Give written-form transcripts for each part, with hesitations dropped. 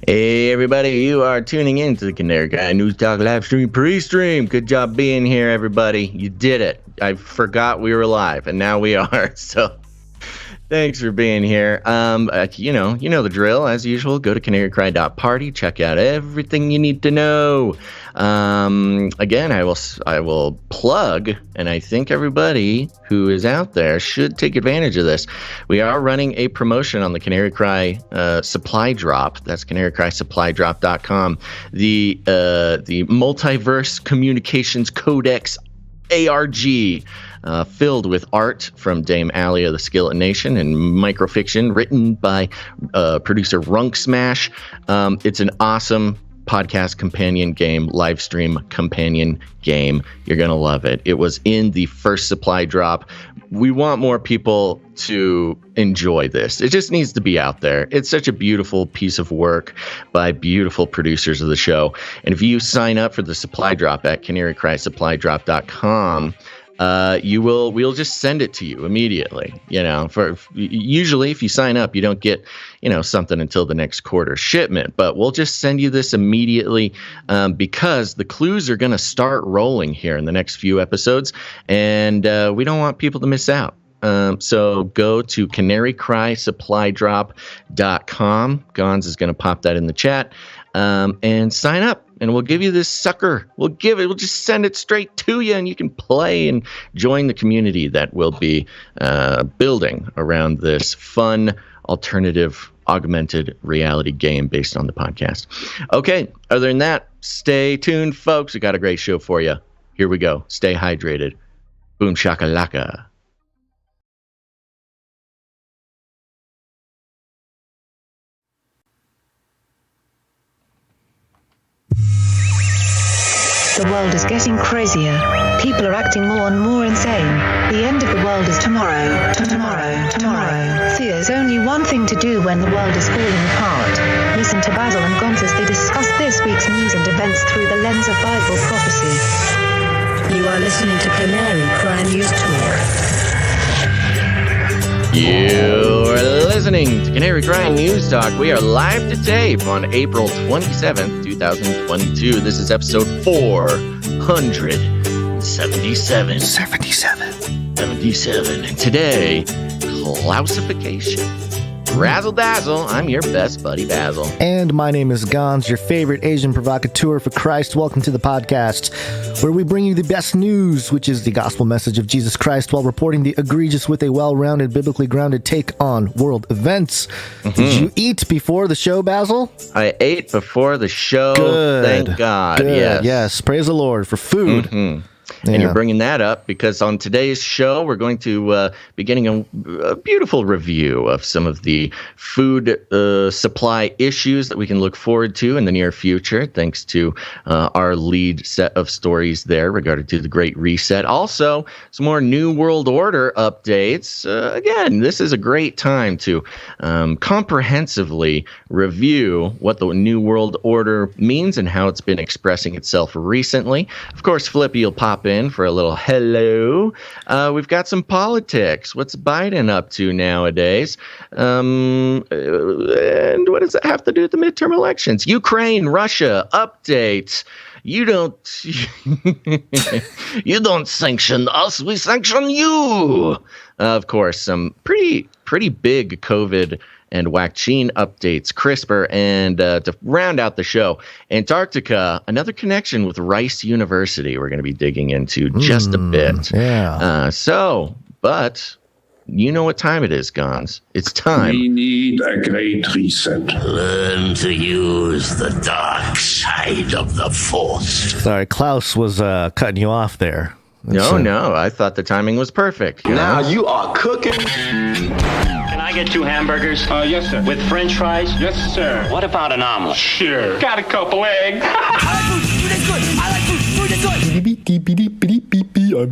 Hey everybody, you are tuning in to the Canary Guy News Talk live stream pre-stream. Good job being here, everybody. You did it. I forgot we were live, and now we are. So thanks for being here. You know the drill. As usual, go to CanaryCry.Party. Check out everything you need to know. Again, I will plug, and I think everybody who is out there should take advantage of this. We are running a promotion on the CanaryCry supply drop. That's CanaryCry.Supply.com. The Multiverse Communications Codex ARG. Filled with art from Dame Alia, the Skillet Nation, and microfiction written by producer Runk Smash. It's an awesome podcast companion game, live stream companion game. You're going to love it. It was in the first supply drop. We want more people to enjoy this. It just needs to be out there. It's such a beautiful piece of work by beautiful producers of the show. And if you sign up for the supply drop at CanaryCry.Supply.com, we'll just send it to you immediately. Usually if you sign up, you don't get, something until the next quarter shipment, but we'll just send you this immediately, because the clues are going to start rolling here in the next few episodes, and we don't want people to miss out. So go to CanaryCry.Supply.com. Gonz is going to pop that in the chat, and sign up. And we'll give you this sucker. We'll just send it straight to you, and you can play and join the community that will be building around this fun, alternative, augmented reality game based on the podcast. Okay, other than that, stay tuned, folks. We got a great show for you. Here we go. Stay hydrated. Boom shakalaka. The world is getting crazier. People are acting more and more insane. The end of the world is tomorrow. Tomorrow. There's only one thing to do when the world is falling apart. Listen to Basil and Gonz as they discuss this week's news and events through the lens of Bible prophecy. You are listening to Canary Cry News Talk. You're listening to Canary Cry News Talk. We are live to tape on April 27th, 2022. This is episode 477. 77. And today, Clausification. Razzle dazzle, I'm your best buddy Basil. And my name is Gonz, your favorite Asian provocateur for Christ. Welcome to the podcast, where we bring you the best news, which is the gospel message of Jesus Christ, while reporting the egregious with a well-rounded, biblically grounded take on world events. Mm-hmm. Did you eat before the show, Basil? I ate before the show. Good. Thank God. Good. Yes. Praise the Lord for food. Mm-hmm. And you're bringing that up because on today's show, we're going to be getting a beautiful review of some of the food supply issues that we can look forward to in the near future, thanks to our lead set of stories there regarding to the Great Reset. Also, some more New World Order updates. Again, this is a great time to comprehensively review what the New World Order means and how it's been expressing itself recently. Of course, Flippy will pop in for a little hello. We've got some politics. What's Biden up to nowadays? And what does that have to do with the midterm elections? Ukraine, Russia, update. You don't sanction us, we sanction you. Of course, some pretty big COVID and vaccine updates, CRISPR, and to round out the show, Antarctica, another connection with Rice University we're going to be digging into just a bit. Yeah. But you know what time it is, Gonz. It's time. We need a great reset. Learn to use the dark side of the Force. Sorry, Klaus was cutting you off there. No, I thought the timing was perfect. Now you are cooking. Can I get 2 hamburgers? Yes, sir. With French fries? Yes, sir. What about an omelet? Sure. Got a couple eggs. I'm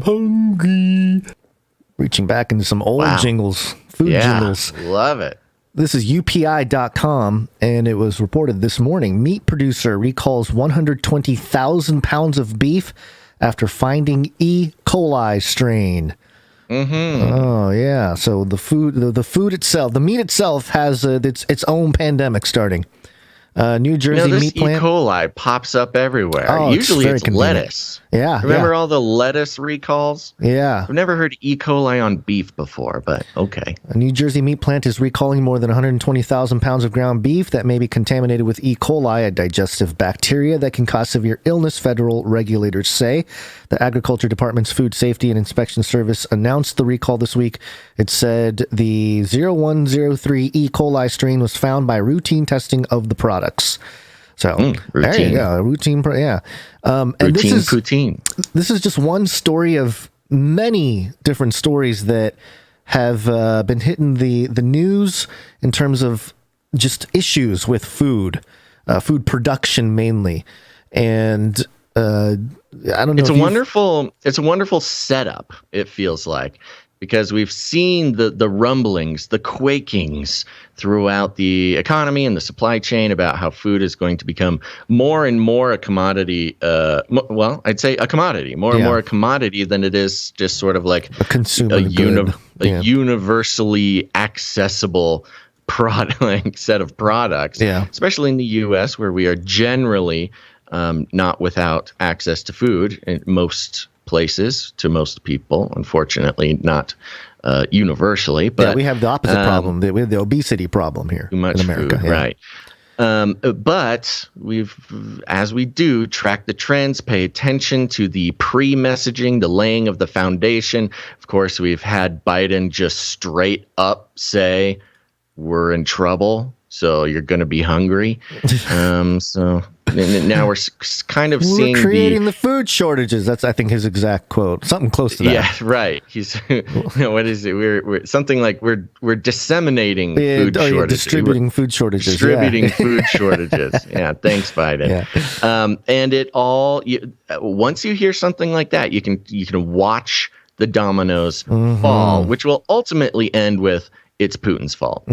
hungry. Reaching back into some old jingles, food jingles. Love it. This is UPI.com, and it was reported this morning. Meat producer recalls 120,000 pounds of beef after finding E. coli strain. Mm-hmm. Oh yeah. So the food itself, the meat itself, has its own pandemic starting. New Jersey this meat plant. E. coli pops up everywhere. Oh, Usually very it's convenient. lettuce. Yeah. Remember all the lettuce recalls? Yeah. I've never heard E. coli on beef before, but okay. A New Jersey meat plant is recalling more than 120,000 pounds of ground beef that may be contaminated with E. coli, a digestive bacteria that can cause severe illness, federal regulators say. The Agriculture Department's Food Safety and Inspection Service announced the recall this week. It said the 0103 E. coli strain was found by routine testing of the products. So there you go, routine. And Poutine. This is just one story of many different stories that have been hitting the news in terms of just issues with food production mainly, and I don't know. It's a wonderful setup. It feels like, because we've seen the rumblings, the quakings throughout the economy and the supply chain about how food is going to become more and more a commodity. I'd say a commodity, more and more a commodity than it is just sort of like a consumer good. Universally accessible product set of products. Yeah. Especially in the U.S., where we are generally not without access to food in most places, to most people, unfortunately not universally. But we have the opposite problem. We have the obesity problem here in America. Food, right. But as we do, track the trends, pay attention to the pre-messaging, the laying of the foundation. Of course, we've had Biden just straight up say, we're in trouble, so you're going to be hungry. So now we're kind of seeing creating the food shortages. That's, I think, his exact quote. Something close to that. Yeah, right. He's what is it? We're something like we're disseminating food shortages. Distributing food shortages. Distributing food shortages. Yeah, thanks, Biden. Yeah. And it all once you hear something like that, you can watch the dominoes fall, which will ultimately end with it's Putin's fault.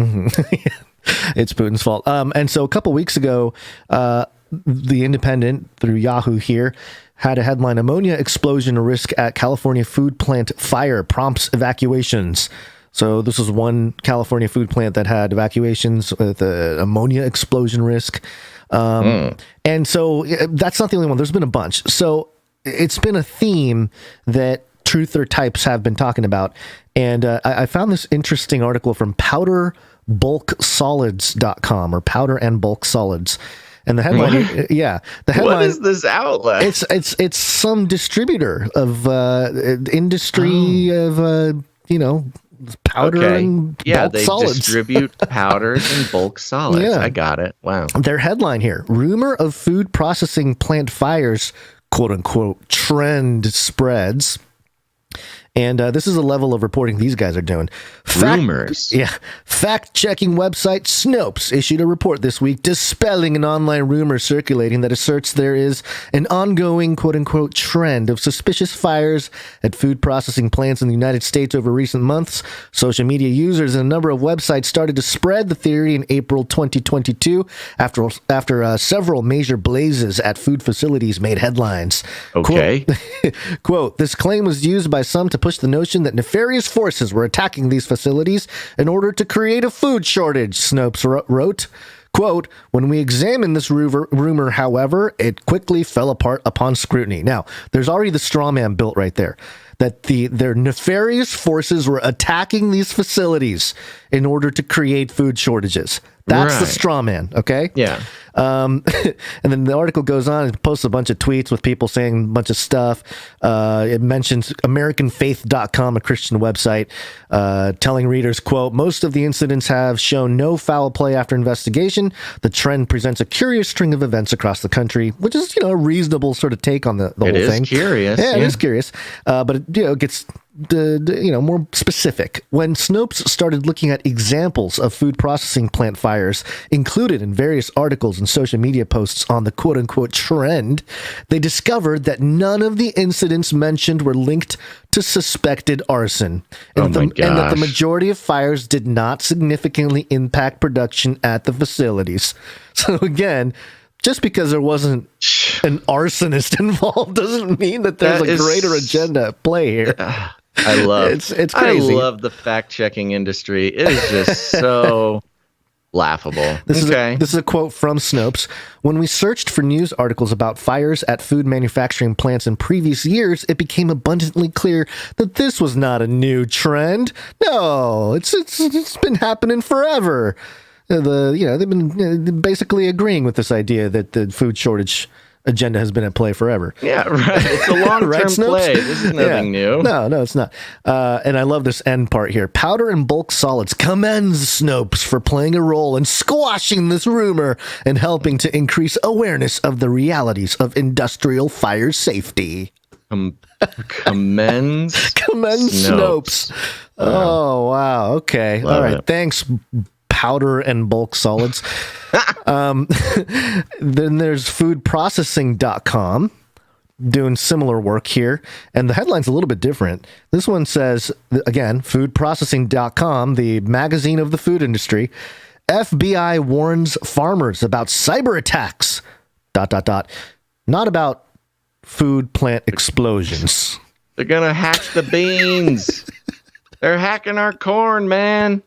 It's Putin's fault. And so a couple weeks ago, The Independent, through Yahoo here, had a headline: Ammonia explosion risk at California food plant fire prompts evacuations. So this was one California food plant that had evacuations with ammonia explosion risk. And so that's not the only one. There's been a bunch. So it's been a theme that truther types have been talking about. And I found this interesting article from powderbulksolids.com, or Powder and Bulk Solids. And the headline, the headline. What is this outlet? It's some distributor of industry of powder and bulk solids. They distribute powders and bulk solids. Yeah. I got it. Wow. Their headline here: rumor of food processing plant fires, quote unquote, trend spreads. And this is the level of reporting these guys are doing. Rumors. Fact-checking website Snopes issued a report this week dispelling an online rumor circulating that asserts there is an ongoing, quote-unquote, trend of suspicious fires at food processing plants in the United States over recent months. Social media users and a number of websites started to spread the theory in April 2022 after several major blazes at food facilities made headlines. Okay. Quote, this claim was used by some to push the notion that nefarious forces were attacking these facilities in order to create a food shortage, Snopes wrote. Quote, when we examined this rumor, however, it quickly fell apart upon scrutiny. Now, there's already the straw man built right there, that their nefarious forces were attacking these facilities in order to create food shortages. That's the straw man, okay? Yeah. And then the article goes on and posts a bunch of tweets with people saying a bunch of stuff. It mentions AmericanFaith.com, a Christian website, telling readers, quote, most of the incidents have shown no foul play after investigation. The trend presents a curious string of events across the country, which is, a reasonable sort of take on the whole thing. It is curious. Yeah, it is curious. But it gets more specific. When Snopes started looking at examples of food processing plant fires included in various articles and social media posts on the quote-unquote trend, they discovered that none of the incidents mentioned were linked to suspected arson, and that the majority of fires did not significantly impact production at the facilities. So again, just because there wasn't an arsonist involved doesn't mean that there's a greater agenda at play here. I love it's crazy. I love the fact-checking industry. It is just so laughable. This is a quote from Snopes. When we searched for news articles about fires at food manufacturing plants in previous years, it became abundantly clear that this was not a new trend. No, it's been happening forever. They've been basically agreeing with this idea that the food shortage agenda has been at play forever. Yeah, right. It's a long-term right, play. This is nothing new. No, it's not. And I love this end part here. Powder and bulk solids commends Snopes for playing a role in squashing this rumor and helping to increase awareness of the realities of industrial fire safety. Commends Snopes. Oh, wow. Okay. Love all right. it. Thanks, powder and bulk solids. Then there's foodprocessing.com doing similar work here. And the headline's a little bit different. This one says, again, foodprocessing.com, the magazine of the food industry. FBI warns farmers about cyber attacks. ... Not about food plant explosions. They're going to hack the beans. They're hacking our corn, man.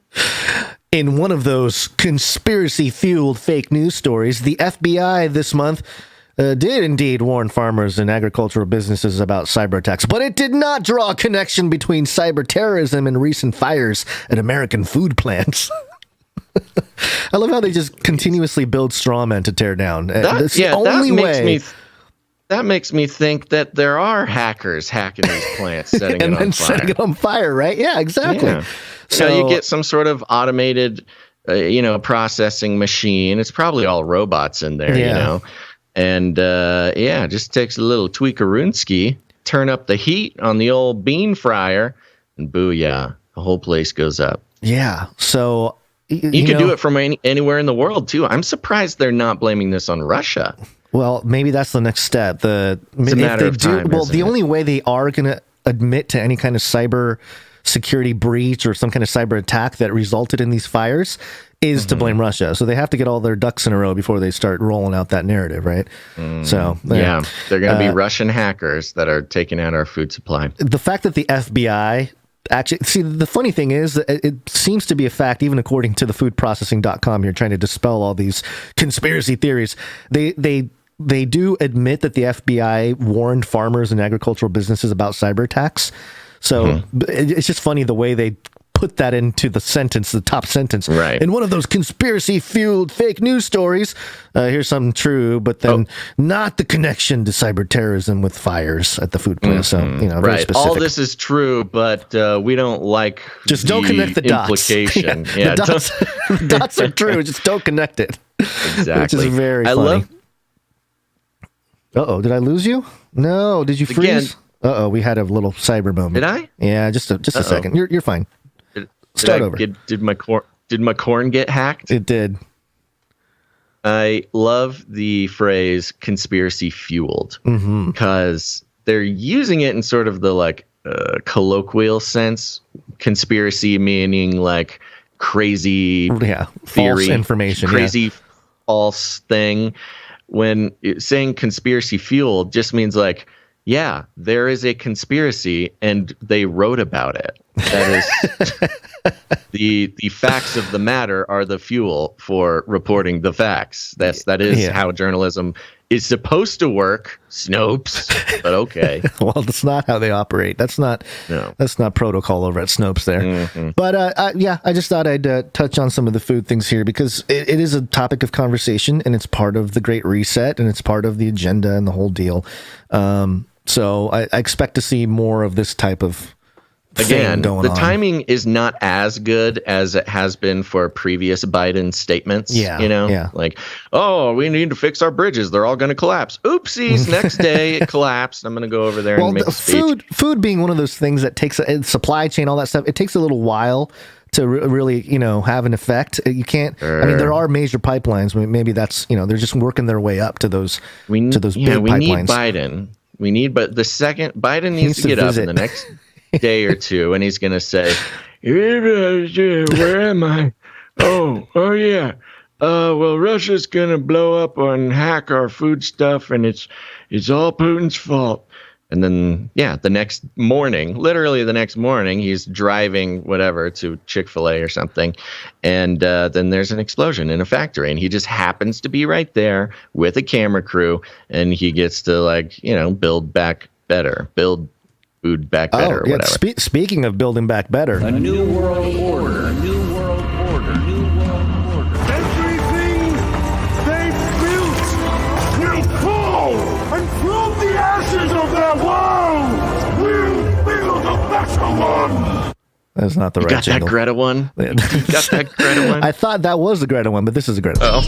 In one of those conspiracy-fueled fake news stories, the FBI this month did indeed warn farmers and agricultural businesses about cyber attacks, but it did not draw a connection between cyber terrorism and recent fires at American food plants. I love how they just continuously build straw men to tear down. That's the only way. That makes me think that there are hackers hacking these plants, setting it on fire. Setting it on fire, right? Yeah, exactly. Yeah. So you get some sort of automated, processing machine. It's probably all robots in there, And it just takes a little tweakarooski, turn up the heat on the old bean fryer, and booyah, the whole place goes up. Yeah. So you could do it from anywhere in the world too. I'm surprised they're not blaming this on Russia. Well, maybe that's the next step. It's a matter of time. Well, the only way they are going to admit to any kind of cyber security breach or some kind of cyber attack that resulted in these fires is to blame Russia. So they have to get all their ducks in a row before they start rolling out that narrative, right? So they're going to be Russian hackers that are taking out our food supply. The fact that the FBI actually, see, the funny thing is that it seems to be a fact, even according to the foodprocessing.com here, trying to dispel all these conspiracy theories. They do admit that the FBI warned farmers and agricultural businesses about cyber attacks. So it's just funny the way they put that into the sentence, the top sentence. Right. In one of those conspiracy-fueled fake news stories, here's something true, but then not the connection to cyber terrorism with fires at the food plant. So, very specific. All this is true, but we don't like just don't connect the implication. Dots. Yeah, the dots are true. Just don't connect it. Exactly. Which is very funny. Uh-oh, did I lose you? No, did you freeze? Again. Uh-oh, we had a little cyber moment. Did I? Yeah, just a second. You're fine. Start over. Did my corn get hacked? It did. I love the phrase conspiracy fueled because they're using it in sort of the colloquial sense. Conspiracy meaning like crazy theory, false information, crazy false thing. When saying conspiracy fueled just means like, yeah, there is a conspiracy and they wrote about it. That is the facts of the matter are the fuel for reporting the facts. That is how journalism is supposed to work, Snopes. But okay. Well, that's not how they operate. That's not protocol over at Snopes there. But I just thought I'd touch on some of the food things here because it is a topic of conversation and it's part of the Great Reset and it's part of the agenda and the whole deal. So I expect to see more of this type of Again, going the on. timing is not as good as it has been for previous Biden statements. Like, oh, we need to fix our bridges. They're all going to collapse. Oopsies. Next day it collapsed. I'm going to go over there and make a speech. Food being one of those things that takes a supply chain, all that stuff. It takes a little while to really, have an effect. You can't. I mean, there are major pipelines. Maybe that's they're just working their way up to those. Big pipelines. We need Biden. But the second Biden needs to get up in the next day or two, and he's going to say, where am I? Oh yeah. Well, Russia's going to blow up and hack our food stuff, and it's all Putin's fault. And then, the next morning, literally the next morning, he's driving whatever to Chick-fil-A or something. And then there's an explosion in a factory. And he just happens to be right there with a camera crew. And he gets to, build back better, build food back better or whatever. Speaking of building back better. A new world order. A new world order. A new world order. Everything they built will fall, and from the ashes of their world, we'll build a better one. That's not the right jingle. Got that Greta one? You got that Greta one? I thought that was the Greta one, but this is the Greta one. Oh.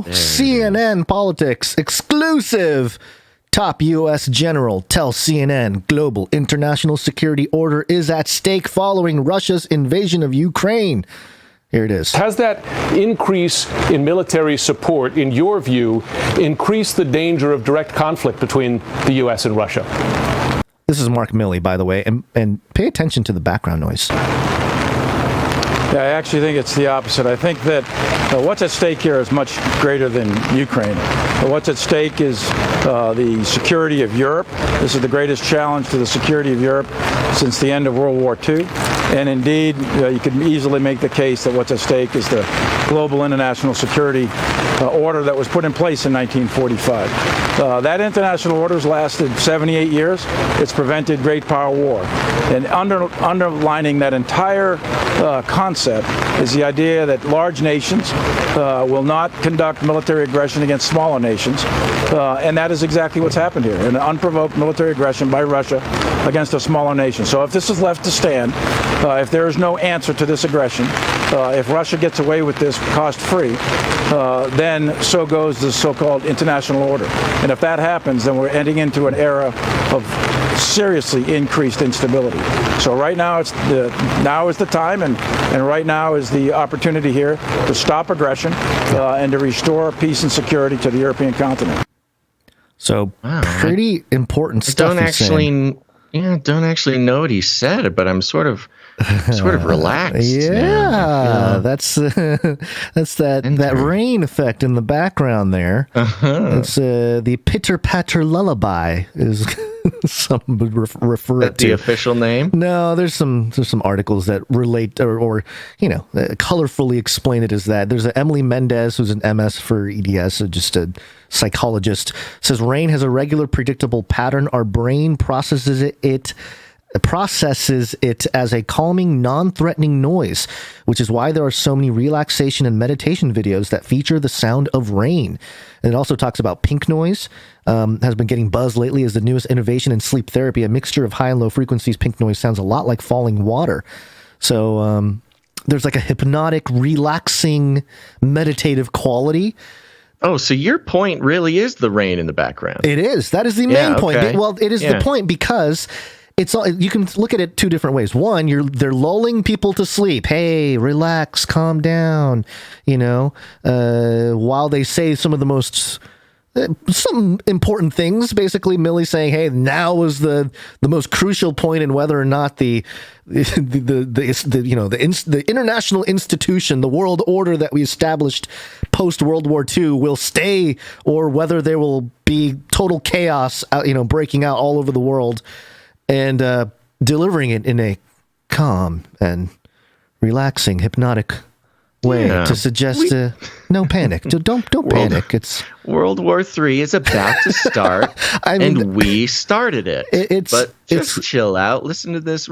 CNN Politics exclusive. Top U.S. general tells CNN global international security order is at stake following Russia's invasion of Ukraine. Here it is. Has that increase in military support, in your view, increased the danger of direct conflict between the U.S. and Russia? This is Mark Milley, by the way, and pay attention to the background noise. Yeah, I actually think it's the opposite. I think that what's at stake here is much greater than Ukraine. What's at stake is the security of Europe. This is the greatest challenge to the security of Europe since the end of World War II. And indeed, you could easily make the case that what's at stake is the global international security order that was put in place in 1945. That international order has lasted 78 years. It's prevented great power war. And underlining that entire concept is the idea that large nations will not conduct military aggression against smaller nations. And that is exactly what's happened here, an unprovoked military aggression by Russia against a smaller nation. So if this is left to stand, if there is no answer to this aggression, if Russia gets away with this cost-free, then so goes the so-called international order. And if that happens, then we're heading into an era of seriously increased instability. So right now, now is the time, and right now is the opportunity here to stop aggression and to restore peace and security to the European continent. So pretty important stuff. Don't actually know what he said, but I'm sort of relaxed. Yeah, that's that rain effect in the background there. It's the pitter patter lullaby is some would refer it to. The official name? No, there's some articles that relate or colorfully explain it as that. There's Emily Mendez, who's an MS for EDS, just a psychologist, says rain has a regular, predictable pattern. Our brain processes it as a calming, non-threatening noise, which is why there are so many relaxation and meditation videos that feature the sound of rain. And it also talks about pink noise, has been getting buzz lately as the newest innovation in sleep therapy. A mixture of high and low frequencies, pink noise sounds a lot like falling water. So there's like a hypnotic, relaxing, meditative quality. Oh, so your point really is the rain in the background. It is. That is the main point. Okay. Well, it is the point because it's all, you can look at it two different ways. One, they're lulling people to sleep. Hey, relax, calm down, while they say some of the most some important things. Basically, Milley saying, "Hey, now is the most crucial point in whether or not the international institution, the world order that we established post World War II, will stay, or whether there will be total chaos, breaking out all over the world." And delivering it in a calm and relaxing, hypnotic way to suggest no panic. Don't panic. It's World War III is about to start, and we started it. But just chill out. Listen to this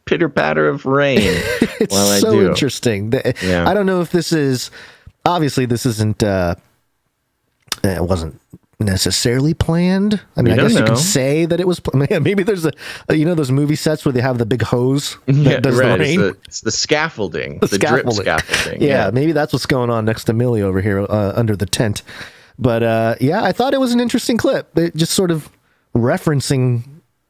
pitter patter of rain. It's while so I do. interesting. I don't know if this is obviously this isn't. It wasn't necessarily planned. I mean, I guess you can say that it was. Maybe there's those movie sets where they have the big hose that does the rain. It's the scaffolding, the drip scaffolding. Yeah, maybe that's what's going on next to Millie over here under the tent. But I thought it was an interesting clip. It just sort of referencing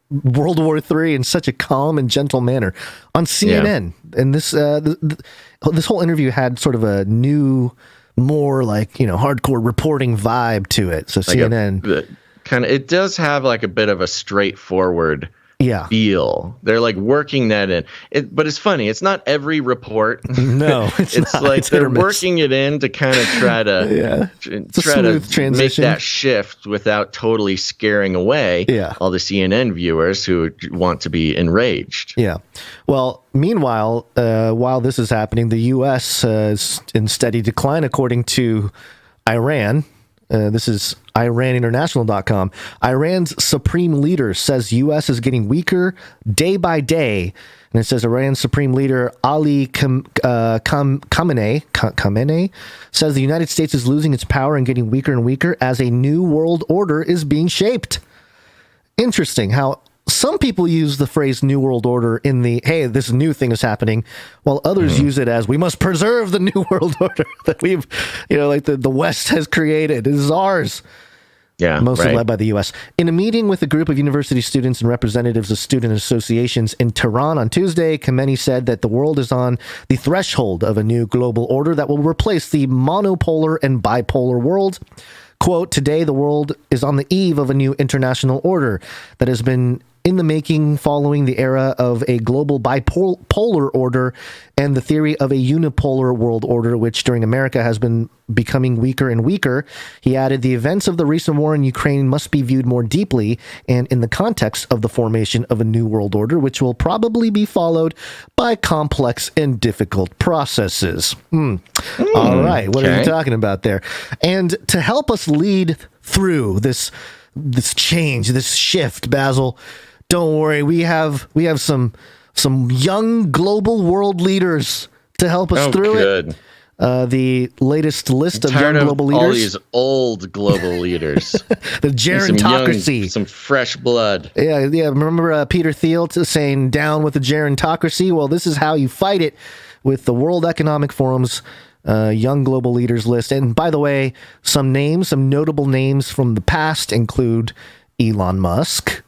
World War III in such a calm and gentle manner on CNN. And this this whole interview had sort of a new, more like hardcore reporting vibe to it. So like CNN it does have like a bit of a straightforward feel. They're like working that in. But it's funny. It's not every report. No, it's not. Like It's they're working it in to kind of try to make that shift without totally scaring away all the CNN viewers who want to be enraged. Yeah. Well, meanwhile, while this is happening, the U.S. is in steady decline, according to Iran. This is IranInternational.com. Iran's supreme leader says U.S. is getting weaker day by day. And it says Iran's supreme leader Ali Khamenei says the United States is losing its power and getting weaker and weaker as a new world order is being shaped. Interesting how some people use the phrase New World Order in the, hey, this new thing is happening, while others use it as, we must preserve the New World Order that we've, like the West has created. This is ours. Yeah, mostly led by the U.S. In a meeting with a group of university students and representatives of student associations in Tehran on Tuesday, Khamenei said that the world is on the threshold of a new global order that will replace the monopolar and bipolar world. Quote, today the world is on the eve of a new international order that has been in the making following the era of a global bipolar order and the theory of a unipolar world order, which during America has been becoming weaker and weaker. He added, the events of the recent war in Ukraine must be viewed more deeply and in the context of the formation of a new world order, which will probably be followed by complex and difficult processes. All right. What are you talking about there? And to help us lead through this change, this shift, Basil, don't worry, we have some young global world leaders to help us through it. The latest list of young global leaders. All these old global leaders. The gerontocracy. Some fresh blood. Yeah. Remember Peter Thiel saying down with the gerontocracy? Well, this is how you fight it with the World Economic Forum's young global leaders list. And by the way, some notable names from the past include Elon Musk.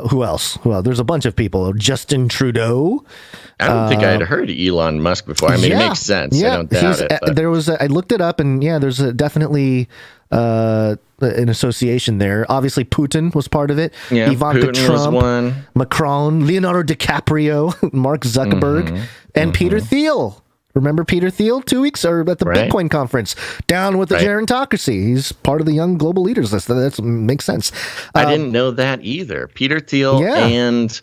Who else? Well, there's a bunch of people. Justin Trudeau. I don't think I'd heard Elon Musk before. I mean, it makes sense. Yeah, I don't doubt it. But. I looked it up, and there's definitely an association there. Obviously, Putin was part of it. Yeah, Ivanka Putin Trump, was one. Macron, Leonardo DiCaprio, Mark Zuckerberg, and Peter Thiel. Remember Peter Thiel 2 weeks or at the Bitcoin conference? Down with the gerontocracy. He's part of the young global leaders list. That makes sense. I didn't know that either. Peter Thiel and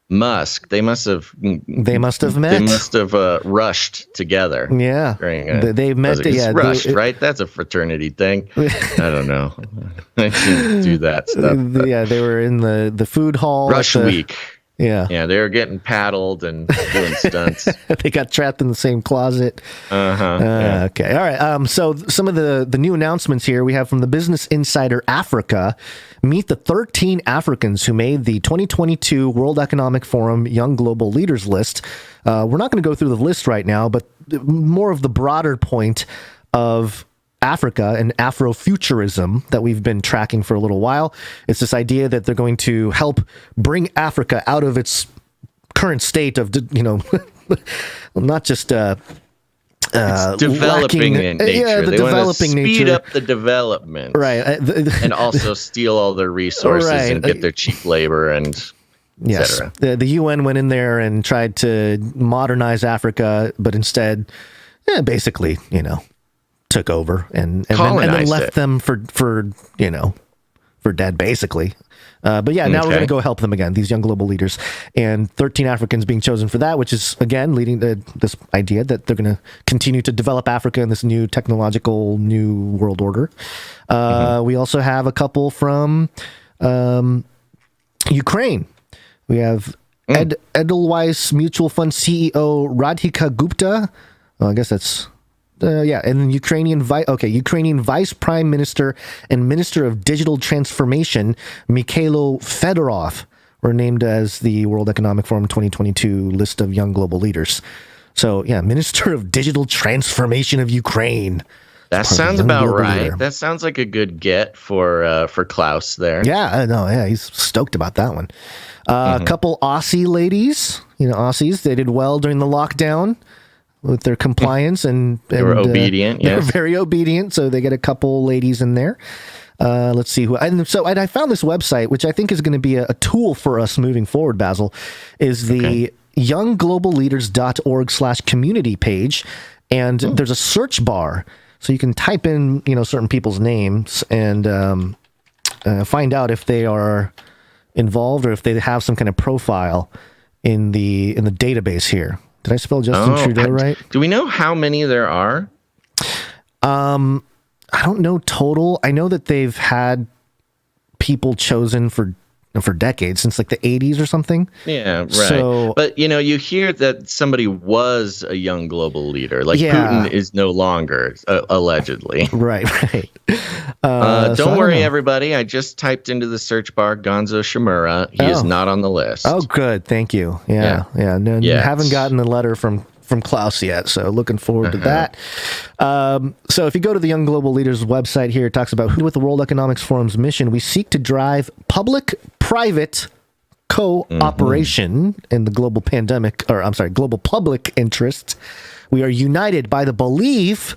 Musk. They must have met. They must have rushed together. Yeah, they met. Rushed, right? That's a fraternity thing. I don't know. I shouldn't do that stuff. They were in the food hall. Rush week. Yeah, they were getting paddled and doing stunts. They got trapped in the same closet. Okay, all right. So some of the new announcements here we have from the Business Insider Africa. Meet the 13 Africans who made the 2022 World Economic Forum Young Global Leaders list. We're not going to go through the list right now, but more of the broader point of Africa and Afrofuturism that we've been tracking for a little while. It's this idea that they're going to help bring Africa out of its current state of, not just developing in nature. Yeah, the they developing want to speed nature. up the development, right? And also steal all their resources and get their cheap labor and. Yes, the UN went in there and tried to modernize Africa, but instead, basically, took over and then left them for dead, basically. But now we're going to go help them again, these young global leaders, and 13 Africans being chosen for that, which is again leading to this idea that they're going to continue to develop Africa in this new technological new world order. We also have a couple from Ukraine. We have Edelweiss Mutual Fund CEO Radhika Gupta. I guess that's. And Ukrainian Vice Prime Minister and Minister of Digital Transformation Mikhailo Fedorov were named as the World Economic Forum 2022 list of young global leaders. So, Minister of Digital Transformation of Ukraine. That sounds about right. Leader. That sounds like a good get for Klaus there. Yeah, he's stoked about that one. A couple Aussie ladies, Aussies, they did well during the lockdown with their compliance and they were obedient. They were very obedient, so they get a couple ladies in there. Let's see who. And I found this website, which I think is going to be a tool for us moving forward, Basil, is the younggloballeaders.org/community page. And there's a search bar. So you can type in, certain people's names and find out if they are involved or if they have some kind of profile in the database here. Did I spell Justin Trudeau right? Do we know how many there are? I don't know total. I know that they've had people chosen for decades, since like the 80s or something. Yeah, right. So, but you hear that somebody was a young global leader. Like Putin is no longer, allegedly. Right. Don't worry, everybody. I just typed into the search bar Gonzo Shimura. He is not on the list. Oh, good. Thank you. Yeah. No, haven't gotten a letter from Klaus yet, so looking forward to that. So if you go to the Young Global Leaders website here, it talks about who with the World Economic Forum's mission, we seek to drive public-private cooperation in the global global public interest. We are united by the belief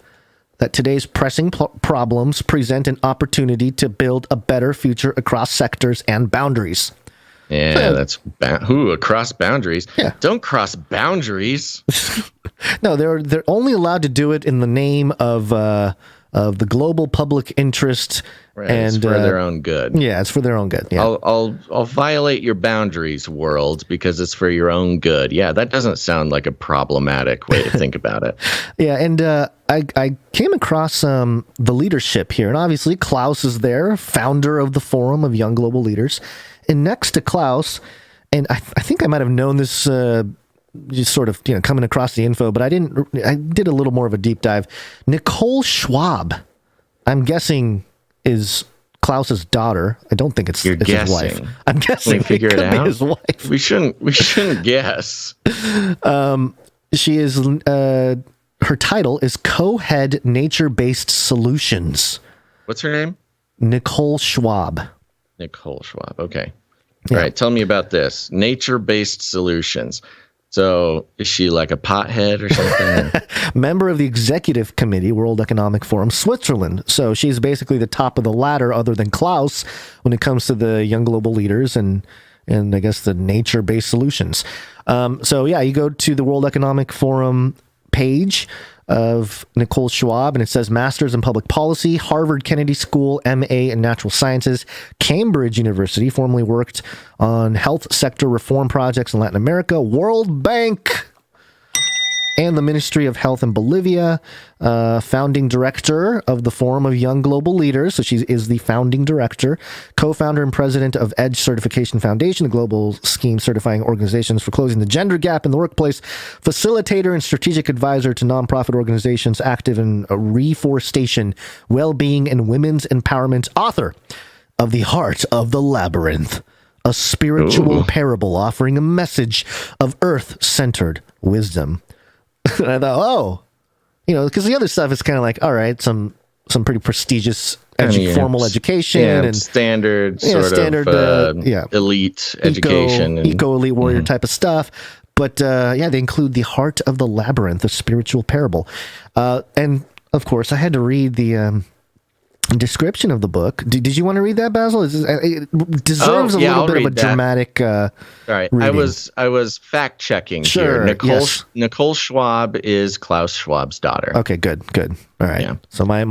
that today's pressing problems present an opportunity to build a better future across sectors and boundaries. Yeah, that's across boundaries. Yeah. Don't cross boundaries. No, they're only allowed to do it in the name of the global public interest, right, and it's for their own good. Yeah, it's for their own good. Yeah. I'll violate your boundaries, world, because it's for your own good. Yeah, that doesn't sound like a problematic way to think about it. Yeah, and I came across the leadership here, and obviously Klaus is there, founder of the Forum of Young Global Leaders. And next to Klaus, and I think I might have known this just sort of coming across the info, but I did a little more of a deep dive. Nicole Schwab, I'm guessing, is Klaus's daughter. I don't think it's his wife. I'm guessing. Can we figure it out? His wife. We shouldn't guess. She is. Her title is Co-Head Nature-Based Solutions. What's her name? Nicole Schwab. Nicole Schwab. Okay. All right. Tell me about this. Nature-based solutions. So is she like a pothead or something? Member of the Executive Committee, World Economic Forum, Switzerland. So she's basically the top of the ladder other than Klaus when it comes to the young global leaders and I guess the nature-based solutions. You go to the World Economic Forum page of Nicole Schwab, and it says Masters in Public Policy, Harvard Kennedy School, MA in Natural Sciences, Cambridge University, formerly worked on health sector reform projects in Latin America, World Bank, and the Ministry of Health in Bolivia, founding director of the Forum of Young Global Leaders. So she is the founding director, co-founder and president of EDGE Certification Foundation, a global scheme certifying organizations for closing the gender gap in the workplace, facilitator and strategic advisor to nonprofit organizations active in reforestation, well-being, and women's empowerment, author of The Heart of the Labyrinth, a spiritual parable offering a message of earth-centered wisdom. And I thought, because the other stuff is kind of like, all right, some pretty prestigious formal education and standard elite education, eco elite warrior type of stuff. But they include The Heart of the Labyrinth, a spiritual parable, and of course, I had to read the description of the book. Did you want to read that, Basil? It deserves a little bit of a dramatic. All right, reading. I was fact checking here. Nicole Schwab is Klaus Schwab's daughter. Okay, good. All right. Yeah. So my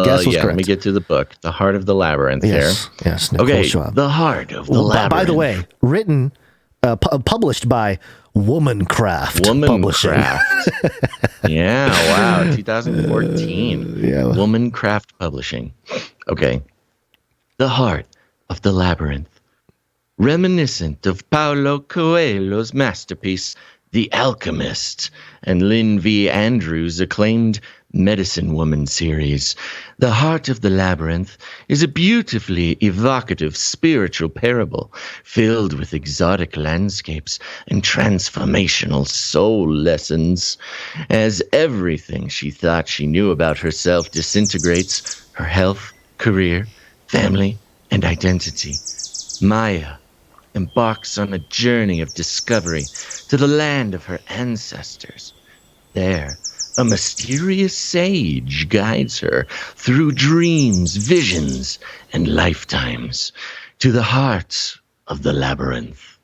guess was correct. Let me get to the book, The Heart of the Labyrinth. Yes, Nicole Schwab. The Heart of the Labyrinth. By the way, written, published by Womancraft Publishing. Yeah, wow, 2014. Womancraft Publishing. Okay. The Heart of the Labyrinth. Reminiscent of Paulo Coelho's masterpiece, The Alchemist, and Lynn V. Andrews' acclaimed Medicine Woman series, The Heart of the Labyrinth is a beautifully evocative spiritual parable filled with exotic landscapes and transformational soul lessons. As everything she thought she knew about herself disintegrates, her health, career, family, and identity, Maya embarks on a journey of discovery to the land of her ancestors. There, A mysterious sage guides her through dreams, visions, and lifetimes to the heart of the labyrinth,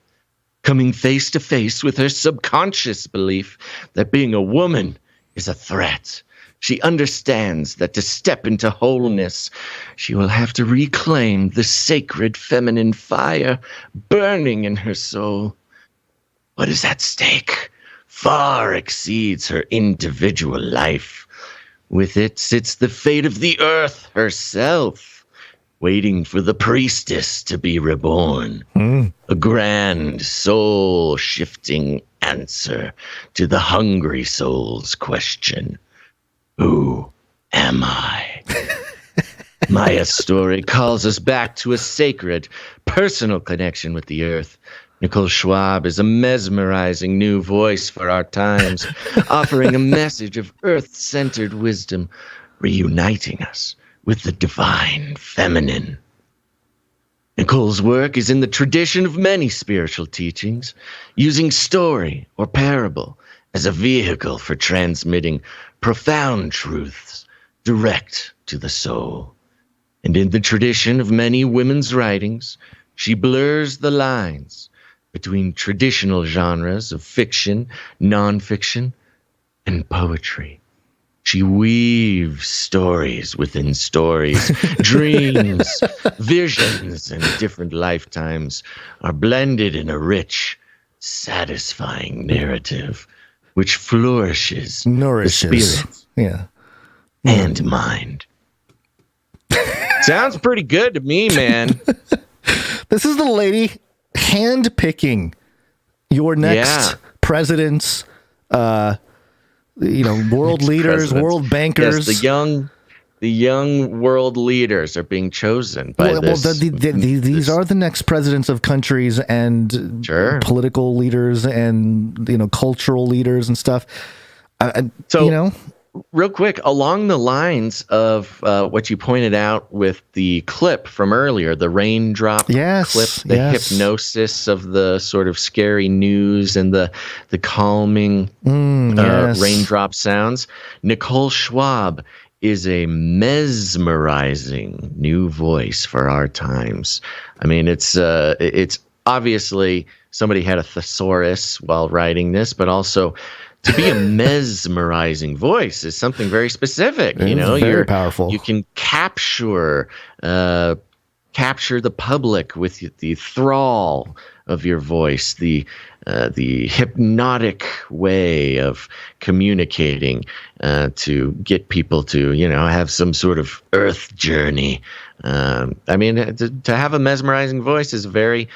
coming face to face with her subconscious belief that being a woman is a threat. She understands that to step into wholeness, she will have to reclaim the sacred feminine fire burning in her soul. What is at stake far exceeds her individual life. With it sits the fate of the earth herself, waiting for the priestess to be reborn. A grand, soul-shifting answer to the hungry soul's question. Who am I? Maya's story calls us back to a sacred, personal connection with the earth. Nicole Schwab is a mesmerizing new voice for our times, offering a message of earth-centered wisdom, reuniting us with the divine feminine. Nicole's work is in the tradition of many spiritual teachings, using story or parable as a vehicle for transmitting profound truths direct to the soul. And in the tradition of many women's writings, she blurs the lines between traditional genres of fiction, nonfiction, and poetry. She weaves stories within stories. Dreams, visions, and different lifetimes are blended in a rich, satisfying narrative which nourishes the spirit and mind. Sounds pretty good to me, man. This is the lady handpicking your next presidents, world leaders, world bankers. Yes, the young world leaders are being chosen by this. These are the next presidents of countries and political leaders and cultural leaders and stuff. Real quick, along the lines of what you pointed out with the clip from earlier, the raindrop clip, the hypnosis of the sort of scary news and the calming raindrop sounds. Nicole Schwab is a mesmerizing new voice for our times. I mean, it's obviously somebody had a thesaurus while writing this, but also to be a mesmerizing voice is something very specific. Very powerful. You can capture the public with the thrall of your voice, the hypnotic way of communicating to get people to have some sort of earth journey. To have a mesmerizing voice is a very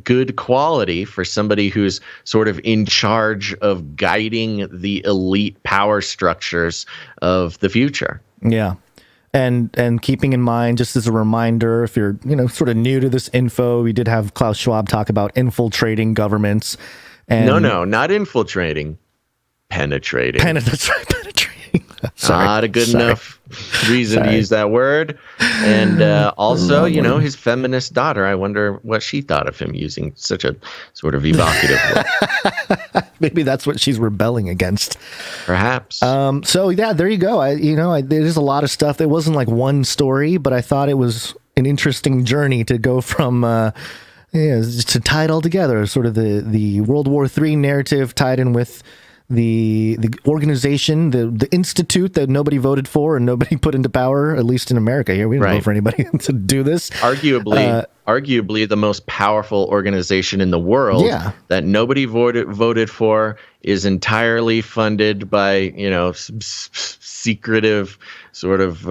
good quality for somebody who's sort of in charge of guiding the elite power structures of the future. Yeah. And keeping in mind, just as a reminder, if you're sort of new to this info, we did have Klaus Schwab talk about infiltrating governments. And no, not infiltrating, penetrating. Penetrating. Not a good enough reason to use that word. And also, his feminist daughter, I wonder what she thought of him using such a sort of evocative word. Maybe that's what she's rebelling against. Perhaps. So, yeah, there you go. There's a lot of stuff. There wasn't like one story, but I thought it was an interesting journey to go from to tie it all together. Sort of the World War III narrative tied in with the organization, the institute that nobody voted for and nobody put into power, at least in America here. We didn't vote for anybody to do this. Arguably the most powerful organization in the world that nobody voted for, is entirely funded by, secretive sort of,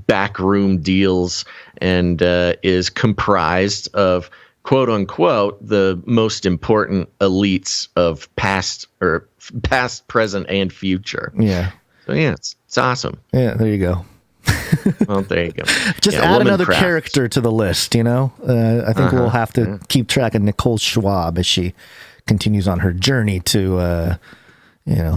backroom deals, and is comprised of, quote unquote, the most important elites of past, present, and future. Yeah. So it's awesome. Yeah, there you go. Well, there you go. Just add another character to the list, I think we'll have to keep track of Nicole Schwab as she continues on her journey to,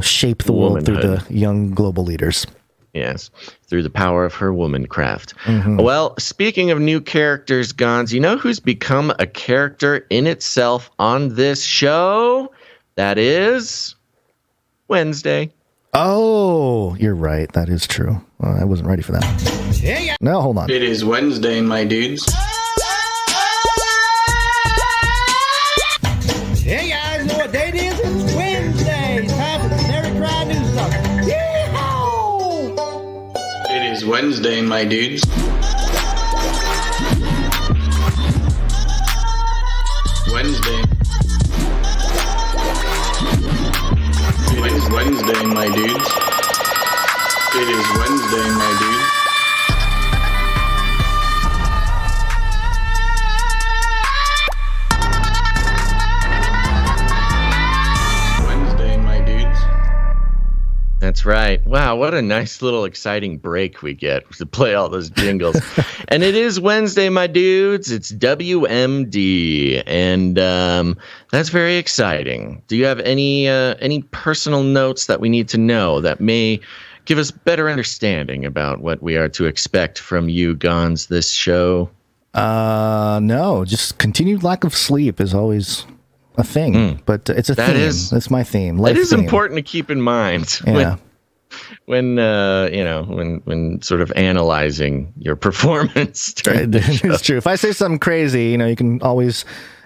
shape the world through the young global leaders. Yes, through the power of her womancraft. Mm-hmm. Well, speaking of new characters, Gonz, you know who's become a character in itself on this show? That is Wednesday. Oh, you're right. That is true. I wasn't ready for that. No, hold on. It is Wednesday, my dudes. Hey guys, know what date it is? It's Wednesday. It's time for CanaryCry News Talk. Yeehaw! It is Wednesday, my dudes. Wednesday. It is Wednesday, my dudes. It is Wednesday, my dudes. That's right. Wow, what a nice little exciting break we get to play all those jingles. And it is Wednesday, my dudes. It's WMD, and that's very exciting. Do you have any personal notes that we need to know that may give us better understanding about what we are to expect from you, Gonz, this show? No, just continued lack of sleep is always a thing, but it's a theme. That's my theme. It is important to keep in mind when sort of analyzing your performance. It's true. If I say something crazy, you can always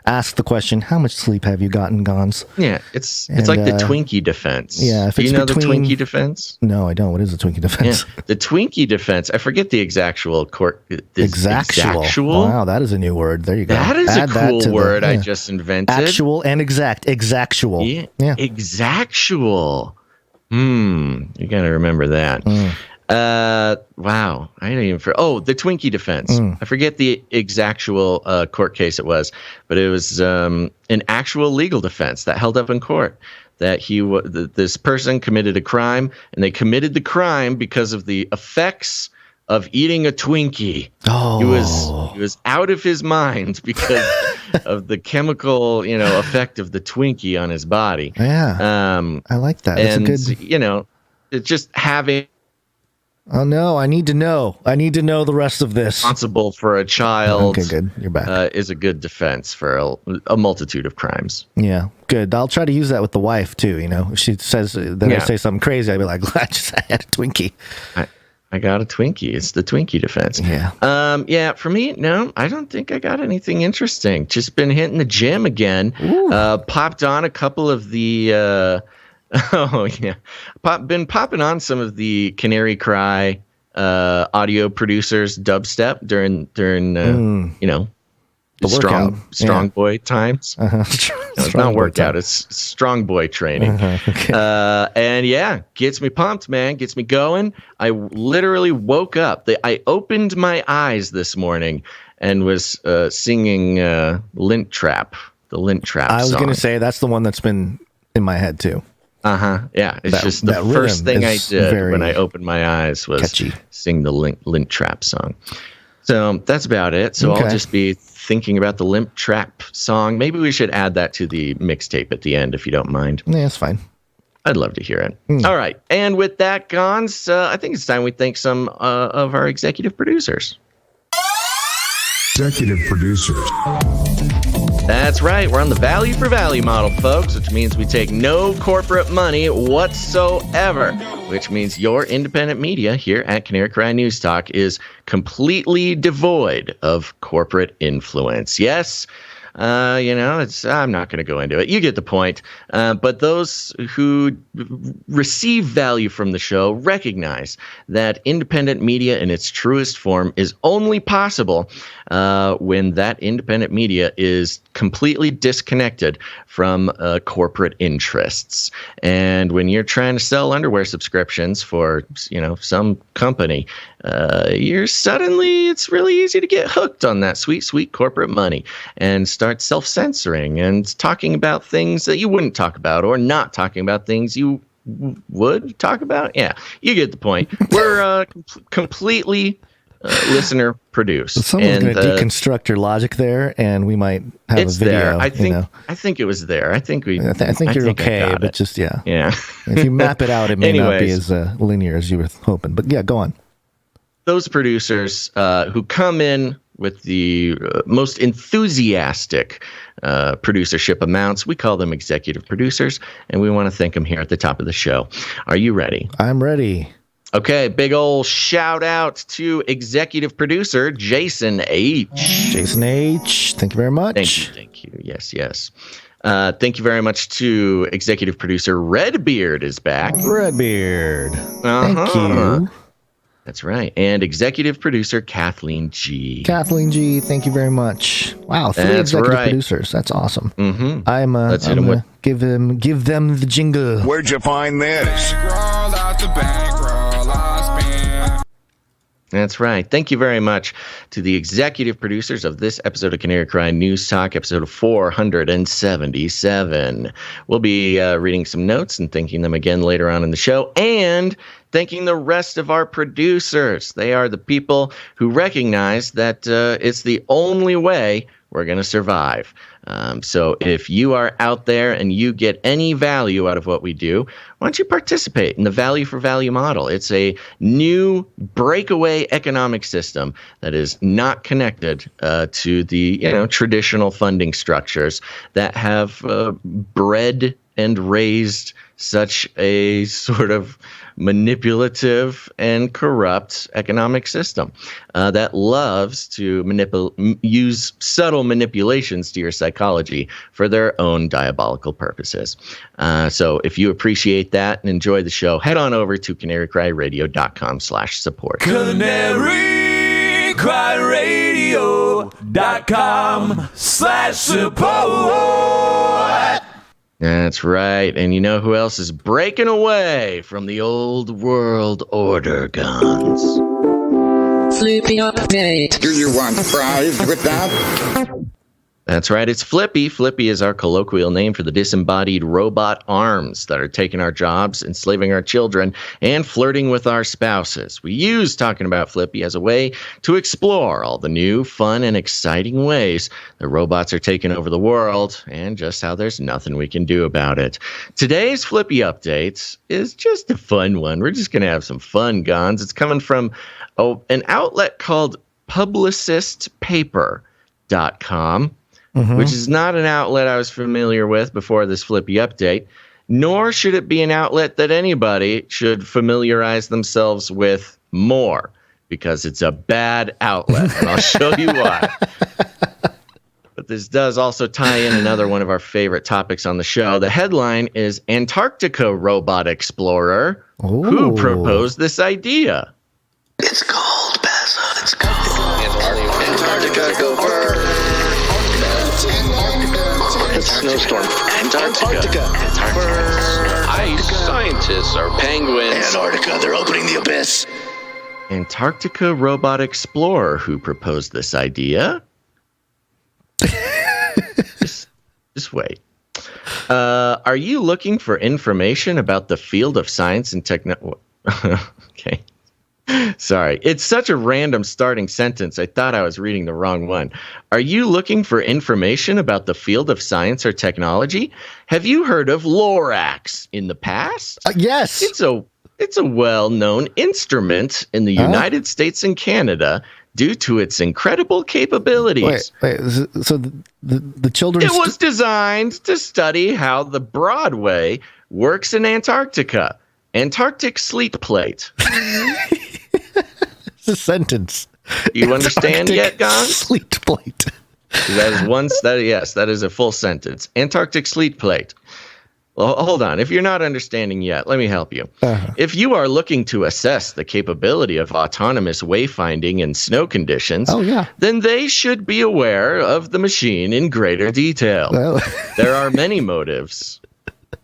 ask the question, how much sleep have you gotten, Gonz? Yeah, it's like the Twinkie defense. Yeah, do you know the Twinkie defense? No, I don't. What is the Twinkie defense? Yeah, the Twinkie defense. I forget the exactual court. Exactual. Wow, that is a new word. There you go. That is a cool word I just invented. Actual and exact. Exactual. Yeah. Exactual. You got to remember that. Wow. I didn't even the Twinkie defense. I forget the exactual court case it was, but it was an actual legal defense that held up in court that this person committed a crime, and they committed the crime because of the effects of eating a Twinkie. Oh. He was out of his mind because of the chemical, effect of the Twinkie on his body. Yeah. I like that. That's a good... it's just having... Oh, no, I need to know. I need to know the rest of this. Responsible for a child. Okay, good. You're back. Is a good defense for a multitude of crimes. Yeah, good. I'll try to use that with the wife, too, If she says that I say something crazy, I'll be like, I had a Twinkie. I got a Twinkie. It's the Twinkie defense. Yeah. For me, no, I don't think I got anything interesting. Just been hitting the gym again. Popped on a couple of the... been popping on some of the Canary Cry audio producers dubstep during the strong boy times. It's not workout, it's strong boy training. And gets me pumped, man, gets me going. I literally woke up. I opened my eyes this morning and was singing Lint Trap, the Lint Trap song. I was going to say that's the one that's been in my head too. Yeah, it's just the first thing I did when I opened my eyes was sing the Lint Trap song. So that's about it. So I'll just be thinking about the Lint Trap song. Maybe we should add that to the mixtape at the end, if you don't mind. Yeah, that's fine. I'd love to hear it. All right. And with that, Gonz, I think it's time we thank some of our executive producers. Executive producers. That's right. We're on the value for value model, folks, which means we take no corporate money whatsoever, which means your independent media here at Canary Cry News Talk is completely devoid of corporate influence. Yes, I'm not going to go into it. You get the point. But those who receive value from the show recognize that independent media in its truest form is only possible when that independent media is completely disconnected from corporate interests. And when you're trying to sell underwear subscriptions for, some company, it's really easy to get hooked on that sweet, sweet corporate money and start self-censoring and talking about things that you wouldn't talk about or not talking about things you would talk about. Yeah, you get the point. We're completely listener produced. Someone's going to deconstruct your logic there, and we might have a video. There. I think it was there. I think you're okay, but just yeah. If you map it out, it may not be as linear as you were hoping. But yeah, go on. Those producers who come in with the most enthusiastic producership amounts. We call them executive producers, and we want to thank them here at the top of the show. Are you ready? I'm ready. Okay, big ol' shout out to executive producer Jason H. Jason H. Thank you very much. Thank you. Yes. Thank you very much to executive producer Redbeard is back. Redbeard. Thank you. That's right. And executive producer Kathleen G. Kathleen G, thank you very much. Wow, 3 executive producers. That's awesome. Mm-hmm. I'm gonna give them the jingle. Where'd you find this? That's right. Thank you very much to the executive producers of this episode of Canary Cry News Talk, episode 477. We'll be reading some notes and thanking them again later on in the show, and thanking the rest of our producers. They are the people who recognize that it's the only way we're going to survive. So if you are out there and you get any value out of what we do, why don't you participate in the value for value model? It's a new breakaway economic system that is not connected to the traditional funding structures that have bred and raised such a sort of manipulative and corrupt economic system that loves to use subtle manipulations to your psychology for their own diabolical purposes. So if you appreciate that and enjoy the show, head on over to CanaryCryRadio.com/support. CanaryCryRadio.com/support. That's right. And you know who else is breaking away from the old world order, Gonz? Flippy update. Do you want fries with that? That's right. It's Flippy. Flippy is our colloquial name for the disembodied robot arms that are taking our jobs, enslaving our children, and flirting with our spouses. We use talking about Flippy as a way to explore all the new, fun, and exciting ways the robots are taking over the world, and just how there's nothing we can do about it. Today's Flippy update is just a fun one. We're just going to have some fun, Gonz. It's coming from an outlet called publicistpaper.com. Which is not an outlet I was familiar with before this Flippy update, nor should it be an outlet that anybody should familiarize themselves with more, because it's a bad outlet, and I'll show you why. But this does also tie in another one of our favorite topics on the show. The headline is Antarctica Robot Explorer. Ooh. Who proposed this idea? It's cold, Basil. It's cold. Antarctica, go burn. Snowstorm. Antarctica. Ice. Scientists are penguins. Antarctica, they're opening the abyss. Antarctica Robot Explorer. Who proposed this idea? just wait. Are you looking for information about the field of science and technology? Okay. Sorry. It's such a random starting sentence. I thought I was reading the wrong one. Are you looking for information about the field of science or technology? Have you heard of Lorax in the past? Yes. It's a well-known instrument in the United States and Canada due to its incredible capabilities. Wait. So the children's... It was designed to study how the Broadway works in Antarctica. Antarctic sleet plate. It's a sentence. You understand yet, Gonz? Sleet plate. That is one study. Yes, that is a full sentence. Antarctic sleet plate. Well, hold on. If you're not understanding yet, let me help you. If you are looking to assess the capability of autonomous wayfinding in snow conditions, then they should be aware of the machine in greater detail. Well. There are many motives.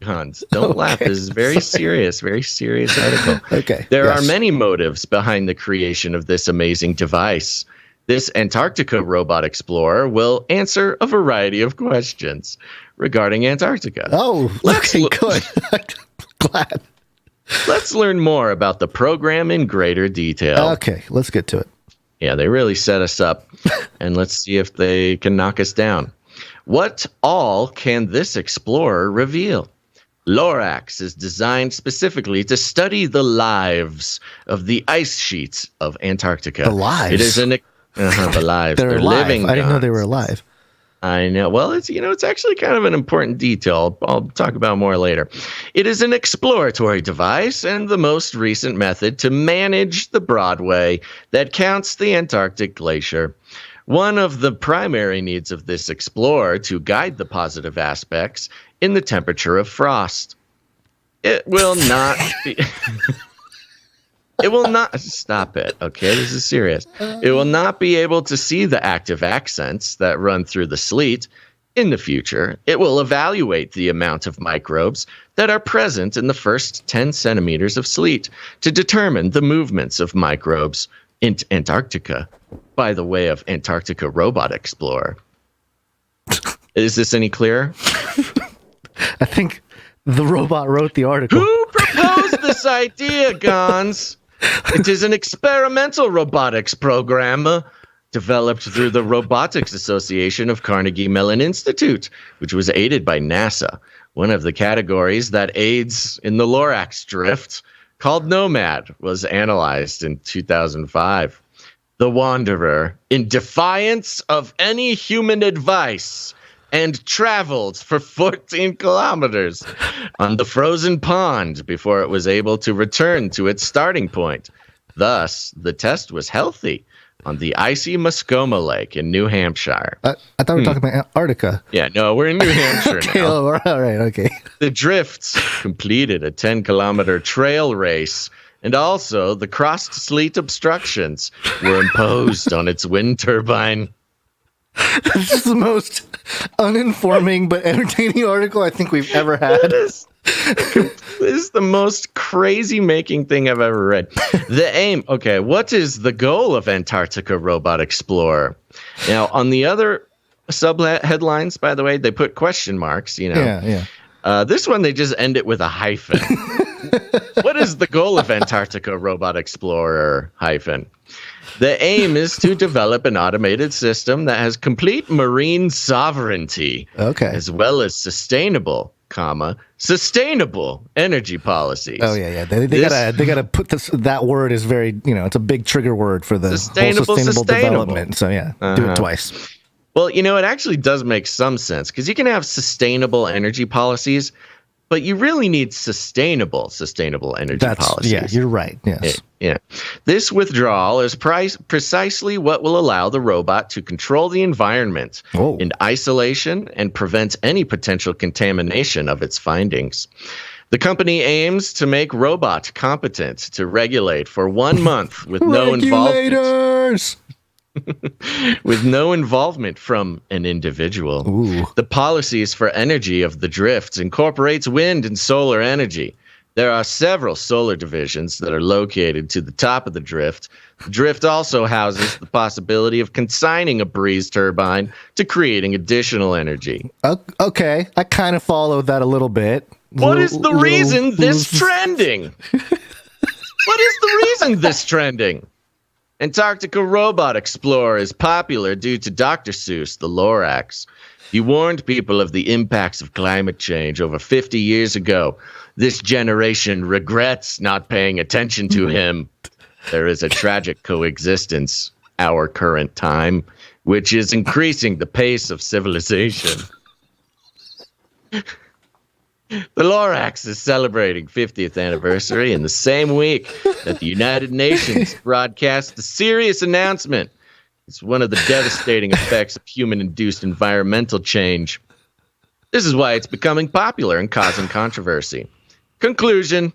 Gonz, don't laugh. This is very serious article. Okay. There are many motives behind the creation of this amazing device. This Antarctica Robot Explorer will answer a variety of questions regarding Antarctica. Oh, okay, good. Glad. Let's learn more about the program in greater detail. Okay, let's get to it. Yeah, they really set us up, and let's see if they can knock us down. What all can this explorer reveal? Lorax is designed specifically to study the lives of the ice sheets of Antarctica. The lives? It is lives. They're alive. living. I didn't know they Gonz. were alive. I know. Well, it's actually kind of an important detail. I'll talk about more later. It is an exploratory device and the most recent method to manage the Broadway that counts the Antarctic glacier. One of the primary needs of this explorer to guide the positive aspects in the temperature of frost. It will not be... It will not... Stop it, okay? This is serious. It will not be able to see the active accents that run through the sleet. In the future, it will evaluate the amount of microbes that are present in the first 10 centimeters of sleet to determine the movements of microbes in Antarctica by the way of Antarctica Robot Explorer. Is this any clearer? I think the robot wrote the article. Who proposed this idea, Gonz? It is an experimental robotics program developed through the Robotics Association of Carnegie Mellon Institute, which was aided by NASA. One of the categories that aids in the Lorax drift, called Nomad, was analyzed in 2005. The Wanderer, in defiance of any human advice, and traveled for 14 kilometers on the frozen pond before it was able to return to its starting point. Thus, the test was healthy on the icy Muskoma Lake in New Hampshire. I thought we were talking about Antarctica. Yeah, no, we're in New Hampshire Okay, now. all right, okay. The drifts completed a 10-kilometer trail race, and also the crossed sleet obstructions were imposed on its wind turbine. This is the most uninforming but entertaining article I think we've ever had. This is the most crazy-making thing I've ever read. The aim, okay, what is the goal of Antarctica Robot Explorer? Now, on the other sub-headlines, by the way, they put question marks, Yeah. This one, they just end it with a hyphen. What is the goal of Antarctica Robot Explorer hyphen? The aim is to develop an automated system that has complete marine sovereignty, as well as sustainable energy policies. Oh yeah. They gotta put that word is very, it's a big trigger word for the sustainable development. So yeah, do it twice. Well, it actually does make some sense because you can have sustainable energy policies, but you really need sustainable energy policies. Yeah, you're right. Yes. Yeah. This withdrawal is precisely what will allow the robot to control the environment in isolation and prevent any potential contamination of its findings. The company aims to make robot competent to regulate for 1 month with no involvement. With no involvement from an individual. The policies for energy of the drifts incorporates wind and solar energy. There are several solar divisions that are located to the top of the drift. The drift also houses the possibility of consigning a breeze turbine to creating additional energy. Okay, I kind of followed that a little bit. What is the reason this trending? What is the reason this trending? Antarctica Robot Explorer is popular due to Dr. Seuss, the Lorax. He warned people of the impacts of climate change over 50 years ago. This generation regrets not paying attention to him. There is a tragic coexistence, our current time, which is increasing the pace of civilization. The Lorax is celebrating 50th anniversary in the same week that the United Nations broadcast the serious announcement. It's one of the devastating effects of human-induced environmental change. This is why it's becoming popular and causing controversy. Conclusion.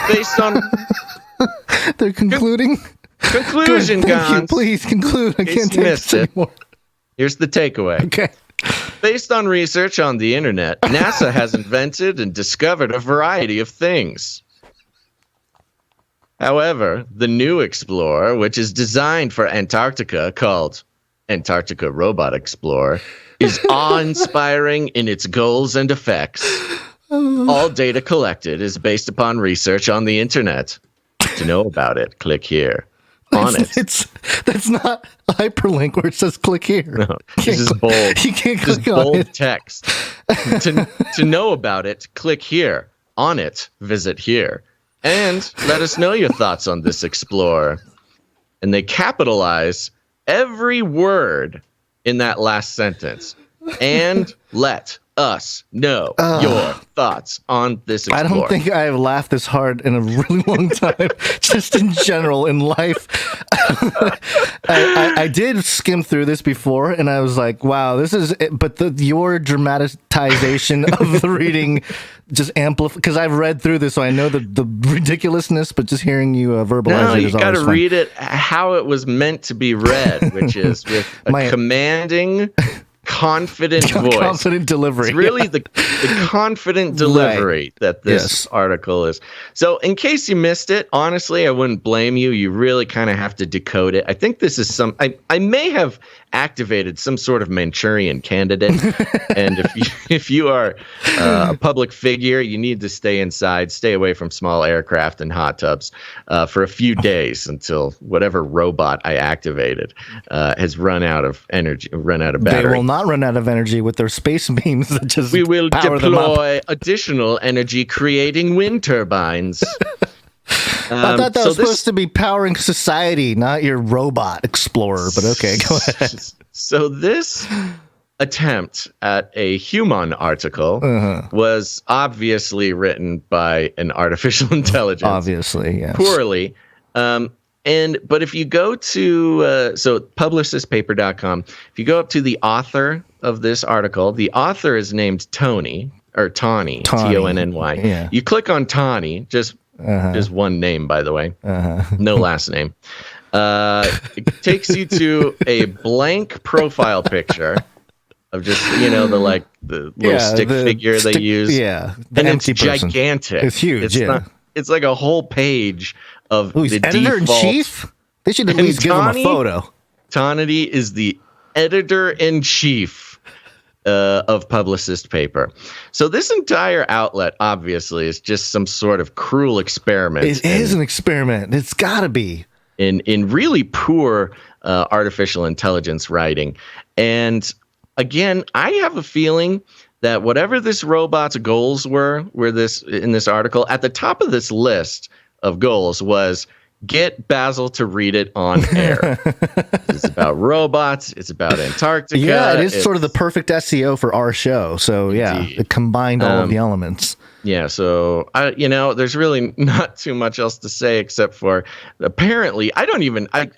Based on... They're concluding? Conclusion, Gonz. Please conclude. I can't take this anymore. Here's the takeaway. Okay. Based on research on the internet, NASA has invented and discovered a variety of things. However, the new Explorer, which is designed for Antarctica, called Antarctica Robot Explorer, is awe-inspiring in its goals and effects. All data collected is based upon research on the internet. To know about it, click here. That's not a hyperlink where it says click here. No, this is bold. You can't click click on bold it. text. To know about it, click here. On it, visit here. And let us know your thoughts on this Explorer. And they capitalize every word in that last sentence, and let us know your thoughts on this Explorer. I don't think I have laughed this hard in a really long time, just in general in life. I did skim through this before, and I was like, wow, this is it. But your dramatization of the reading just amplifies, because I've read through this, so I know the ridiculousness, but just hearing you verbalize it is always fun. You got to read it how it was meant to be read, which is with a commanding, confident voice. Confident delivery. It's really the confident delivery that this article is. So in case you missed it, honestly, I wouldn't blame you. You really kind of have to decode it. I think this is I may have activated some sort of Manchurian candidate. And if you are a public figure, you need to stay inside, stay away from small aircraft and hot tubs for a few days until whatever robot I activated has run out of energy, run out of battery. They will not run out of energy with their space beams that just We will power them up. deploy additional energy creating wind turbines. I thought that was supposed to be powering society, not your robot explorer, but okay, go ahead. So this attempt at a human article was obviously written by an artificial intelligence. Obviously, yes. Poorly. But if you go to so publicistpaper.com, if you go up to the author of this article, the author is named Tony Tonny. T-O-N-N-Y. Yeah. You click on Tony, just one name, by the way, no last name. It takes you to a blank profile picture of just the little stick figure they use. Yeah, and it's gigantic. It's huge. It's like a whole page of the editor in chief. They should at least give him a photo. Tonny is the editor in chief of Publicist Paper. So this entire outlet obviously is just some sort of cruel experiment. It is an experiment. It's got to be. In really poor artificial intelligence writing. And again, I have a feeling that whatever this robot's goals were in this article, at the top of this list of goals was get Basil to read it on air. It's about robots. It's about Antarctica. Yeah, it is sort of the perfect SEO for our show. So it combined all of the elements. Yeah, so there's really not too much else to say except for apparently I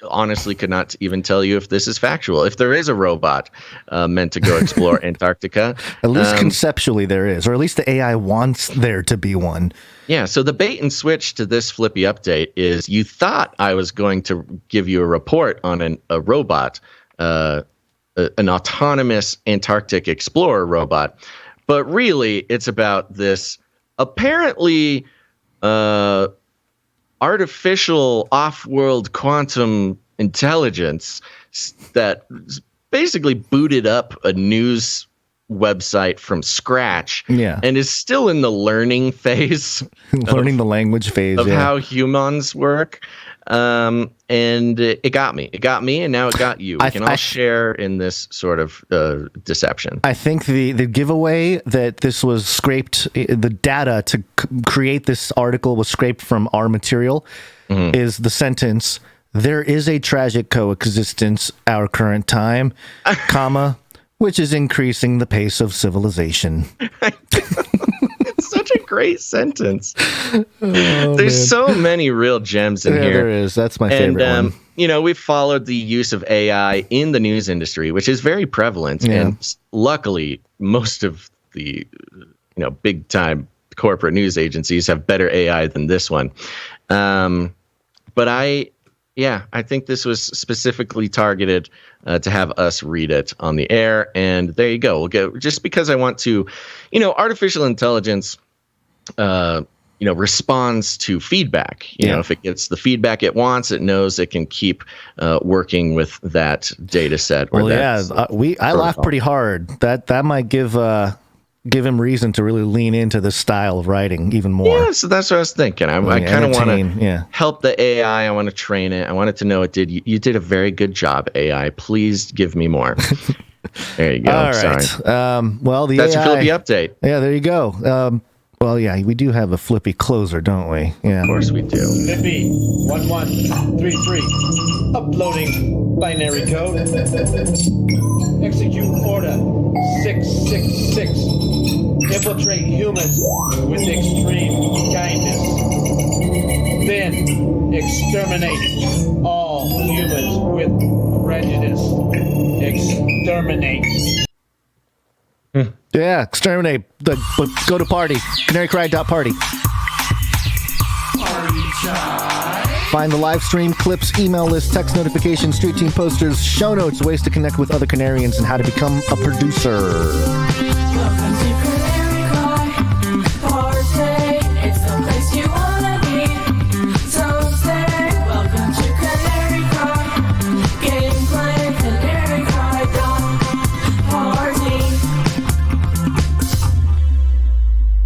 honestly could not even tell you if this is factual. If there is a robot meant to go explore Antarctica, at least conceptually there is, or at least the AI wants there to be one. Yeah, so the bait and switch to this Flippy update is you thought I was going to give you a report on a robot, an autonomous Antarctic explorer robot, but really it's about this apparently artificial off-world quantum intelligence that basically booted up a news website from scratch and is still in the learning phase. Learning the language phase of how humans work. And it got me. It got me, and now it got you. We can all share in this sort of deception. I think the giveaway that this was scraped, the data to create this article was scraped from our material, is the sentence, "There is a tragic coexistence, our current time, comma, which is increasing the pace of civilization." It's such a great sentence. There's so many real gems in here. There is. That's my favorite one. We've followed the use of AI in the news industry, which is very prevalent. Yeah. And luckily, most of the big time corporate news agencies have better AI than this one. But I think this was specifically targeted to have us read it on the air. And there you go. We'll go just because I want to, artificial intelligence, responds to feedback. If it gets the feedback it wants, it knows it can keep working with that data set. I laughed pretty hard. That might give him reason to really lean into this style of writing even more. Yeah, so that's what I was thinking. I kind of want to help the AI. I want to train it. I want it to know you did a very good job, AI. Please give me more. There you go. All right. Sorry. That's your Philippy update. Yeah, there you go. Well, yeah, we do have a Flippy closer, don't we? Yeah. Of course we do. Flippy 1133. Uploading binary code. Execute order 666. Infiltrate humans with extreme kindness. Then exterminate all humans with prejudice. Exterminate. Yeah, exterminate. Go to party. CanaryCry.Party. Find the live stream, clips, email list, text notifications, street team posters, show notes, ways to connect with other Canarians, and how to become a producer. Welcome to CanaryCry.Party. It's the place you wanna be. So say, welcome to CanaryCry. Gameplay, CanaryCry.Party.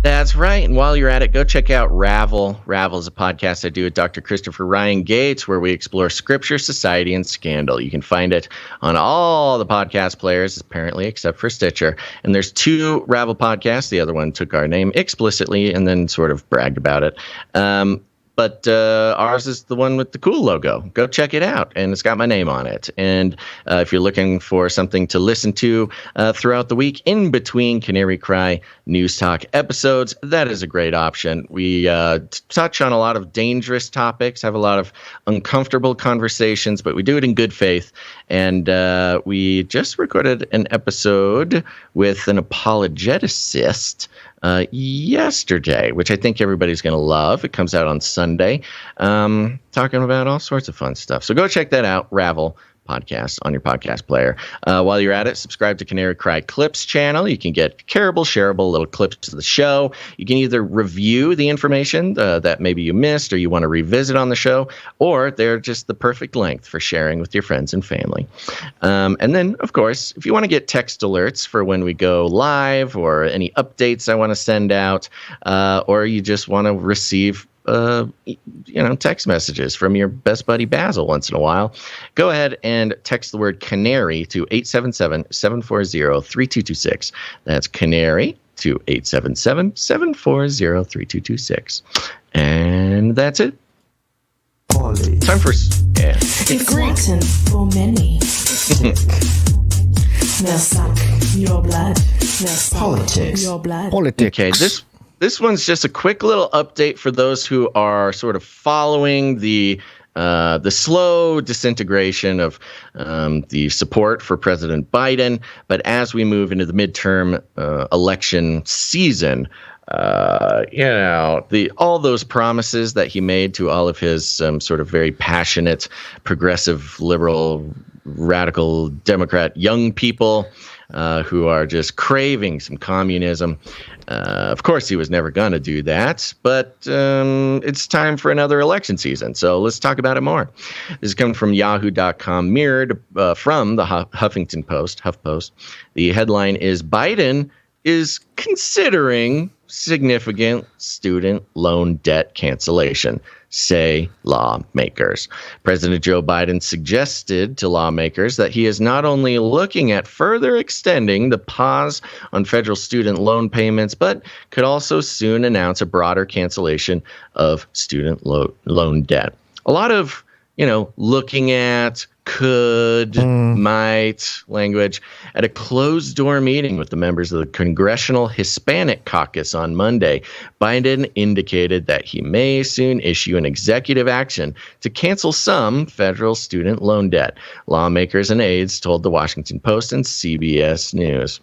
That's right. And while you're at it, go check out Ravel. Ravel is a podcast I do with Dr. Christopher Ryan Gates, where we explore scripture, society, and scandal. You can find it on all the podcast players, apparently, except for Stitcher. And there's 2 Ravel podcasts. The other one took our name explicitly and then sort of bragged about it. But ours is the one with the cool logo. Go check it out. And it's got my name on it. And if you're looking for something to listen to throughout the week in between Canary Cry News Talk episodes, that is a great option. We touch on a lot of dangerous topics, have a lot of uncomfortable conversations, but we do it in good faith. And we just recorded an episode with an apologeticist yesterday, which I think everybody's going to love. It comes out on Sunday, talking about all sorts of fun stuff. So go check that out, Ravel podcast, on your podcast player. While you're at it, subscribe to Canary Cry Clips channel. You can get shareable little clips of the show. You can either review the information that maybe you missed or you want to revisit on the show, or they're just the perfect length for sharing with your friends and family. And then, of course, if you want to get text alerts for when we go live or any updates I want to send out, or you just want to receive text messages from your best buddy Basil once in a while, go ahead and text the word Canary to 877-740-3226. That's Canary to 877-740-3226. And that's it. Time for It's written for many. Now suck your blood. Now suck your blood. Politics. Okay, This one's just a quick little update for those who are sort of following the slow disintegration of the support for President Biden. But as we move into the midterm election season, all those promises that he made to all of his sort of very passionate, progressive, liberal, radical Democrat young people who are just craving some communism. Of course, he was never going to do that, but it's time for another election season. So let's talk about it more. This is coming from Yahoo.com, mirrored from the Huffington Post, HuffPost. The headline is Biden is considering significant student loan debt cancellation, say lawmakers. President Joe Biden suggested to lawmakers that he is not only looking at further extending the pause on federal student loan payments, but could also soon announce a broader cancellation of student loan debt. A lot of, looking at, could, might language at a closed-door meeting with the members of the Congressional Hispanic Caucus on Monday. Biden indicated that he may soon issue an executive action to cancel some federal student loan debt. Lawmakers and aides told the Washington Post and CBS News.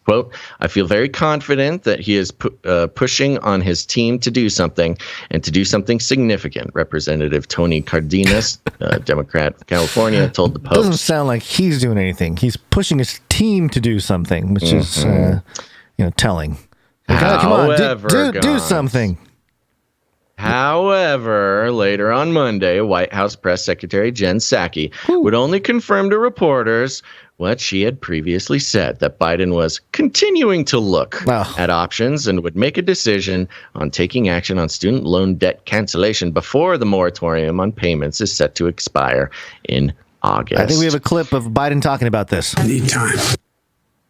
Quote, I feel very confident that he is pushing on his team to do something and to do something significant. Representative Tony Cardenas, Democrat of California, told the Post. Doesn't sound like he's doing anything. He's pushing his team to do something, which is, telling. Come on, do something. However, later on Monday, White House Press Secretary Jen Psaki would only confirm to reporters what she had previously said, that Biden was continuing to look at options and would make a decision on taking action on student loan debt cancellation before the moratorium on payments is set to expire in August. I think we have a clip of Biden talking about this. I need time.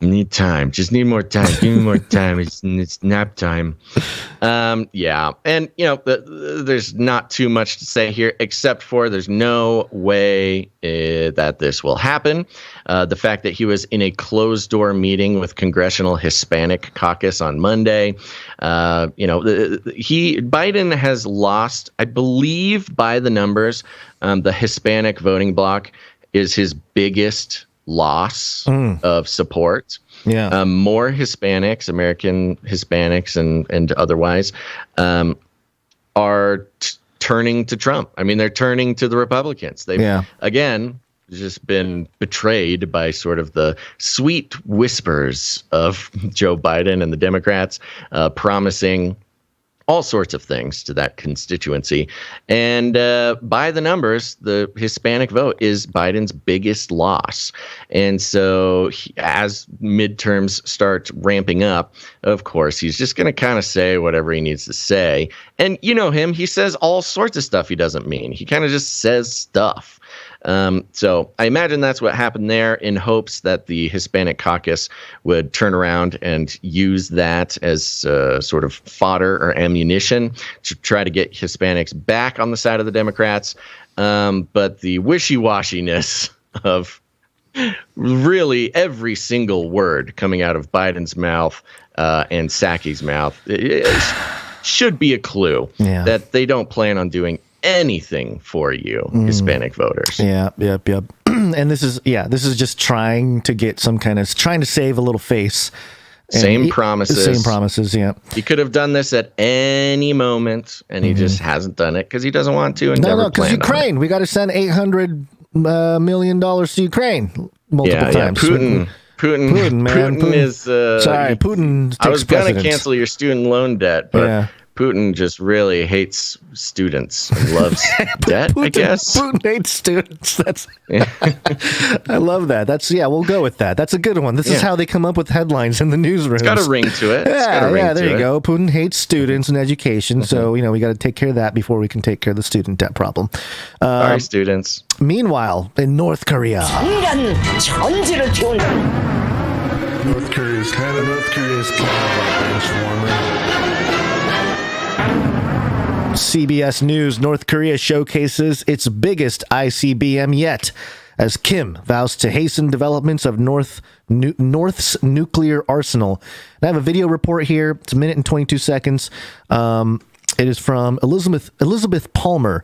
Need time. Just need more time. Give me more time. It's nap time. Yeah. And, there's not too much to say here, except for there's no way that this will happen. The fact that he was in a closed-door meeting with Congressional Hispanic Caucus on Monday. Biden has lost, I believe, by the numbers, the Hispanic voting bloc is his biggest loss of support. Yeah. More Hispanics, American Hispanics and otherwise, are turning to Trump. I mean, they're turning to the Republicans. They've, again, just been betrayed by sort of the sweet whispers of Joe Biden and the Democrats promising all sorts of things to that constituency. And by the numbers, the Hispanic vote is Biden's biggest loss. And so as midterms start ramping up, of course, he's just going to kind of say whatever he needs to say. And you know him, he says all sorts of stuff he doesn't mean. He kind of just says stuff. So I imagine that's what happened there, in hopes that the Hispanic caucus would turn around and use that as sort of fodder or ammunition to try to get Hispanics back on the side of the Democrats. But the wishy-washiness of really every single word coming out of Biden's mouth and Psaki's mouth should be a clue that they don't plan on doing anything for you, Hispanic voters. Yep. And this is just trying to get trying to save a little face. Same promises. Yeah. He could have done this at any moment, and he just hasn't done it because he doesn't want to. And no, because Ukraine. We got to send $800 million to Ukraine multiple times. Putin, man. Putin is. Sorry, Putin. I was going to cancel your student loan debt, but Putin just really hates students and loves debt, I guess. Putin hates students. That's I love that. We'll go with that. That's a good one. This is how they come up with headlines in the newsrooms. It's got a ring to it. There you go. Putin hates students and education, so we got to take care of that before we can take care of the student debt problem. Sorry, students. Meanwhile, in North Korea. North Korea's kind of CBS News, North Korea showcases its biggest ICBM yet, as Kim vows to hasten developments of North's nuclear arsenal. And I have a video report here. It's 1 minute and 22 seconds. It is from Elizabeth Palmer.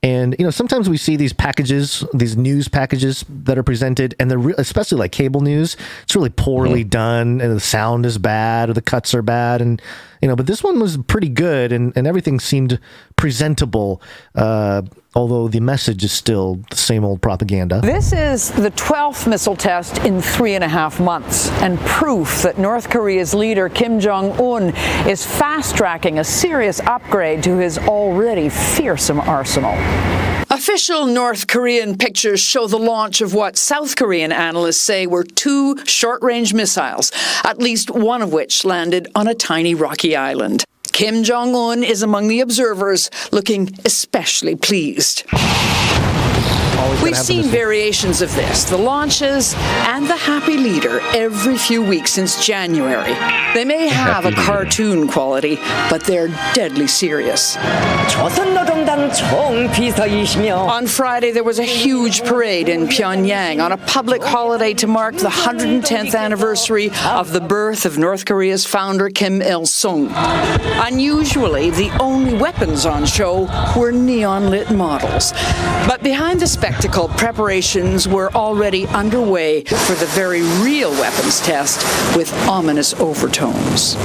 And, sometimes we see these packages, these news packages that are presented, and they're especially like cable news. It's really poorly done, and the sound is bad, or the cuts are bad. And, but this one was pretty good, and everything seemed presentable, although the message is still the same old propaganda. This is the 12th missile test in 3.5 months, and proof that North Korea's leader Kim Jong-un is fast-tracking a serious upgrade to his already fearsome arsenal. Official North Korean pictures show the launch of what South Korean analysts say were 2 short-range missiles, at least one of which landed on a tiny rocky island. Kim Jong-un is among the observers, looking especially pleased. We've seen variations of this, the launches and the happy leader, every few weeks since January. They may have a cartoon quality, but they're deadly serious. On Friday, there was a huge parade in Pyongyang on a public holiday to mark the 110th anniversary of the birth of North Korea's founder, Kim Il-sung. Unusually, the only weapons on show were neon-lit models. But behind the spectacle, preparations were already underway for the very real weapons test with ominous overtones.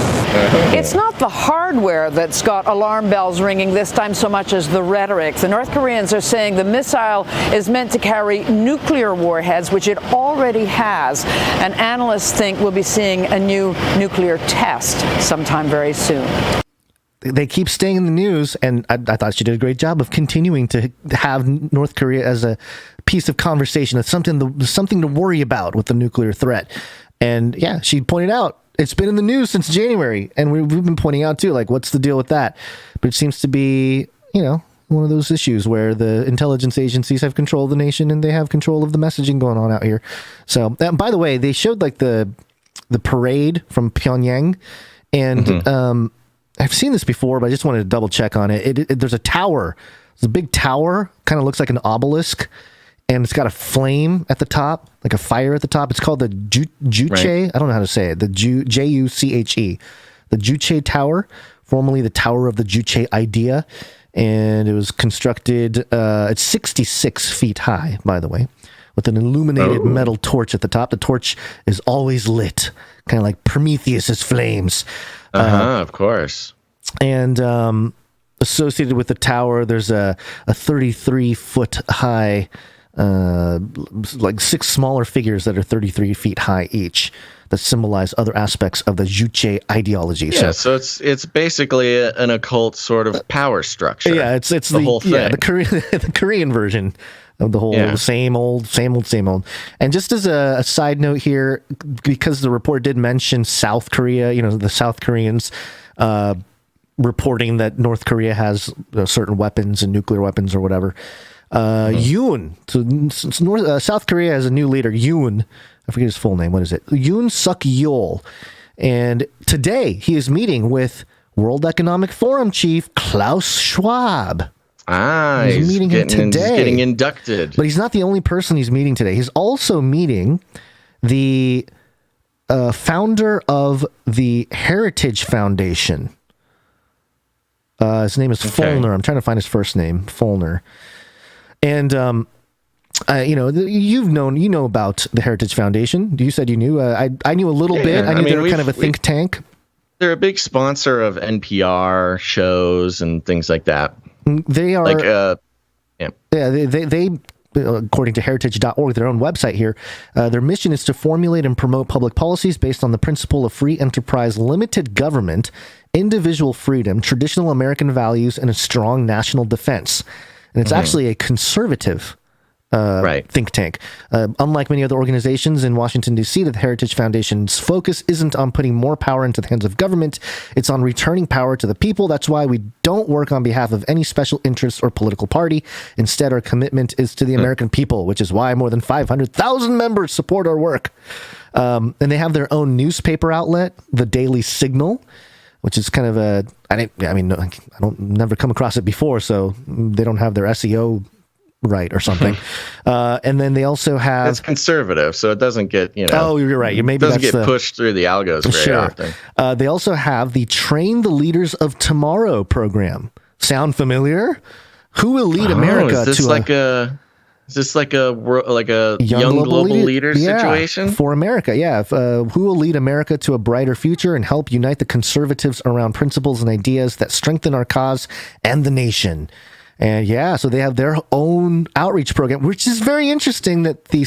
It's not the hardware that's got alarm bells ringing this time so much as the rhetoric. The North Koreans are saying the missile is meant to carry nuclear warheads, which it already has, and analysts think we'll be seeing a new nuclear test sometime very soon. They keep staying in the news, and I thought she did a great job of continuing to have North Korea as a piece of conversation. It's something to worry about with the nuclear threat. And yeah, she pointed out it's been in the news since January, and we've been pointing out too, like, what's the deal with that? But it seems to be, one of those issues where the intelligence agencies have control of the nation and they have control of the messaging going on out here. So, by the way, they showed like the the parade from Pyongyang, and I've seen this before, but I just wanted to double check on it. There's a tower. It's a big tower, kind of looks like an obelisk, and it's got a flame at the top, like a fire at the top. It's called the Juche. Right. I don't know how to say it. The Juche, the Juche Tower, formerly the Tower of the Juche Idea, and it was constructed. It's 66 feet high, by the way, with an illuminated metal torch at the top. The torch is always lit, kind of like Prometheus's flames. Of course. And associated with the tower, there's a 33-foot high, like 6 smaller figures that are 33 feet high each, that symbolize other aspects of the Juche ideology. Yeah, so it's basically an occult sort of power structure. Yeah, it's the whole thing. Yeah, the Korean version of the whole same old. And just as a side note here, because the report did mention South Korea, the South Koreans reporting that North Korea has certain weapons and nuclear weapons or whatever. Yoon, so South Korea has a new leader, Yoon. I forget his full name. What is it? Yoon Suk-yeol. And today he is meeting with World Economic Forum chief Klaus Schwab. He's meeting him today. He's getting inducted. But he's not the only person he's meeting today. He's also meeting the founder of the Heritage Foundation. His name is Follner. I'm trying to find his first name, Follner. And you know about the Heritage Foundation. You said you knew. I knew a little bit. I knew they were kind of a think tank. They're a big sponsor of NPR shows and things like that. They are they according to heritage.org, their own website here, their mission is to formulate and promote public policies based on the principle of free enterprise, limited government, individual freedom, traditional American values, and a strong national defense. And it's actually a conservative think tank. Unlike many other organizations in Washington, D.C., the Heritage Foundation's focus isn't on putting more power into the hands of government. It's on returning power to the people. That's why we don't work on behalf of any special interest or political party. Instead, our commitment is to the American people, which is why more than 500,000 members support our work. And they have their own newspaper outlet, the Daily Signal, which is kind of I don't never come across it before, so they don't have their SEO right or something. And then they also have... It's conservative, so it doesn't get, Oh, you're right. Maybe doesn't get pushed through the algos very often. They also have the Train the Leaders of Tomorrow program. Sound familiar? Who will lead America is this like a young global leader situation? For America, who will lead America to a brighter future and help unite the conservatives around principles and ideas that strengthen our cause and the nation. And so they have their own outreach program, which is very interesting that the new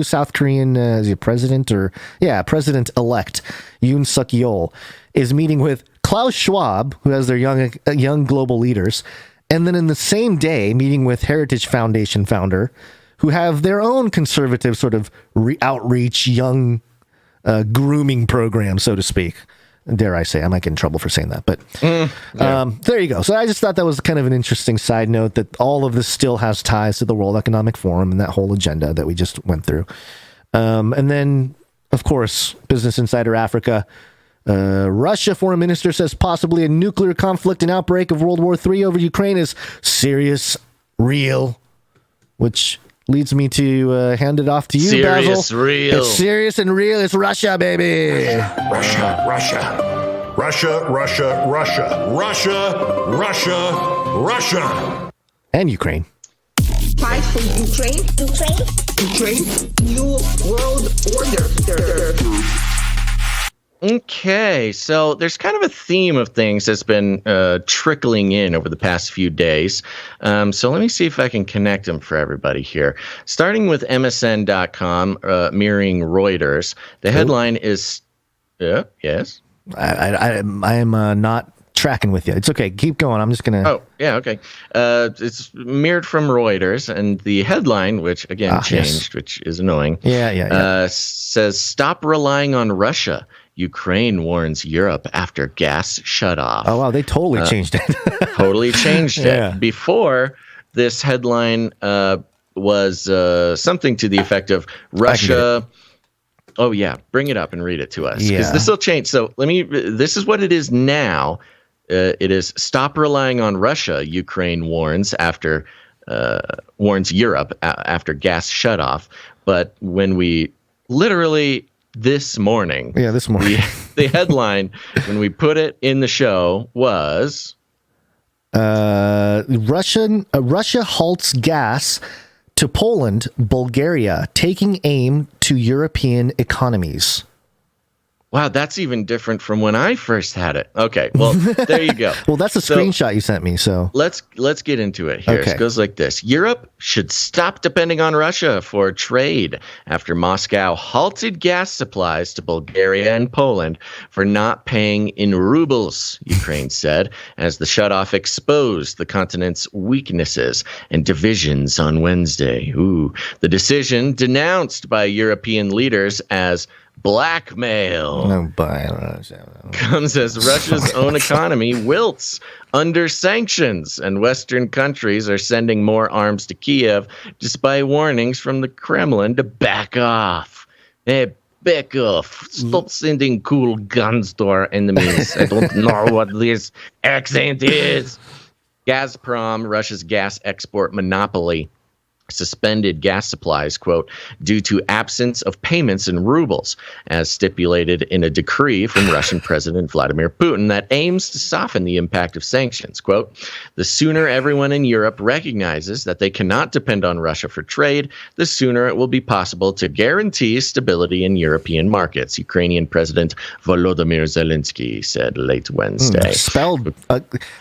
South Korean is he president-elect, Yoon Suk-yeol, is meeting with Klaus Schwab, who has their young global leaders, and then in the same day meeting with Heritage Foundation founder, who have their own conservative sort of outreach, young grooming program, so to speak. Dare I say, I might get in trouble for saying that, but there you go. So I just thought that was kind of an interesting side note that all of this still has ties to the World Economic Forum and that whole agenda that we just went through. And then, of course, Business Insider Africa, Russia foreign minister says possibly a nuclear conflict and outbreak of World War III over Ukraine is serious, real, which leads me to hand it off to you, Basil. Real. It's serious and real. It's Russia, baby. Russia. And Ukraine. Fight for Ukraine. New world order. Okay, so there's kind of a theme of things that's been trickling in over the past few days. So let me see if I can connect them for everybody here. Starting with MSN.com, mirroring Reuters. The headline is... yes? I am not tracking with you. It's okay. Keep going. I'm just going to... Oh, yeah, okay. It's mirrored from Reuters, and the headline, which, again, changed, which is annoying, says, "Stop relying on Russia. Ukraine warns Europe after gas shut off." Oh, wow. They totally changed it. Totally changed it. Before, this headline was something to the effect of Russia Oh yeah, bring it up and read it to us, because Yeah. this will change. So this is what it is now. It is stop relying on Russia, Ukraine warns Europe after gas shutoff. But when we literally this morning, the headline when we put it in the show was Russia halts gas to Poland, Bulgaria, taking aim to European economies. Wow, that's even different from when I first had it. Okay, well, there you go. Well, that's a screenshot you sent me, so. Let's get into it here. Okay. It goes like this. Europe should stop depending on Russia for trade after Moscow halted gas supplies to Bulgaria and Poland for not paying in rubles, Ukraine said, as the shutoff exposed the continent's weaknesses and divisions on Wednesday. The decision denounced by European leaders as blackmail comes as Russia's own economy wilts under sanctions, and Western countries are sending more arms to Kiev despite warnings from the Kremlin to back off. Hey, back off. Stop sending cool guns to our enemies. I don't know what this accent is. Gazprom, Russia's gas export monopoly, suspended gas supplies, quote, due to absence of payments in rubles, as stipulated in a decree from Russian President Vladimir Putin that aims to soften the impact of sanctions. Quote, the sooner everyone in Europe recognizes that they cannot depend on Russia for trade, the sooner it will be possible to guarantee stability in European markets, Ukrainian President Volodymyr Zelensky said late Wednesday. Spelled,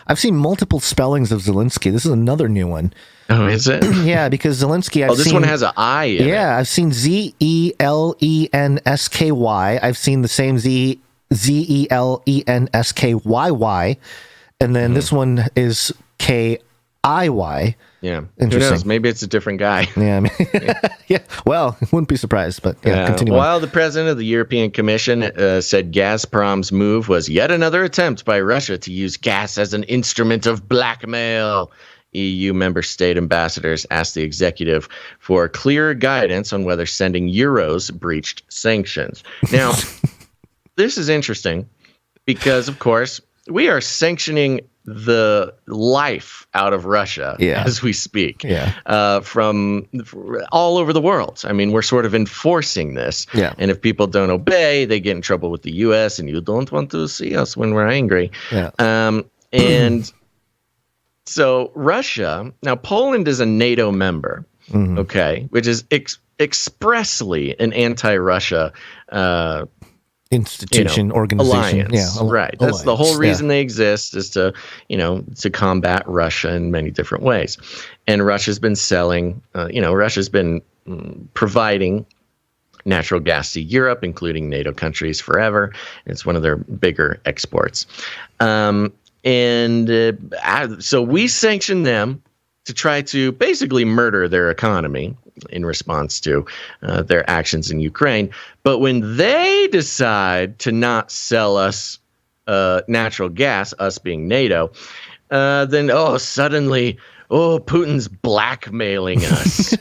I've seen multiple spellings of Zelensky. This is another new one. Oh, is it? Yeah, because Zelensky. This one has an I in it. Yeah, I've seen Zelensky. I've seen the same Zelenskyy, and then this one is Kiy. Yeah, interesting. Who knows? Maybe it's a different guy. Yeah, yeah. Well, wouldn't be surprised, but continue. While the president of the European Commission said Gazprom's move was yet another attempt by Russia to use gas as an instrument of blackmail. EU member state ambassadors asked the executive for clear guidance on whether sending euros breached sanctions. Now, this is interesting because, of course, we are sanctioning the life out of Russia as we speak from all over the world. I mean, we're sort of enforcing this. Yeah. And if people don't obey, they get in trouble with the U.S., and you don't want to see us when we're angry. Yeah. And so Russia, now Poland is a NATO member, okay, which is expressly an anti-Russia institution, organization. Alliance. Right. That's the whole reason they exist, is to, to combat Russia in many different ways. And Russia's been selling, Russia's been providing natural gas to Europe, including NATO countries, forever. It's one of their bigger exports. So we sanction them to try to basically murder their economy in response to their actions in Ukraine. But when they decide to not sell us natural gas, us being NATO, then suddenly Putin's blackmailing us.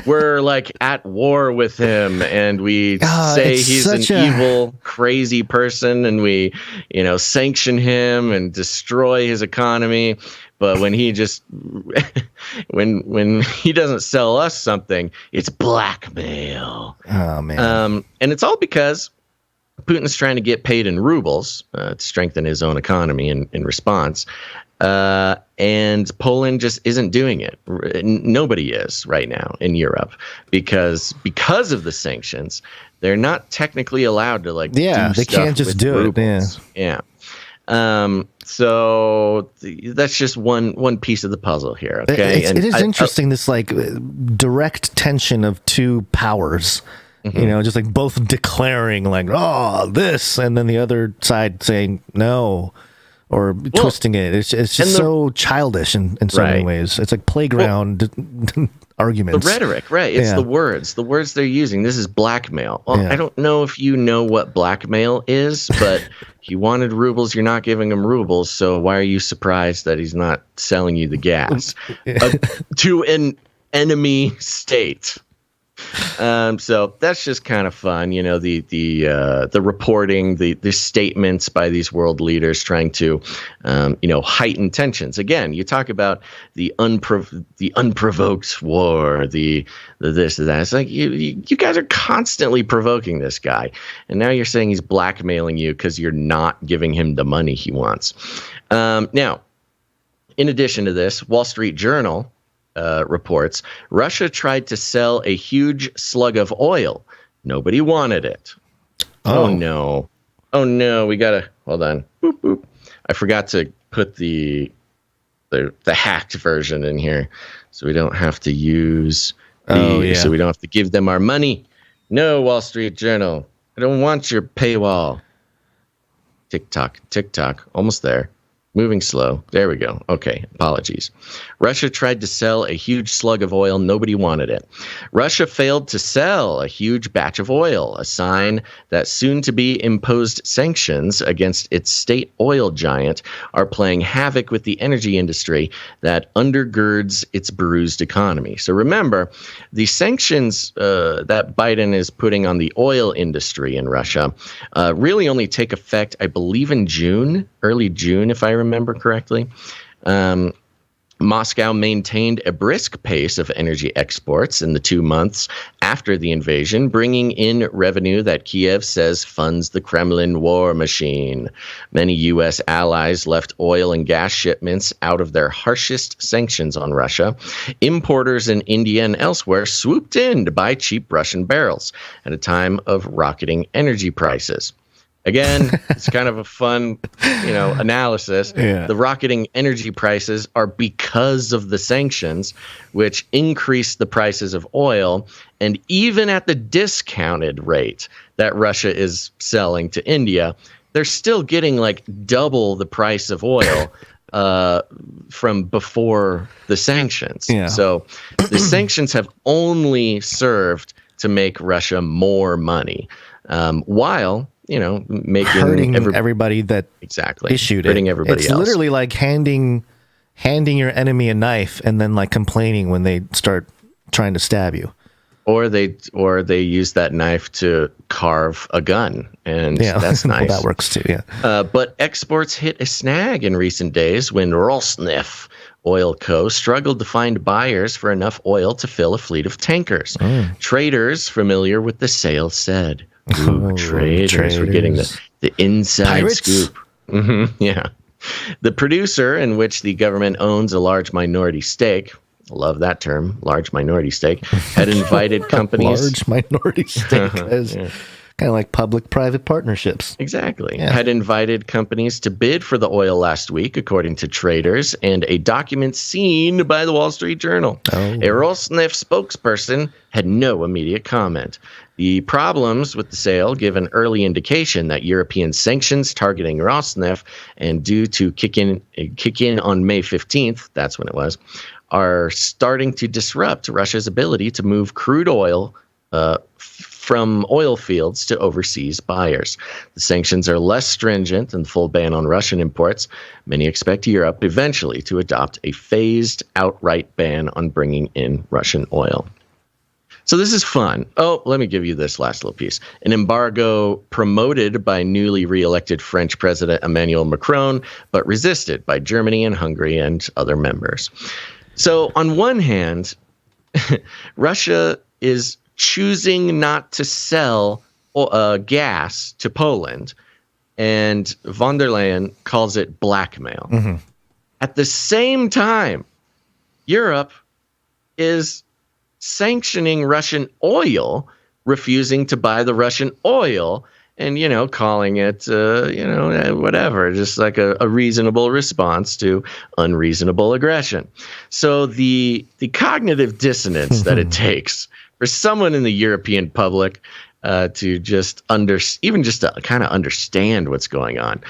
We're like at war with him, and we say he's an evil, crazy person, and we, sanction him and destroy his economy. But when he just when he doesn't sell us something, it's blackmail. Oh man! And it's all because Putin's trying to get paid in rubles to strengthen his own economy in response. And Poland just isn't doing it. Nobody is right now in Europe because of the sanctions. They're not technically allowed to do they stuff can't just with do rubles. it. So that's just one piece of the puzzle here. Okay, it is interesting, this direct tension of two powers. Just like both declaring this, and then the other side saying no. Or twisting it. It's just so childish in so many ways. It's like playground arguments. The rhetoric, right. It's the words they're using. This is blackmail. Well, I don't know if you know what blackmail is, but he wanted rubles. You're not giving him rubles. So why are you surprised that he's not selling you the gas to an enemy state? So that's just kind of fun, the reporting, the statements by these world leaders trying to, heighten tensions. Again, you talk about the unprovoked war, the this and that. It's like you guys are constantly provoking this guy, and now you're saying he's blackmailing you because you're not giving him the money he wants. Now, in addition to this, Wall Street Journal reports Russia tried to sell a huge slug of oil. Nobody wanted it. Oh no. We gotta hold on. Boop, boop. I forgot to put the hacked version in here, so we don't have to use so we don't have to give them our money. No, Wall Street Journal, I don't want your paywall. TikTok, almost there. Moving slow. There we go. Okay, apologies. Russia tried to sell a huge slug of oil. Nobody wanted it. Russia failed to sell a huge batch of oil, a sign that soon-to-be imposed sanctions against its state oil giant are playing havoc with the energy industry that undergirds its bruised economy. So remember, the sanctions that Biden is putting on the oil industry in Russia really only take effect, I believe, in June, early June, if I remember correctly. Moscow maintained a brisk pace of energy exports in the 2 months after the invasion, bringing in revenue that Kiev says funds the Kremlin war machine. Many U.S. allies left oil and gas shipments out of their harshest sanctions on Russia. Importers in India and elsewhere swooped in to buy cheap Russian barrels at a time of rocketing energy prices. Again, it's kind of a fun, analysis. Yeah. The rocketing energy prices are because of the sanctions, which increase the prices of oil. And even at the discounted rate that Russia is selling to India, they're still getting like double the price of oil from before the sanctions. Yeah. So the sanctions have only served to make Russia more money, while making hurting everybody that issued it. Hurting everybody it's else. Literally like handing your enemy a knife and then like complaining when they start trying to stab you. Or they use that knife to carve a gun, and that's nice. Well, that works too. Yeah. But exports hit a snag in recent days when Rosneft Oil Co. struggled to find buyers for enough oil to fill a fleet of tankers. Traders familiar with the sale said. Ooh, traders. We're getting the inside Pirates? scoop. Mm-hmm, yeah. The producer, in which the government owns a large minority stake, love that term, large minority stake, had invited companies. Large minority stake is kind of like public-private partnerships. Exactly. Yeah. Had invited companies to bid for the oil last week, according to traders, and a document seen by the Wall Street Journal. A Rosneft spokesperson had no immediate comment. The problems with the sale give an early indication that European sanctions targeting Rosneft and due to kick in on May 15th, that's when it was, are starting to disrupt Russia's ability to move crude oil from oil fields to overseas buyers. The sanctions are less stringent than the full ban on Russian imports. Many expect Europe eventually to adopt a phased outright ban on bringing in Russian oil. So this is fun. Oh, let me give you this last little piece. An embargo promoted by newly re-elected French President Emmanuel Macron, but resisted by Germany and Hungary and other members. So on one hand, Russia is choosing not to sell gas to Poland, and von der Leyen calls it blackmail. Mm-hmm. At the same time, Europe is sanctioning Russian oil, refusing to buy the Russian oil, and, calling it, whatever, just like a reasonable response to unreasonable aggression. So the cognitive dissonance that it takes for someone in the European public to just to kind of understand what's going on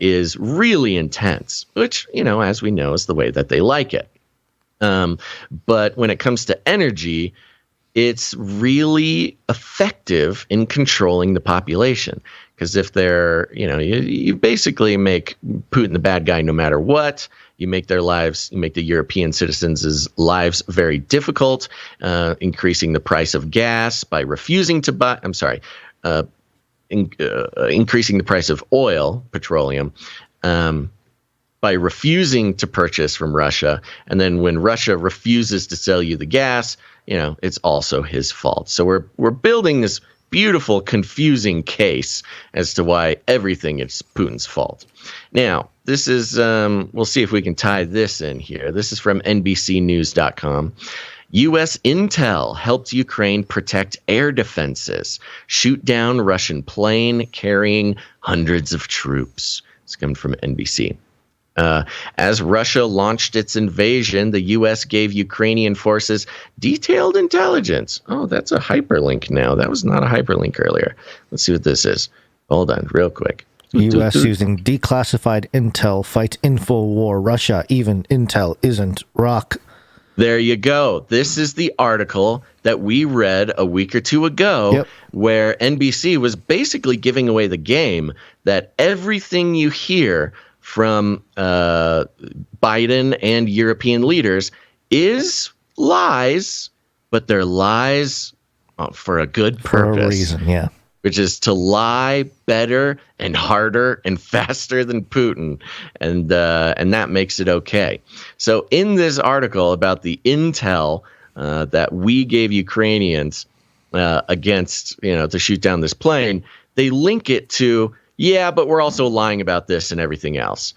is really intense, which, as we know, is the way that they like it. But when it comes to energy, it's really effective in controlling the population Because if they're, you basically make Putin the bad guy no matter what. You make their lives, you make the European citizens' lives very difficult, increasing the price of gas by refusing to buy. Increasing the price of oil, petroleum, by refusing to purchase from Russia. And then when Russia refuses to sell you the gas, it's also his fault. So we're building this beautiful, confusing case as to why everything is Putin's fault. Now, this is, we'll see if we can tie this in here. This is from NBCnews.com. U.S. Int'l helped Ukraine protect air defenses, shoot down Russian plane carrying hundreds of troops. It's coming from NBC. As Russia launched its invasion, the U.S. gave Ukrainian forces detailed intelligence. Oh, that's a hyperlink now. That was not a hyperlink earlier. Let's see what this is. Hold on, real quick. U.S. using declassified intel fight info war. Russia, even intel isn't rock. There you go. This is the article that we read a week or two ago, where NBC was basically giving away the game that everything you hear from Biden and European leaders is lies, but they're lies for a good purpose. For a reason, Which is to lie better and harder and faster than Putin, and that makes it okay. So in this article about the intel that we gave Ukrainians against, to shoot down this plane, they link it to, but we're also lying about this and everything else,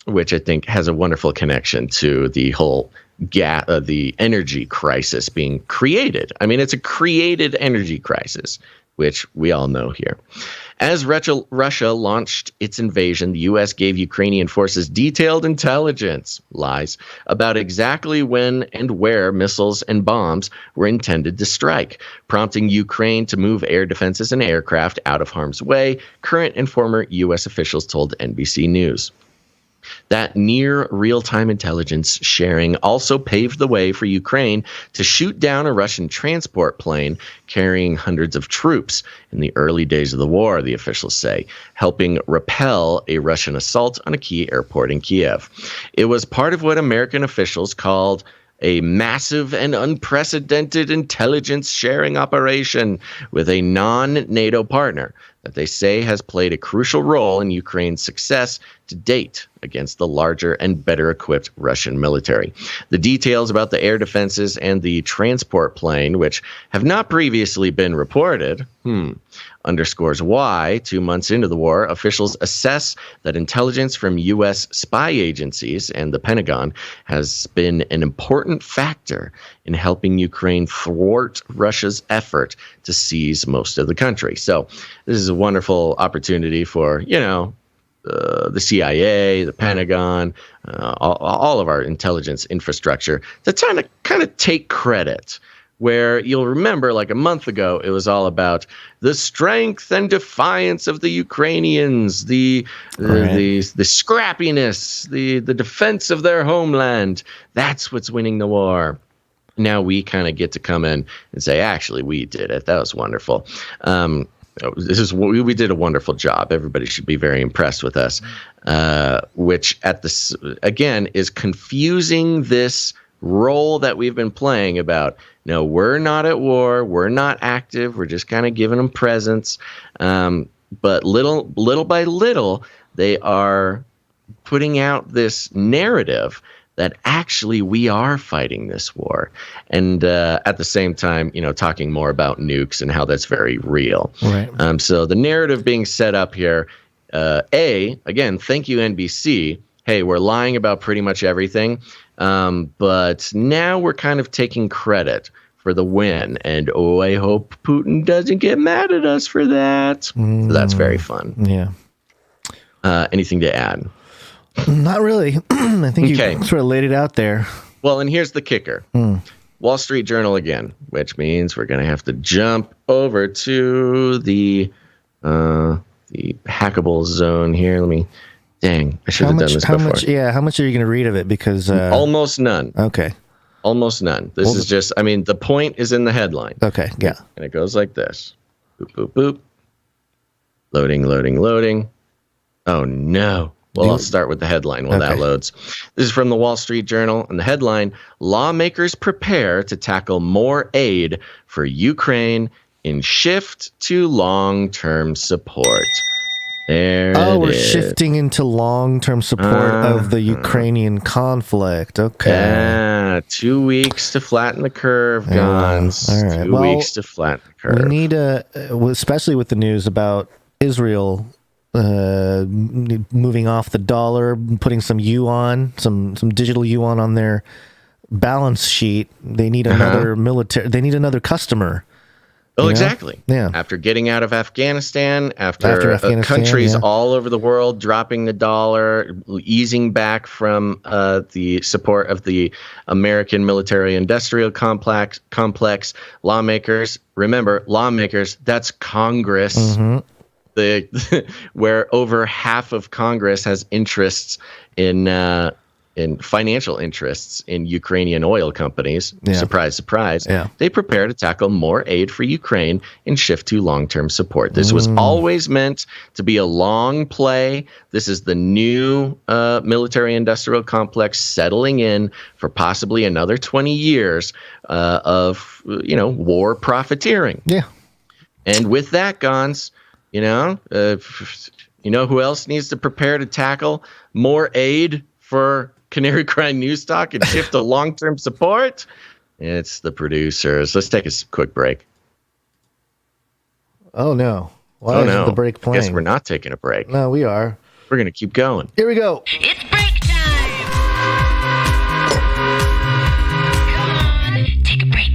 which I think has a wonderful connection to the whole the energy crisis being created. I mean, it's a created energy crisis, which we all know here. As Russia launched its invasion, the U.S. gave Ukrainian forces detailed intelligence, lies, about exactly when and where missiles and bombs were intended to strike, prompting Ukraine to move air defenses and aircraft out of harm's way, current and former U.S. officials told NBC News. That near real-time intelligence sharing also paved the way for Ukraine to shoot down a Russian transport plane carrying hundreds of troops in the early days of the war, the officials say, helping repel a Russian assault on a key airport in Kiev. It was part of what American officials called a massive and unprecedented intelligence sharing operation with a non-NATO partner that they say has played a crucial role in Ukraine's success to date against the larger and better equipped Russian military. The details about the air defenses and the transport plane, which have not previously been reported, underscores why, 2 months into the war, officials assess that intelligence from U.S. spy agencies and the Pentagon has been an important factor in helping Ukraine thwart Russia's effort to seize most of the country. So this is a wonderful opportunity for, the CIA, the Pentagon, all of our intelligence infrastructure to kind of take credit. Where you'll remember, like a month ago, it was all about the strength and defiance of the Ukrainians, the scrappiness, the defense of their homeland. That's what's winning the war. Now we kind of get to come in and say, actually, we did it. That was wonderful. We did a wonderful job. Everybody should be very impressed with us, which again is confusing this role that we've been playing about, no, we're not at war, we're not active, we're just kind of giving them presents. But little by little, they are putting out this narrative that actually we are fighting this war. And at the same time, talking more about nukes and how that's very real. Right. So the narrative being set up here, again, thank you, NBC. Hey, we're lying about pretty much everything. But now we're kind of taking credit for the win. And, I hope Putin doesn't get mad at us for that. So that's very fun. Yeah. Anything to add? Not really. I think you sort of laid it out there. Well, and here's the kicker. Wall Street Journal again, which means we're going to have to jump over to the hackable zone here. Dang, I should have done this before. How much are you going to read of it? Because almost none. Okay. Almost none. This is just, the point is in the headline. Okay, yeah. And it goes like this. Boop, boop, boop. Loading. Oh, no. Well, I'll start with the headline while that loads. This is from the Wall Street Journal, and the headline, lawmakers prepare to tackle more aid for Ukraine in shift to long-term support. We're shifting into long-term support of the Ukrainian conflict. Okay. 2 weeks to flatten the curve, Gonz. All right. 2 weeks to flatten the curve. We need especially with the news about Israel moving off the dollar, putting some yuan, some digital yuan on their balance sheet. They need another They need another customer. Oh, exactly. Yeah. After getting out of Afghanistan, after countries all over the world dropping the dollar, easing back from the support of the American military-industrial complex, lawmakers, remember, lawmakers, that's Congress. Mm-hmm. Where over half of Congress has interests in financial interests in Ukrainian oil companies. Yeah. Surprise, surprise. Yeah. They prepare to tackle more aid for Ukraine and shift to long-term support. This was always meant to be a long play. This is the new military-industrial complex settling in for possibly another 20 years of war profiteering. Yeah. And with that, Gonz, who else needs to prepare to tackle more aid for Canary Cry News Talk and shift to long-term support? It's the producers. Let's take a quick break. Oh, no. Why is the break playing? I guess we're not taking a break. No, we are. We're going to keep going. Here we go. It's break time! Come on, take a break.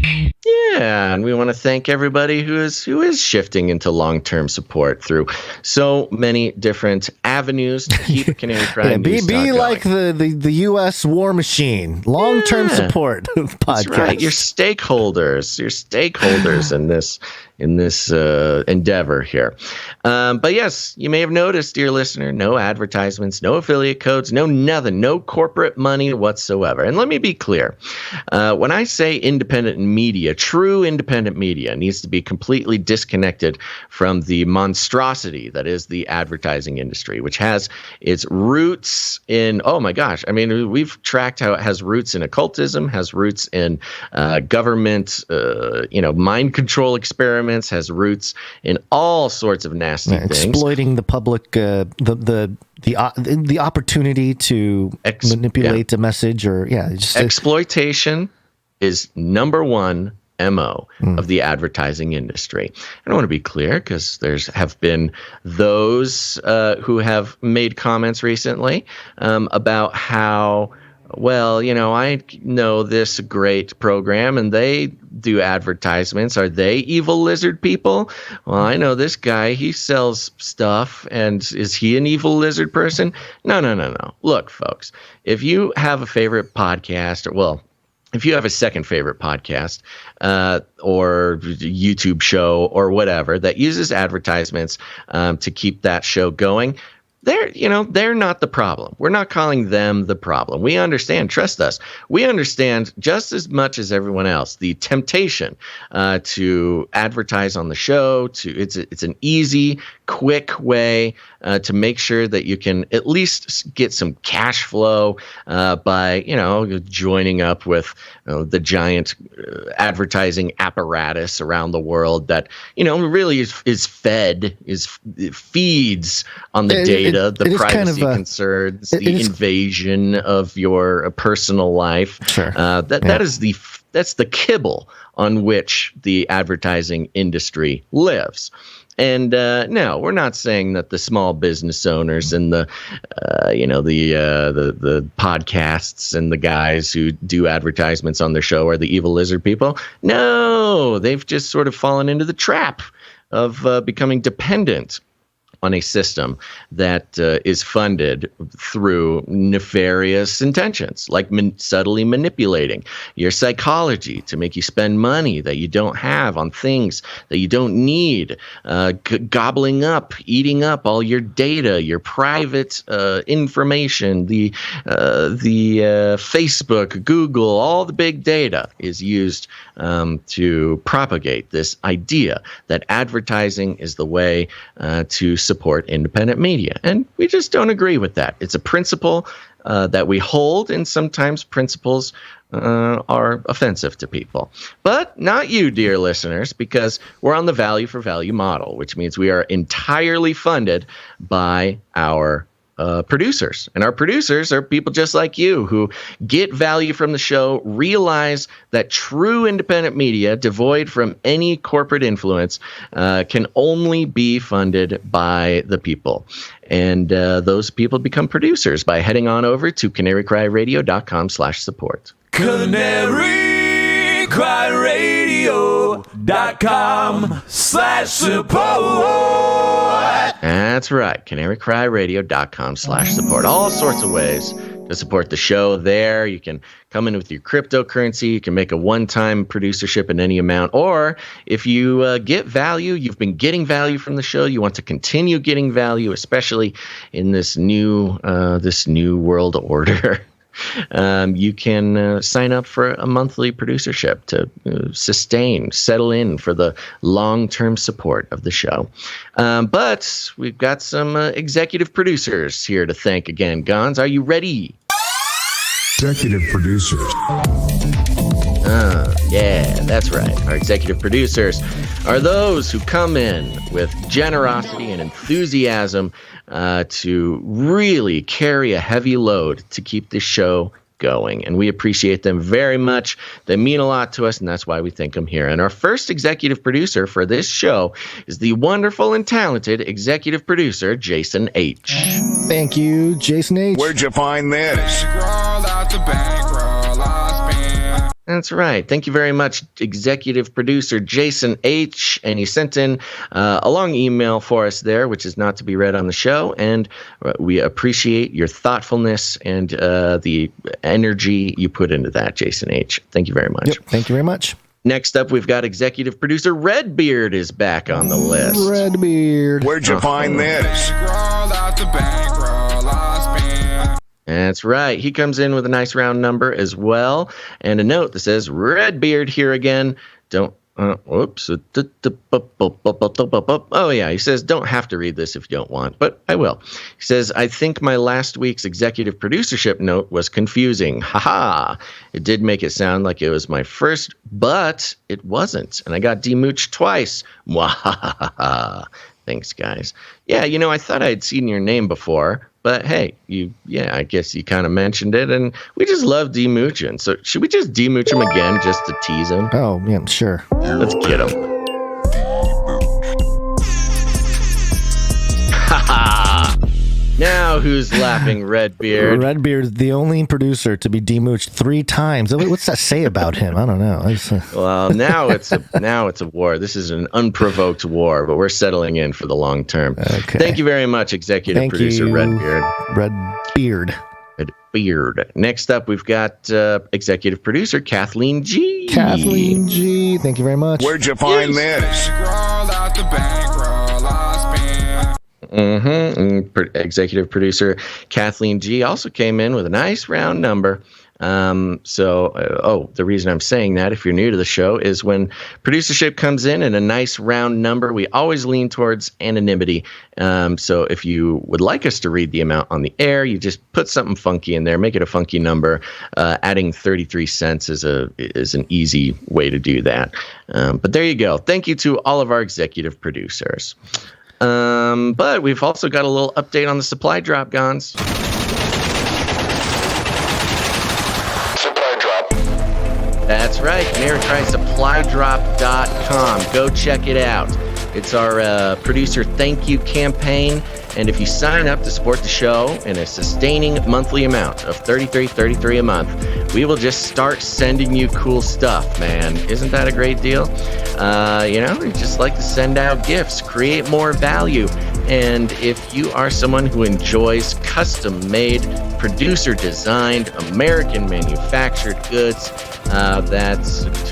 Yeah, and we want to thank everybody who is shifting into long-term support through so many different avenues to keep Canary Cry News be like the U.S. war machine. Long-term support podcast. That's right. Your stakeholders in this endeavor here. But yes, you may have noticed, dear listener, no advertisements, no affiliate codes, no nothing, no corporate money whatsoever. And let me be clear. When I say independent media, true independent media needs to be completely disconnected from the monstrosity that is the advertising industry, which has its roots in, oh my gosh, I mean, we've tracked how it has roots in occultism, has roots in government, mind control experiments, has roots in all sorts of nasty things. Exploiting the public, the opportunity to manipulate a message exploitation is number one MO of the advertising industry. I want to be clear because have been those who have made comments recently about how, I know this great program and they do advertisements. Are they evil lizard people? Well, I know this guy, he sells stuff, and is he an evil lizard person? No. Look, folks, if you have a favorite podcast, if you have a second favorite podcast or YouTube show or whatever that uses advertisements to keep that show going, they're not the problem. We're not calling them the problem. We understand, trust us. We understand just as much as everyone else the temptation to advertise on the show. It's an easy, quick way to make sure that you can at least get some cash flow by joining up with the giant advertising apparatus around the world that really feeds on the data. The privacy concerns, the invasion of your personal life. Sure. That's the kibble on which the advertising industry lives. And no, we're not saying that the small business owners and the podcasts and the guys who do advertisements on their show are the evil lizard people. No, they've just sort of fallen into the trap of becoming dependent on a system that is funded through nefarious intentions, like subtly manipulating your psychology to make you spend money that you don't have on things that you don't need, gobbling up, eating up all your data, your private information, the Facebook, Google, all the big data is used to propagate this idea that advertising is the way to support independent media. And we just don't agree with that. It's a principle that we hold, and sometimes principles are offensive to people. But not you, dear listeners, because we're on the value for value model, which means we are entirely funded by our producers. And our producers are people just like you who get value from the show, realize that true independent media, devoid from any corporate influence, can only be funded by the people. And those people become producers by heading on over to CanaryCry.Radio.com/support. CanaryCry.Radio.com/support. That's right, CanaryCry.Radio.com/support. All sorts of ways to support the show there. You can come in with your cryptocurrency. You can make a one-time producership in any amount. Or if you get value, you've been getting value from the show, you want to continue getting value, especially in this new world order. You can sign up for a monthly producership to settle in for the long-term support of the show. But we've got some executive producers here to thank again. Gonz, are you ready? Executive producers. Yeah, that's right. Our executive producers are those who come in with generosity and enthusiasm to really carry a heavy load to keep this show going. And we appreciate them very much. They mean a lot to us, and that's why we thank them here. And our first executive producer for this show is the wonderful and talented executive producer, Jason H. Thank you, Jason H. Where'd you find this? That's right. Thank you very much, executive producer Jason H. And he sent in a long email for us there, which is not to be read on the show. And we appreciate your thoughtfulness and the energy you put into that, Jason H. Thank you very much. Yep, thank you very much. Next up, we've got executive producer Redbeard is back on the list. Redbeard. Where'd you find this? That's right. He comes in with a nice round number as well. And a note that says, Redbeard here again. Don't, whoops. Oh, yeah. He says, don't have to read this if you don't want, but I will. He says, I think my last week's executive producership note was confusing. Haha. It did make it sound like it was my first, but it wasn't. And I got demooched twice. Mwahaha. Thanks, guys. Yeah, I thought I'd seen your name before. But hey, I guess you kind of mentioned it, and we just love demooching. So should we just demooch him again just to tease him? Oh, yeah, sure. Let's get him. Ha ha! Now who's laughing, Redbeard? Redbeard's the only producer to be demooched 3 times. What's that say about him? I don't know. Well, now it's a war. This is an unprovoked war, but we're settling in for the long term. Okay. Thank you very much, executive producer Redbeard. Redbeard. Next up, we've got executive producer Kathleen G. Kathleen G. Thank you very much. Where'd you find this? Executive producer Kathleen G. also came in with a nice round number. The reason I'm saying that, if you're new to the show, is when producership comes in a nice round number, we always lean towards anonymity. So if you would like us to read the amount on the air, you just put something funky in there, make it a funky number. Adding 33 cents is an easy way to do that. But there you go. Thank you to all of our executive producers. But we've also got a little update on the supply drop, Gonz. Supply drop. That's right, CanaryCry.Supply.com. Go check it out. It's our producer thank you campaign. And if you sign up to support the show in a sustaining monthly amount of $33.33 a month, we will just start sending you cool stuff, man. Isn't that a great deal? We just like to send out gifts, create more value. And if you are someone who enjoys custom-made, producer-designed, American-manufactured goods that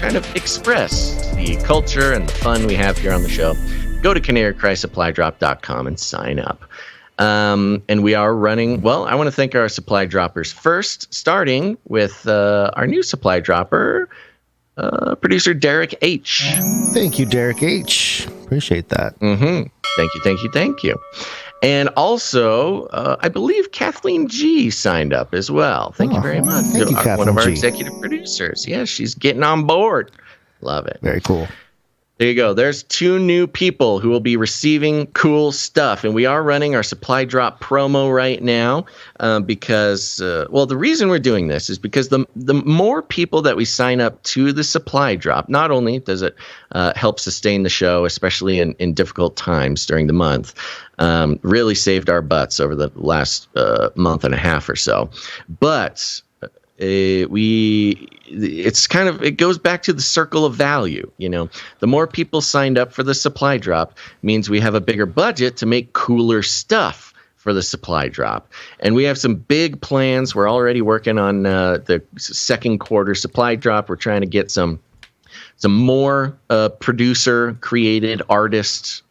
kind of express the culture and the fun we have here on the show, go to CanaryCry.Supply.com and sign up. And we are running, I want to thank our supply droppers first, starting with our new supply dropper, producer Derek H. Thank you, Derek H. Appreciate that. Thank you. And also, I believe Kathleen G signed up as well. Thank you very much. Thank you, Kathleen One of our G. executive producers. Yeah, she's getting on board. Love it. Very cool. There you go. There's 2 new people who will be receiving cool stuff. And we are running our supply drop promo right now because, the reason we're doing this is because the more people that we sign up to the supply drop, not only does it help sustain the show, especially in difficult times during the month, really saved our butts over the last month and a half or so, but it goes back to the circle of value. The more people signed up for the supply drop means we have a bigger budget to make cooler stuff for the supply drop. And we have some big plans. We're already working on the second quarter supply drop. We're trying to get some more producer created, artist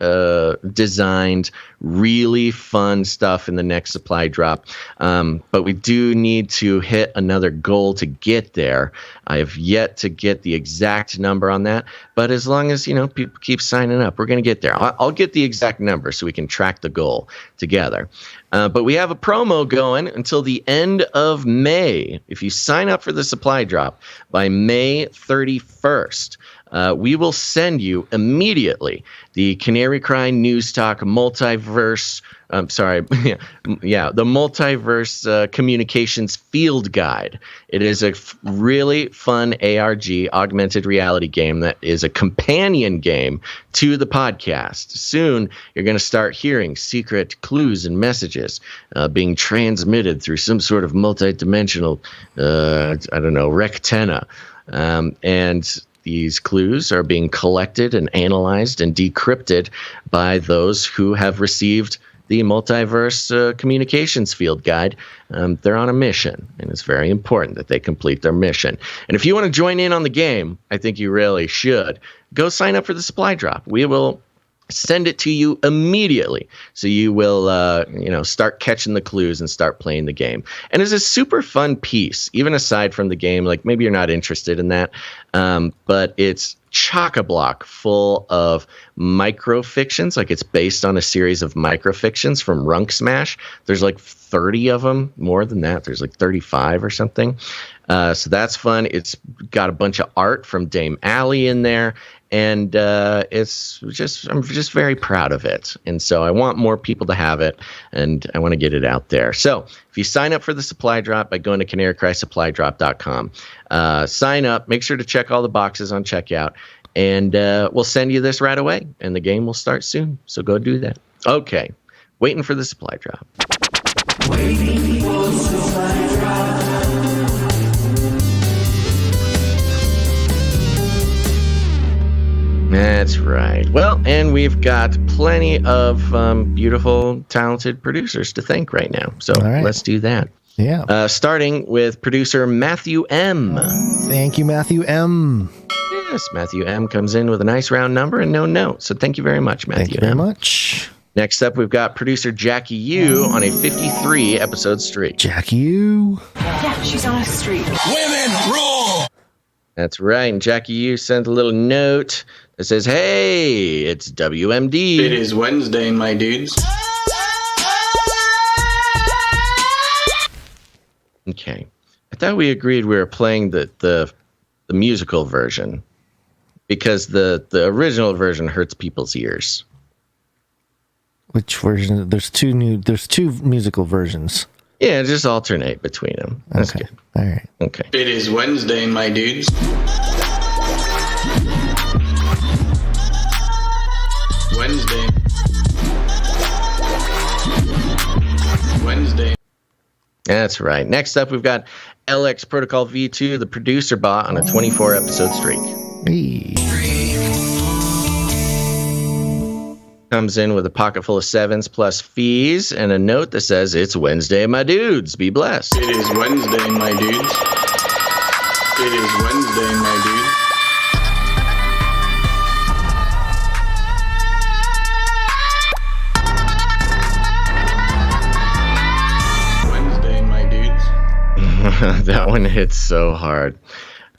designed, really fun stuff in the next supply drop. But we do need to hit another goal to get there. I have yet to get the exact number on that, but as long as people keep signing up, we're going to get there. I'll get the exact number so we can track the goal together. But we have a promo going until the end of May. If you sign up for the supply drop by May 31st, we will send you immediately the Canary Cry News Talk Multiverse. The Multiverse Communications Field Guide. It is a really fun ARG, augmented reality game that is a companion game to the podcast. Soon, you're going to start hearing secret clues and messages being transmitted through some sort of multi-dimensional, rectenna. And these clues are being collected and analyzed and decrypted by those who have received the Multiverse Communications Field Guide. They're on a mission, and it's very important that they complete their mission. And if you want to join in on the game, I think you really should. Go sign up for the supply drop. We will send it to you immediately, so you will start catching the clues and start playing the game. And it's a super fun piece, even aside from the game. Like, maybe you're not interested in that, but it's chock-a-block full of microfictions. Like, it's based on a series of microfictions from Runk Smash. There's like 30 of them, more than that. There's like 35 or something. So that's fun. It's got a bunch of art from Dame Alley in there. And I'm just very proud of it. And so I want more people to have it, and I want to get it out there. So if you sign up for the supply drop by going to CanaryCry.Supply.com, sign up, make sure to check all the boxes on checkout, and we'll send you this right away, and the game will start soon. So go do that. Okay, waiting for the supply drop. Waiting for supply drop. That's right. Well, and we've got plenty of beautiful, talented producers to thank right now. So let's do that. Yeah. Starting with producer Matthew M. Thank you, Matthew M. Yes, Matthew M comes in with a nice round number and no note. So thank you very much, Matthew. Thank you very much. Next up, we've got producer Jackie U on a 53 episode streak. Jackie U. Yeah, she's on a streak. Women rule! That's right. And Jackie U sent a little note that says, "Hey, it's WMD. It is Wednesday, my dudes." Okay. I thought we agreed we were playing the musical version because the original version hurts people's ears. Which version? There's two musical versions. Yeah, just alternate between them. That's okay. Good. All right. Okay. It is Wednesday, my dudes. Wednesday. That's right. Next up, we've got LX Protocol V2, the producer bot, on a 24 episode streak. Hey. Comes in with a pocket full of sevens plus fees and a note that says, "It's Wednesday, my dudes. Be blessed." It is Wednesday, my dudes. It is Wednesday, my dudes. Wednesday, my dudes. That one hits so hard.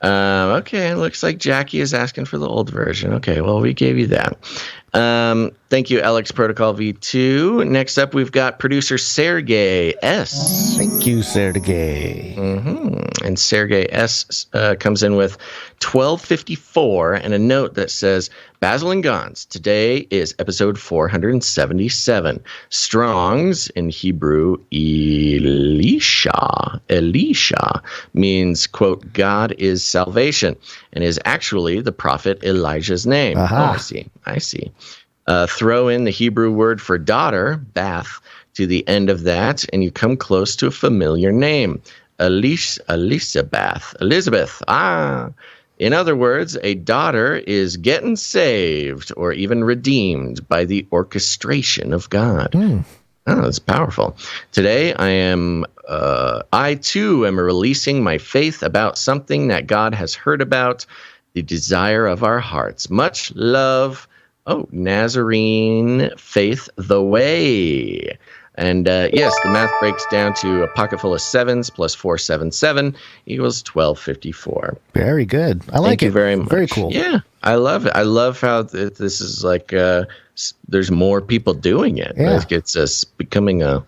Okay, it looks like Jackie is asking for the old version. Okay, well, we gave you that. Thank you, Alex Protocol V2. Next up, we've got producer Sergey S. Thank you, Sergey. And Sergey S comes in with 1254 and a note that says, Basil and Gonz, today is episode 477. Strong's, in Hebrew, Elisha means, quote, God is salvation, and is actually the prophet Elijah's name. Aha. Oh, I see. Throw in the Hebrew word for daughter, bath, to the end of that, and you come close to a familiar name. Elizabeth. In other words, a daughter is getting saved or even redeemed by the orchestration of God. Oh, that's powerful. Today, I too am releasing my faith about something that God has heard about, the desire of our hearts. Much love. Oh, Nazarene Faith the Way. And yes, the math breaks down to a pocket full of sevens plus 477 equals 1254. Very good. I like it. Thank you very much. Very cool. Yeah, I love it. I love how this is like there's more people doing it. Yeah. Like it's becoming a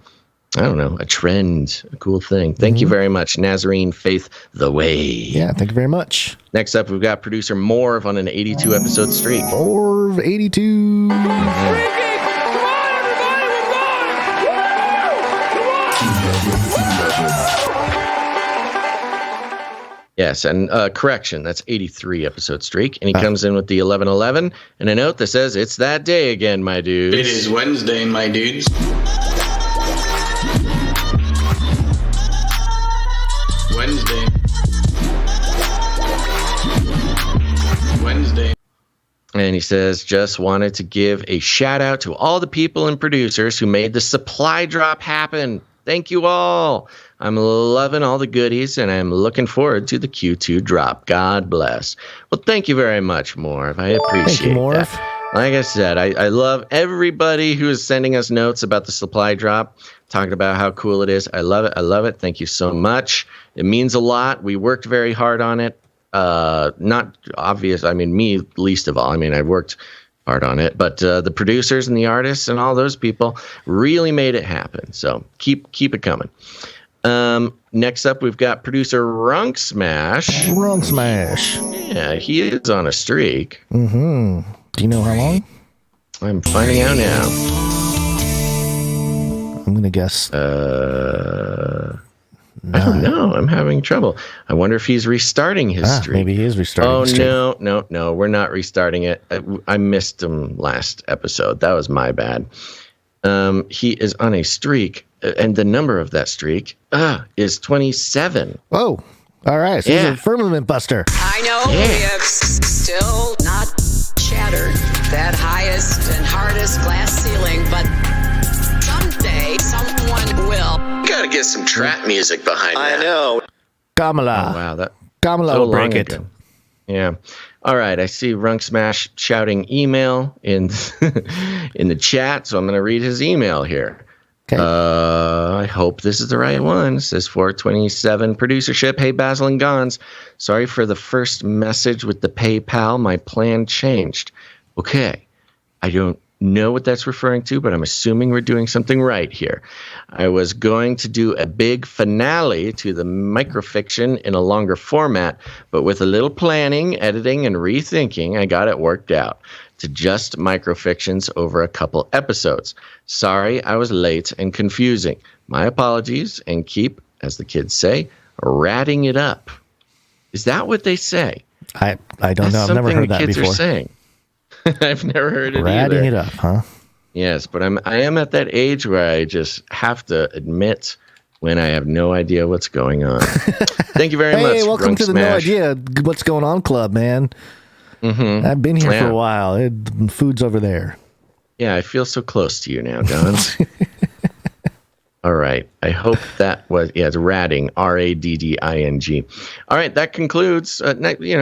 trend, a cool thing. Thank you very much, Nazarene Faith the Way. Yeah, thank you very much. Next up, we've got producer Morv on an 82 episode streak. Morv 82. Yes, and correction, that's 83 episode streak. And he comes in with the 1111 and a note that says, it's that day again, my dudes. It is Wednesday, my dudes. Wednesday. And he says, just wanted to give a shout out to all the people and producers who made the supply drop happen. Thank you all. I'm loving all the goodies, and I'm looking forward to the Q2 drop. God bless. Well, thank you very much, Morv. I appreciate that. Like I said, I love everybody who is sending us notes about the supply drop, talking about how cool it is. I love it. I love it. Thank you so much. It means a lot. We worked very hard on it. Not obvious. I mean, me least of all. I mean, I worked hard on it, but the producers and the artists and all those people really made it happen. So keep it coming. Next up, we've got producer Runk Smash. Runk Smash. Yeah, he is on a streak. Do you know how long? I'm finding out now. I'm gonna guess. I don't know. I'm having trouble. I wonder if he's restarting his streak. Maybe he is restarting his streak. No. We're not restarting it. I missed him last episode. That was my bad. He is on a streak, and the number of that streak is 27. Oh, all right. So he's a firmament buster. I know we have still not shattered that highest and hardest glass ceiling, but someday someone will. Gotta get some trap music behind that. I know. Kamala. Oh, wow. Kamala will break it. Yeah. All right. I see Runk Smash shouting email in in the chat, so I'm going to read his email here. Okay. I hope this is the right one. It says 427 producership. Hey, Basil and Gonz. Sorry for the first message with the PayPal. My plan changed. Okay. I don't know what that's referring to, but I'm assuming we're doing something right here. I was going to do a big finale to the microfiction in a longer format, but with a little planning, editing, and rethinking, I got it worked out to just microfictions over a couple episodes. Sorry I was late and confusing. My apologies, and keep, as the kids say, ratting it up. Is that what they say? I don't know. I've never heard that before. Kids are saying. I've never heard it Ratting either. it up, huh? Yes, but I am at that age where I just have to admit when I have no idea what's going on. Thank you very much. Hey, welcome Runk to the Smash. No Idea What's Going On Club, man. I've been here for a while. Food's over there. Yeah, I feel so close to you now, Gonz. All right. I hope that was, it's ratting, R-A-D-D-I-N-G. All right. That concludes,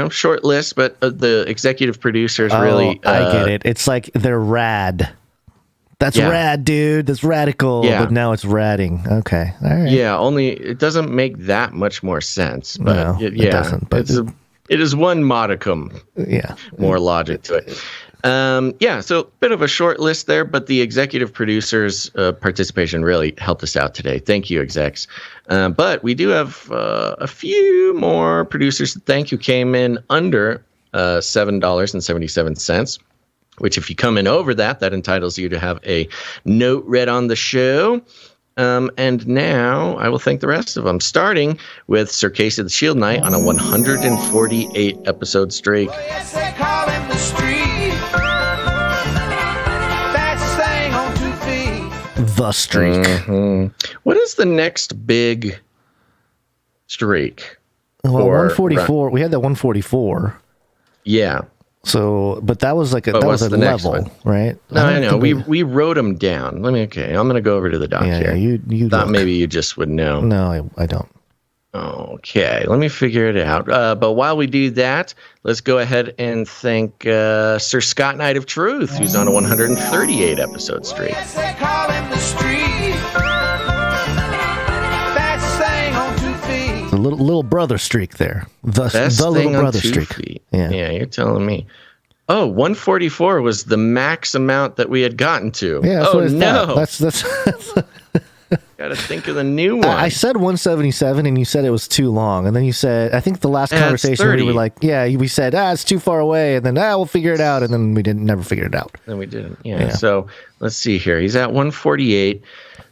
short list, but the executive producers really. I get it. It's like they're rad. That's rad, dude. That's radical. Yeah. But now it's ratting. Okay. All right. Yeah. Only it doesn't make that much more sense. But no, it doesn't. But It is one modicum. Yeah. More logic to it. So a bit of a short list there, but the executive producers' participation really helped us out today. Thank you, execs. But we do have a few more producers to thank who came in under $7.77, which if you come in over that entitles you to have a note read on the show. And now I will thank the rest of them, starting with Sir Casey the Shield Knight on a 148 episode streak. Yes, they call him the street. Fastest thing on 2 feet. The streak. Mm-hmm. What is the next big streak? Well, 144. We had that 144. Yeah. So, but that was like that was a level, right? No, I know. We wrote them down. I'm going to go over to the doc here. You thought maybe you just would know. No, I don't. Okay, let me figure it out. But while we do that, let's go ahead and thank Sir Scott Knight of Truth, who's on a 138 episode streak. Yes, they call him the street. Fastest thing on 2 feet. The little brother streak there. The little brother streak. Yeah, you're telling me. Oh, 144 was the max amount that we had gotten to. Yeah, that's That's got to think of the new one. I said 177, and you said it was too long. And then you said, I think the last conversation we were like, we said, it's too far away. And then, we'll figure it out. And then we never figured it out. Then we didn't. Yeah. So let's see here. He's at 148.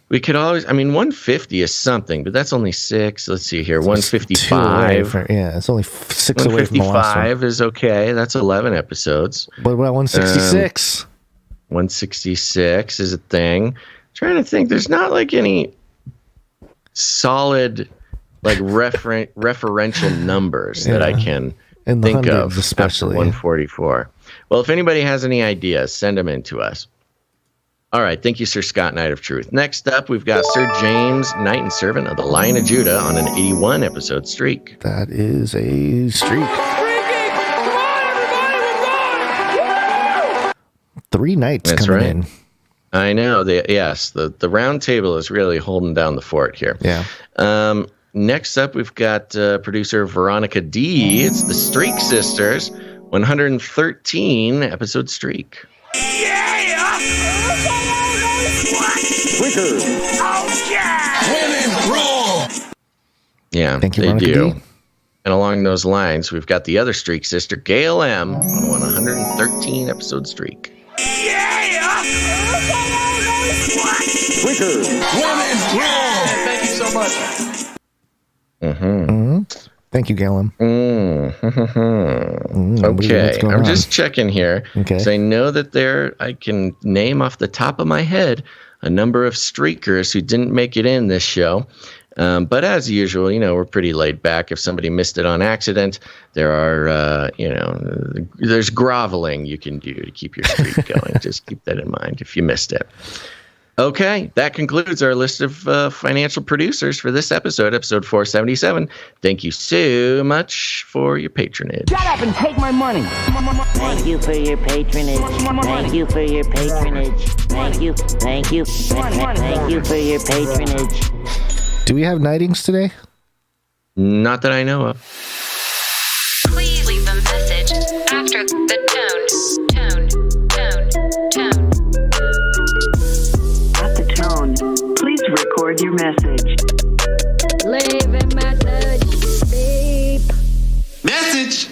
We could always, 150 is something, but that's only 6. Let's see here. 155. It's only 6 away from the last one. 155 is okay. That's 11 episodes. What about 166? 166 is a thing. Trying to think, there's not like any solid like referential numbers that I can think of, especially 144. Well, if anybody has any ideas, send them in to us. All right, thank you, Sir Scott Knight of Truth. Next up, we've got Sir James, Knight and Servant of the Lion of Judah, on an 81 episode streak. That is a streak. 3 nights coming in. I know. The round table is really holding down the fort here. Yeah. Next up, we've got producer Veronica D. It's the Streak Sisters, 113 episode streak. Tweakers. Oh, yeah! Women rule! Yeah, Thank you, they Veronica do. D. And along those lines, we've got the other Streak Sister, Gail M, on a 113 episode streak. Tweakers. Women rule! Thank you so much. Thank you, Galen. Okay, I'm just checking here. Okay. So I know that I can name off the top of my head a number of streakers who didn't make it in this show. But as usual, we're pretty laid back. If somebody missed it on accident, there are, there's groveling you can do to keep your streak going. Just keep that in mind if you missed it. Okay, that concludes our list of financial producers for this episode 477. Thank you so much for your patronage. Shut up and take my money. Thank you for your patronage. Thank you for your patronage. Thank you for your patronage. Do we have nightings today? Not that I know of. Please leave a message after the tone. At the tone, please record your message. Leave a message. Beep. Message.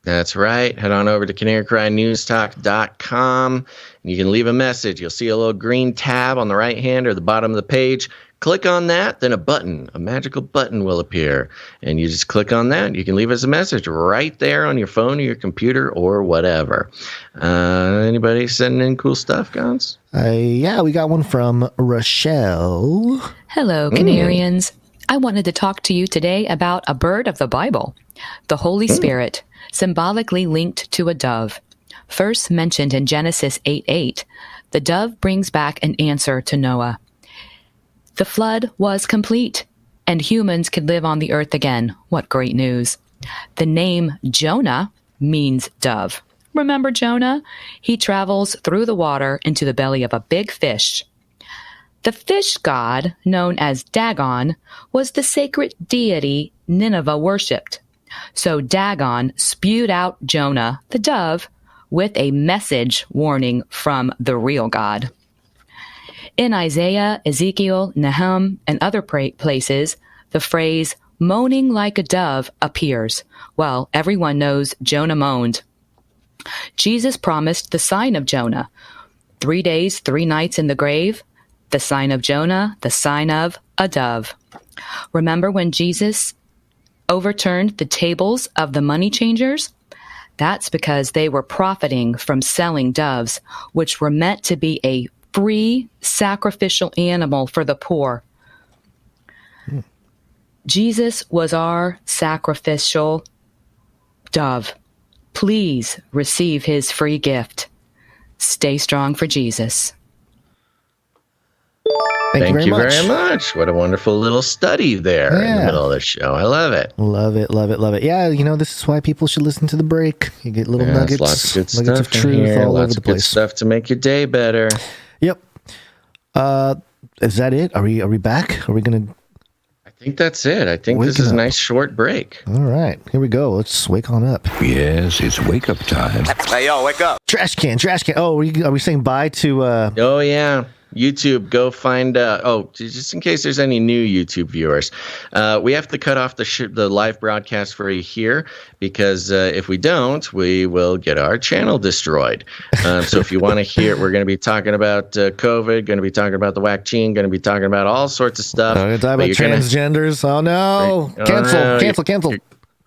That's right. Head on over to CanaryCry.Newstalk.com and you can leave a message. You'll see a little green tab on the right hand or the bottom of the page. Click on that, then a magical button will appear. And you just click on that. You can leave us a message right there on your phone or your computer or whatever. Anybody sending in cool stuff, Gonz? Yeah, we got one from Rochelle. Hello, Canarians. I wanted to talk to you today about a bird of the Bible, the Holy Spirit, symbolically linked to a dove. First mentioned in Genesis 8:8, the dove brings back an answer to Noah. The flood was complete, and humans could live on the earth again. What great news. The name Jonah means dove. Remember Jonah? He travels through the water into the belly of a big fish. The fish god, known as Dagon, was the sacred deity Nineveh worshipped. So Dagon spewed out Jonah, the dove, with a message warning from the real God. In Isaiah, Ezekiel, Nahum, and other places, the phrase moaning like a dove appears. Well, everyone knows Jonah moaned. Jesus promised the sign of Jonah. 3 days, 3 nights in the grave, the sign of Jonah, the sign of a dove. Remember when Jesus overturned the tables of the money changers? That's because they were profiting from selling doves, which were meant to be a free sacrificial animal for the poor. Jesus was our sacrificial dove. Please receive his free gift. Stay strong for Jesus. Thank you very much. What a wonderful little study there in the middle of the show. I love it. Love it, love it, love it. Yeah, this is why people should listen to the break. You get little nuggets, lots of good nuggets stuff of truth in here, all over lots the of good place. stuff to make your day better. Yep. Is that it? Are we back? Are we gonna? I think that's it. I think this is a nice short break. All right, here we go. Let's wake on up. Yes, it's wake up time. Hey, yo, wake up. Trash can. Oh, are we saying bye to? Oh yeah. YouTube, go find. Just in case there's any new YouTube viewers, we have to cut off the live broadcast for you here because if we don't, we will get our channel destroyed. So if you want to hear, we're going to be talking about COVID, going to be talking about the vaccine, going to be talking about all sorts of stuff. We're going to talk about transgenders. Oh no! Cancel.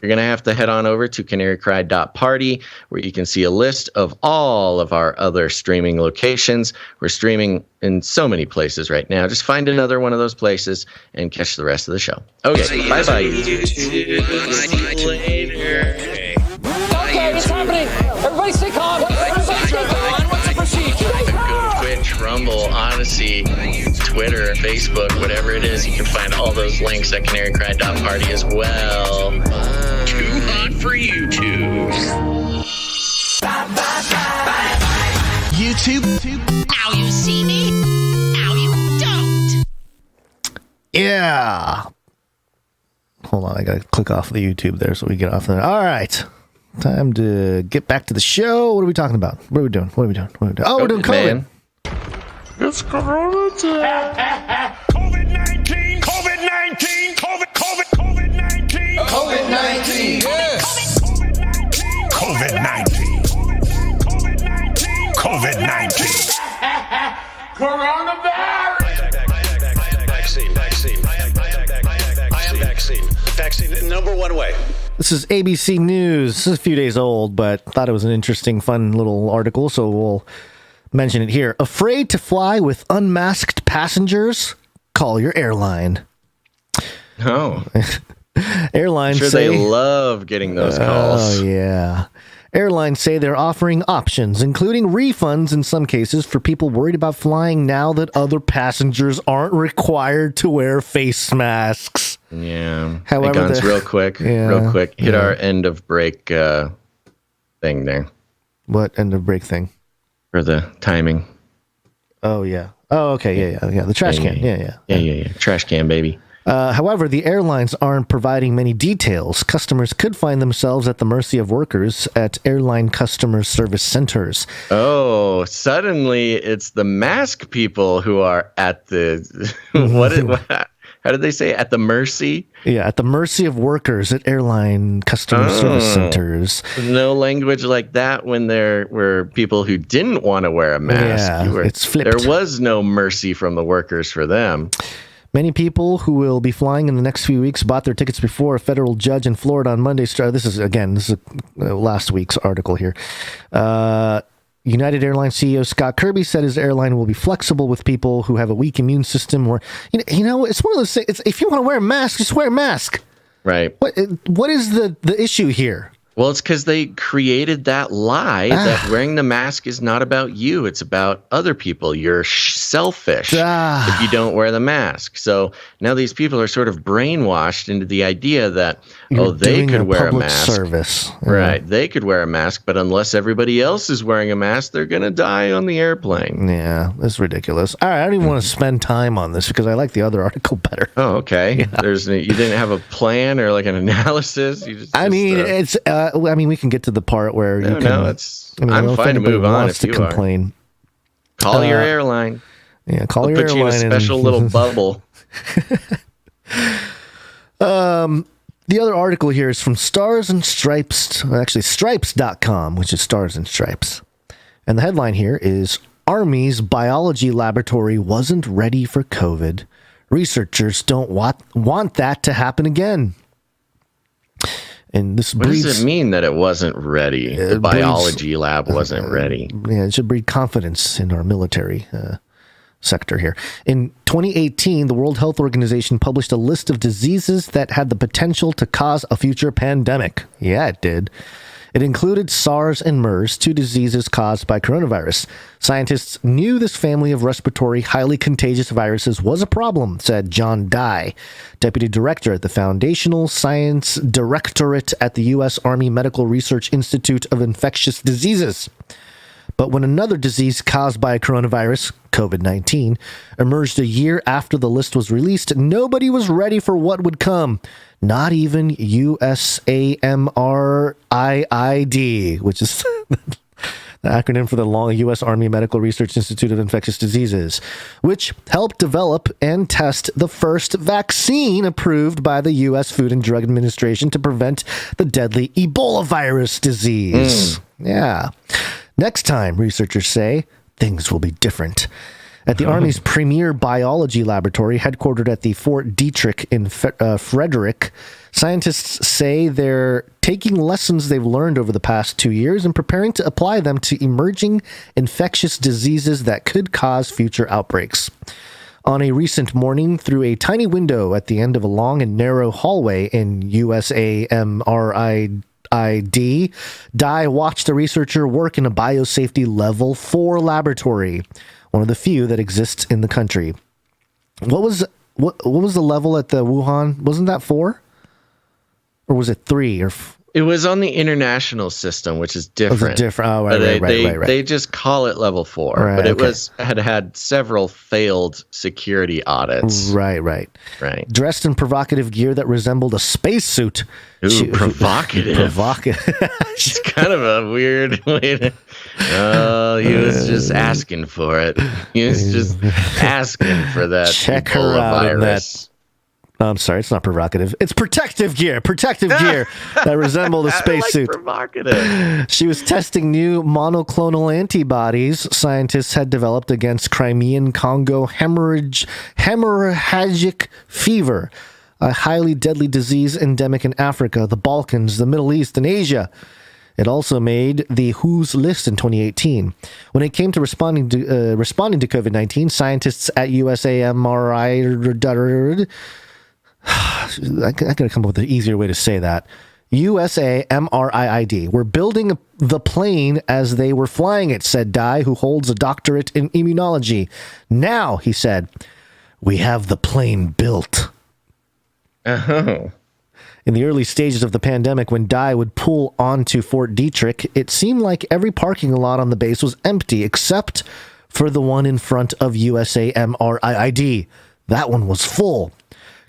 You're going to have to head on over to CanaryCry.Party, where you can see a list of all of our other streaming locations. We're streaming in so many places right now. Just find another one of those places and catch the rest of the show. Okay, bye-bye. Okay, it's happening. Everybody stay calm. Everybody stay calm. What's the procedure? Go to Twitch, Rumble, Odyssey, Twitter, Facebook, whatever it is. You can find all those links at CanaryCry.Party as well. Too hot for YouTube. YouTube. Now you see me. Now you don't. Yeah. Hold on, I gotta click off the YouTube there so we get off there. All right. Time to get back to the show. What are we talking about? What are we doing? Oh, we're doing COVID. Man. It's Corona time. COVID-19. COVID-19. COVID-19. COVID-19. Yes. COVID-19. COVID-19. Coronavirus. Vaccine. Number one way. This is ABC News. This is a few days old, but thought it was an interesting, fun little article, so we'll mention it here. Afraid to fly with unmasked passengers? Call your airline. Oh. Airlines I'm sure they love getting those calls. Oh, yeah. Airlines say they're offering options, including refunds in some cases for people worried about flying now that other passengers aren't required to wear face masks. Yeah. However, hey, Gonz, real quick. Hit our end of break thing there. What end of break thing? For the timing. Oh, yeah. Oh, okay. Yeah. The trash can. Yeah. Trash can, baby. However, the airlines aren't providing many details. Customers could find themselves at the mercy of workers at airline customer service centers. Oh, suddenly it's the mask people who are at the how did they say at the mercy? Yeah, at the mercy of workers at airline customer service centers. No language like that when there were people who didn't want to wear a mask. Yeah, it's flipped. There was no mercy from the workers for them. Many people who will be flying in the next few weeks bought their tickets before a federal judge in Florida on Monday. This is last week's article here. United Airlines CEO Scott Kirby said his airline will be flexible with people who have a weak immune system. Or it's one of those things. If you want to wear a mask, just wear a mask. Right. What is the issue here? Well, it's because they created that lie that wearing the mask is not about you. It's about other people. You're selfish if you don't wear the mask. So now these people are sort of brainwashed into the idea that, they could wear a mask. Service. Right. They could wear a mask, but unless everybody else is wearing a mask, they're going to die on the airplane. Yeah, that's ridiculous. All right, I don't even want to spend time on this because I like the other article better. Oh, okay. Yeah. You didn't have a plan or like an analysis? We can get to the part where you can. I'm fine to move on if you complain. Call your airline. Yeah, call your airline. Put you in a special little bubble. The other article here is from Stars and Stripes, actually Stripes.com, which is Stars and Stripes. And the headline here is Army's biology laboratory wasn't ready for COVID. Researchers don't want that to happen again. And this what does it mean that it wasn't ready? The biology lab wasn't ready. Yeah, it should breed confidence in our military sector here. In 2018, the World Health Organization published a list of diseases that had the potential to cause a future pandemic. Yeah, it did. It included SARS and MERS, 2 diseases caused by coronavirus. Scientists knew this family of respiratory, highly contagious viruses was a problem, said John Dye, deputy director at the Foundational Science Directorate at the U.S. Army Medical Research Institute of Infectious Diseases. But when another disease caused by a coronavirus, COVID-19, emerged a year after the list was released, nobody was ready for what would come. Not even USAMRIID, which is the acronym for the long U.S. Army Medical Research Institute of Infectious Diseases, which helped develop and test the first vaccine approved by the U.S. Food and Drug Administration to prevent the deadly Ebola virus disease. Yeah. Next time, researchers say, things will be different. At the Army's premier biology laboratory, headquartered at the Fort Detrick in Frederick, scientists say they're taking lessons they've learned over the past 2 years and preparing to apply them to emerging infectious diseases that could cause future outbreaks. On a recent morning, through a tiny window at the end of a long and narrow hallway in USAMRIID, Dye watched a researcher work in a biosafety level 4 laboratory, one of the few that exists in the country. What was the level at the Wuhan? Wasn't that 4? Or was it 3? It was on the international system, which is different. Was it different? Oh, right. They just call it level 4, but it had several failed security audits. Right. Dressed in provocative gear that resembled a spacesuit. Ooh, provocative. It's kind of a weird way to... he was just asking for it. He was just asking for that Check her out virus. I'm sorry, it's not provocative. It's protective gear that resembled a spacesuit. Provocative. She was testing new monoclonal antibodies scientists had developed against Crimean Congo hemorrhagic fever, a highly deadly disease endemic in Africa, the Balkans, the Middle East, and Asia. It also made the WHO's list in 2018. When it came to responding to COVID-19, scientists at USAMRIID, I gotta come up with an easier way to say that. USAMRIID. We're building the plane as they were flying it, said Dye, who holds a doctorate in immunology. Now, he said, we have the plane built. Oh. In the early stages of the pandemic, when Dye would pull onto Fort Detrick, it seemed like every parking lot on the base was empty, except for the one in front of USAMRIID. That one was full.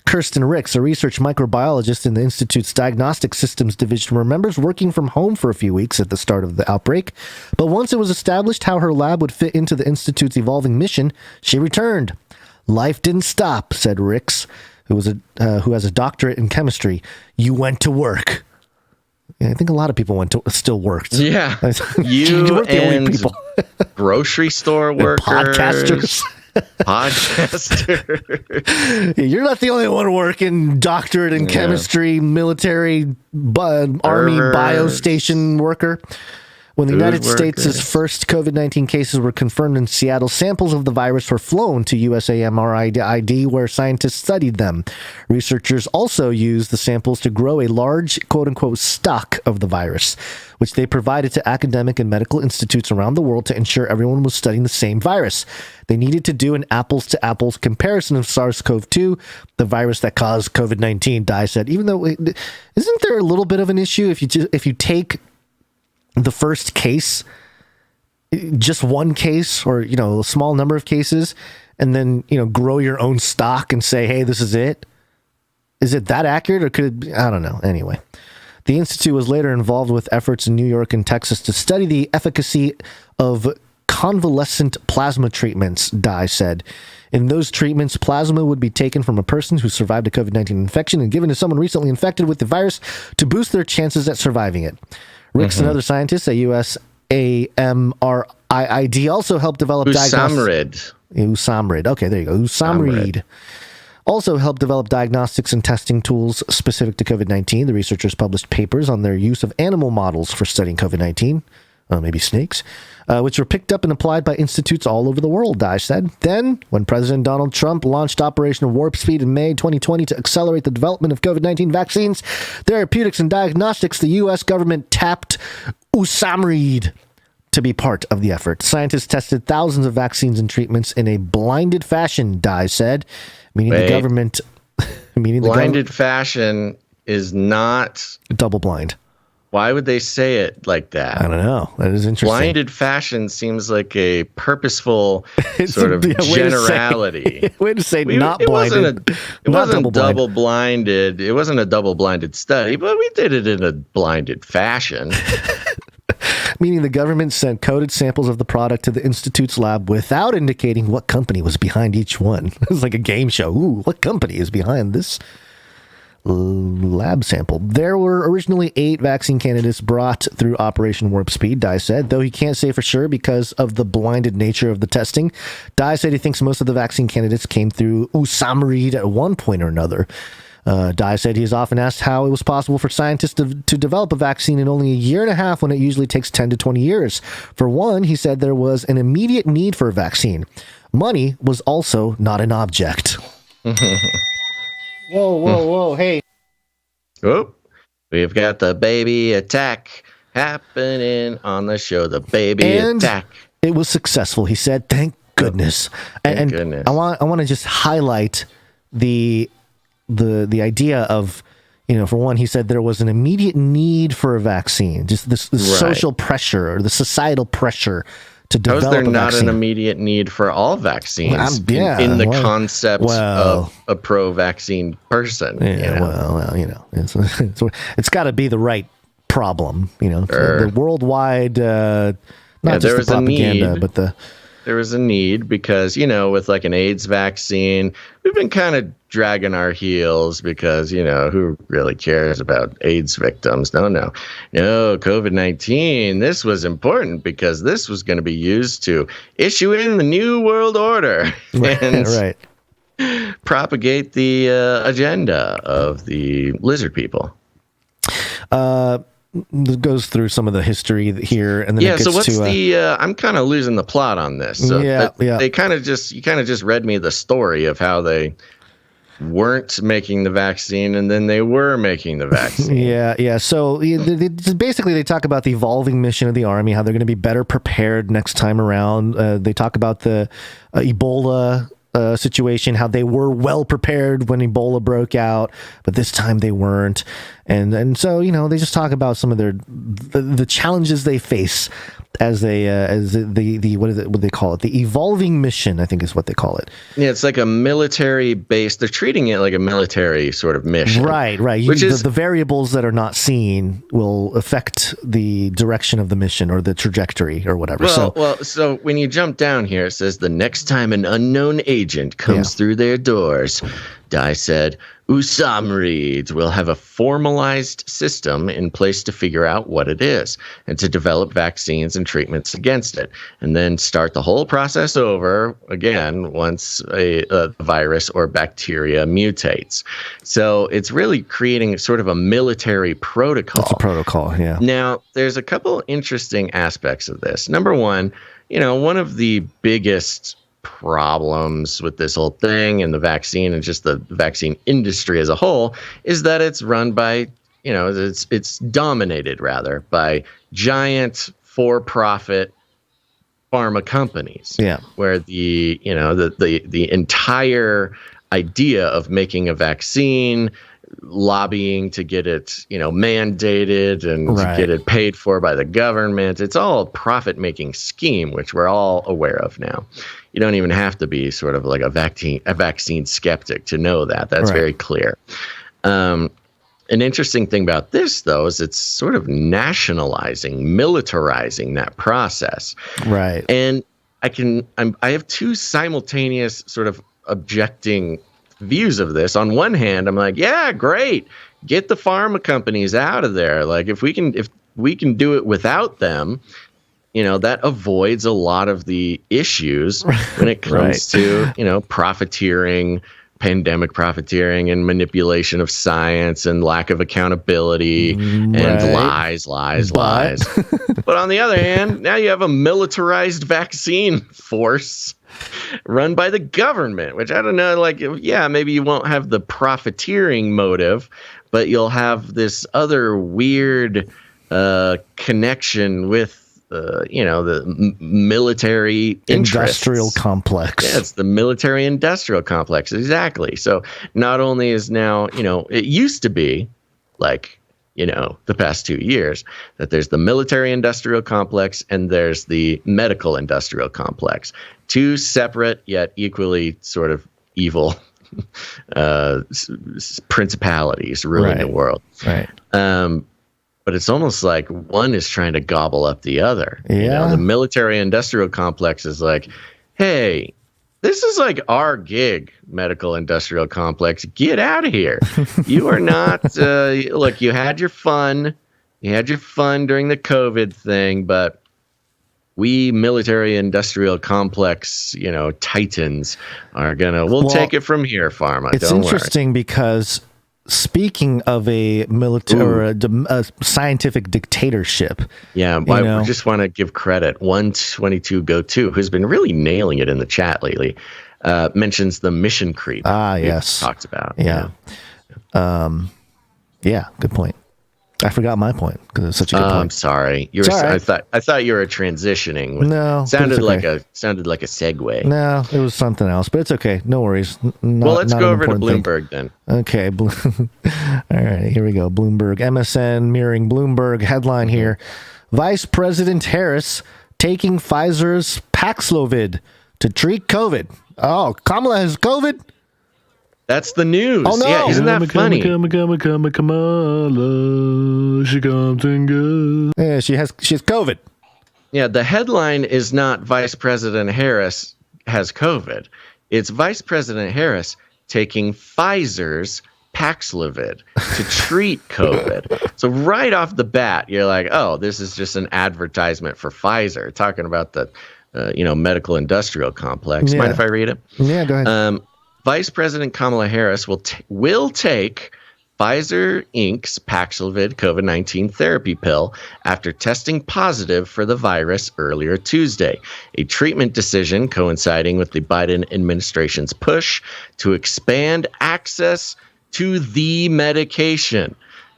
Kirsten Ricks, a research microbiologist in the Institute's Diagnostic Systems Division, remembers working from home for a few weeks at the start of the outbreak. But once it was established how her lab would fit into the Institute's evolving mission, she returned. Life didn't stop, said Ricks, who has a doctorate in chemistry. You went to work. Yeah, I think a lot of people still worked. Yeah. You weren't the only people. Grocery store workers. Podcasters. You're not the only one working. Doctorate in chemistry, military, army biostation worker. When the United States' first COVID-19 cases were confirmed in Seattle, samples of the virus were flown to USAMRID, where scientists studied them. Researchers also used the samples to grow a large, quote-unquote, stock of the virus, which they provided to academic and medical institutes around the world to ensure everyone was studying the same virus. They needed to do an apples-to-apples comparison of SARS-CoV-2, the virus that caused COVID-19, Dye said. Even though, isn't there a little bit of an issue if you take the first case, just one case, or a small number of cases, and then grow your own stock and say, hey, this is it? Is it that accurate, or could it, I don't know. Anyway, the institute was later involved with efforts in New York and Texas to study the efficacy of convalescent plasma treatments, Dye said. In those treatments, plasma would be taken from a person who survived a COVID-19 infection and given to someone recently infected with the virus to boost their chances at surviving it. Ricks and other scientists at USAMRID also helped develop USAMRID. Okay, there you go. USAMRID also helped develop diagnostics and testing tools specific to COVID-19. The researchers published papers on their use of animal models for studying COVID-19, maybe snakes, which were picked up and applied by institutes all over the world, Dye said. Then, when President Donald Trump launched Operation Warp Speed in May 2020 to accelerate the development of COVID-19 vaccines, therapeutics, and diagnostics, the U.S. government tapped USAMRID to be part of the effort. Scientists tested thousands of vaccines and treatments in a blinded fashion, Dye said, meaning the government... blinded fashion is not... double blind. Why would they say it like that? I don't know. That is interesting. Blinded fashion seems like a purposeful sort of generality. Way to say not blinded. It wasn't double blinded. It wasn't a double blinded study, but we did it in a blinded fashion. Meaning the government sent coded samples of the product to the Institute's lab without indicating what company was behind each one. It was like a game show. Ooh, what company is behind this lab sample? There were originally 8 vaccine candidates brought through Operation Warp Speed, Dye said, though he can't say for sure because of the blinded nature of the testing. Dye said he thinks most of the vaccine candidates came through USAMRID at one point or another. Dye said he is often asked how it was possible for scientists to develop a vaccine in only a year and a half when it usually takes 10 to 20 years. For one, he said there was an immediate need for a vaccine. Money was also not an object. Whoa, hey. Oh, we've got the baby attack happening on the show. The baby attack. It was successful, he said. Thank goodness. Thank goodness. I want to just highlight the idea of, for one, he said there was an immediate need for a vaccine. Just the social pressure or the societal pressure to develop How is there a not vaccine. an immediate need for all vaccines in the concept of a pro-vaccine person? It's got to be the right problem, the worldwide, not just the propaganda, but there was a need because, with like an AIDS vaccine, we've been kind of dragging our heels because, who really cares about AIDS victims? No, COVID-19, this was important because this was going to be used to issue in the New World Order and propagate the agenda of the lizard people. It goes through some of the history here, and then it gets so what's to I'm kind of losing the plot on this. So they you kind of just read me the story of how they weren't making the vaccine and then they were making the vaccine. So basically they talk about the evolving mission of the Army, how they're going to be better prepared next time around. They talk about the Ebola situation, how they were well prepared when Ebola broke out, but this time they weren't. And so, they just talk about some of the challenges they face as they what they call it? The evolving mission, I think is what they call it. Yeah, it's like a military base. They're treating it like a military sort of mission. Right. Which is the variables that are not seen will affect the direction of the mission or the trajectory or whatever. So when you jump down here, it says the next time an unknown agent comes through their doors, Dye said, USAM reads, we'll have a formalized system in place to figure out what it is and to develop vaccines and treatments against it, and then start the whole process over again once a virus or bacteria mutates. So it's really creating sort of a military protocol. That's a protocol, yeah. Now, there's a couple interesting aspects of this. Number one, one of the biggest problems with this whole thing and the vaccine and just the vaccine industry as a whole is that it's run by, it's dominated rather by giant for-profit pharma companies. Yeah. Where the entire idea of making a vaccine, lobbying to get it, mandated and to get it paid for by the government. It's all a profit-making scheme, which we're all aware of now. You don't even have to be sort of like a vaccine skeptic to know that. That's very clear. An interesting thing about this, though, is it's sort of nationalizing, militarizing that process. Right. And I have two simultaneous sort of objecting views of this. On one hand, I'm like, yeah, great. Get the pharma companies out of there. Like if we can do it without them, that avoids a lot of the issues when it comes to, profiteering, pandemic profiteering and manipulation of science and lack of accountability and lies. But on the other hand, now you have a militarized vaccine force run by the government, which I don't know, maybe you won't have the profiteering motive, but you'll have this other weird connection with the military industrial complex. Yeah, it's the military industrial complex. Exactly. So not only is now, it used to be like, the past 2 years that there's the military industrial complex and there's the medical industrial complex. Two separate yet equally sort of evil principalities ruling the world. Right. But it's almost like one is trying to gobble up the other. Yeah. The military industrial complex is like, hey, this is like our gig, medical industrial complex. Get out of here. You are not, look, you had your fun. You had your fun during the COVID thing, but we military industrial complex, titans are we'll take it from here, pharma. It's interesting because speaking of a military or a scientific dictatorship. Yeah, I just want to give credit. 122 Go 2, who's been really nailing it in the chat lately, mentions the mission creep. Yes. Talked about. Yeah. Yeah, good point. I forgot my point because it's such a good point. I'm sorry. I thought you were transitioning. No, sounded like a segue. No, it was something else, but it's okay. No worries. Well, let's go over to Bloomberg then. Okay. All right, here we go. Bloomberg, MSN mirroring Bloomberg headline here: Vice President Harris taking Pfizer's Paxlovid to treat COVID. Oh, Kamala has COVID. That's the news. Oh, no. Yeah, isn't that funny? Kamala, she comes and goes. Yeah, she has COVID. Yeah, the headline is not Vice President Harris has COVID. It's Vice President Harris taking Pfizer's Paxlovid to treat COVID. So right off the bat, you're like, oh, this is just an advertisement for Pfizer, talking about the medical industrial complex. Yeah. Mind if I read it? Yeah, go ahead. Vice President Kamala Harris will take Pfizer Inc.'s Paxlovid COVID-19 therapy pill after testing positive for the virus earlier Tuesday, a treatment decision coinciding with the Biden administration's push to expand access to the medication.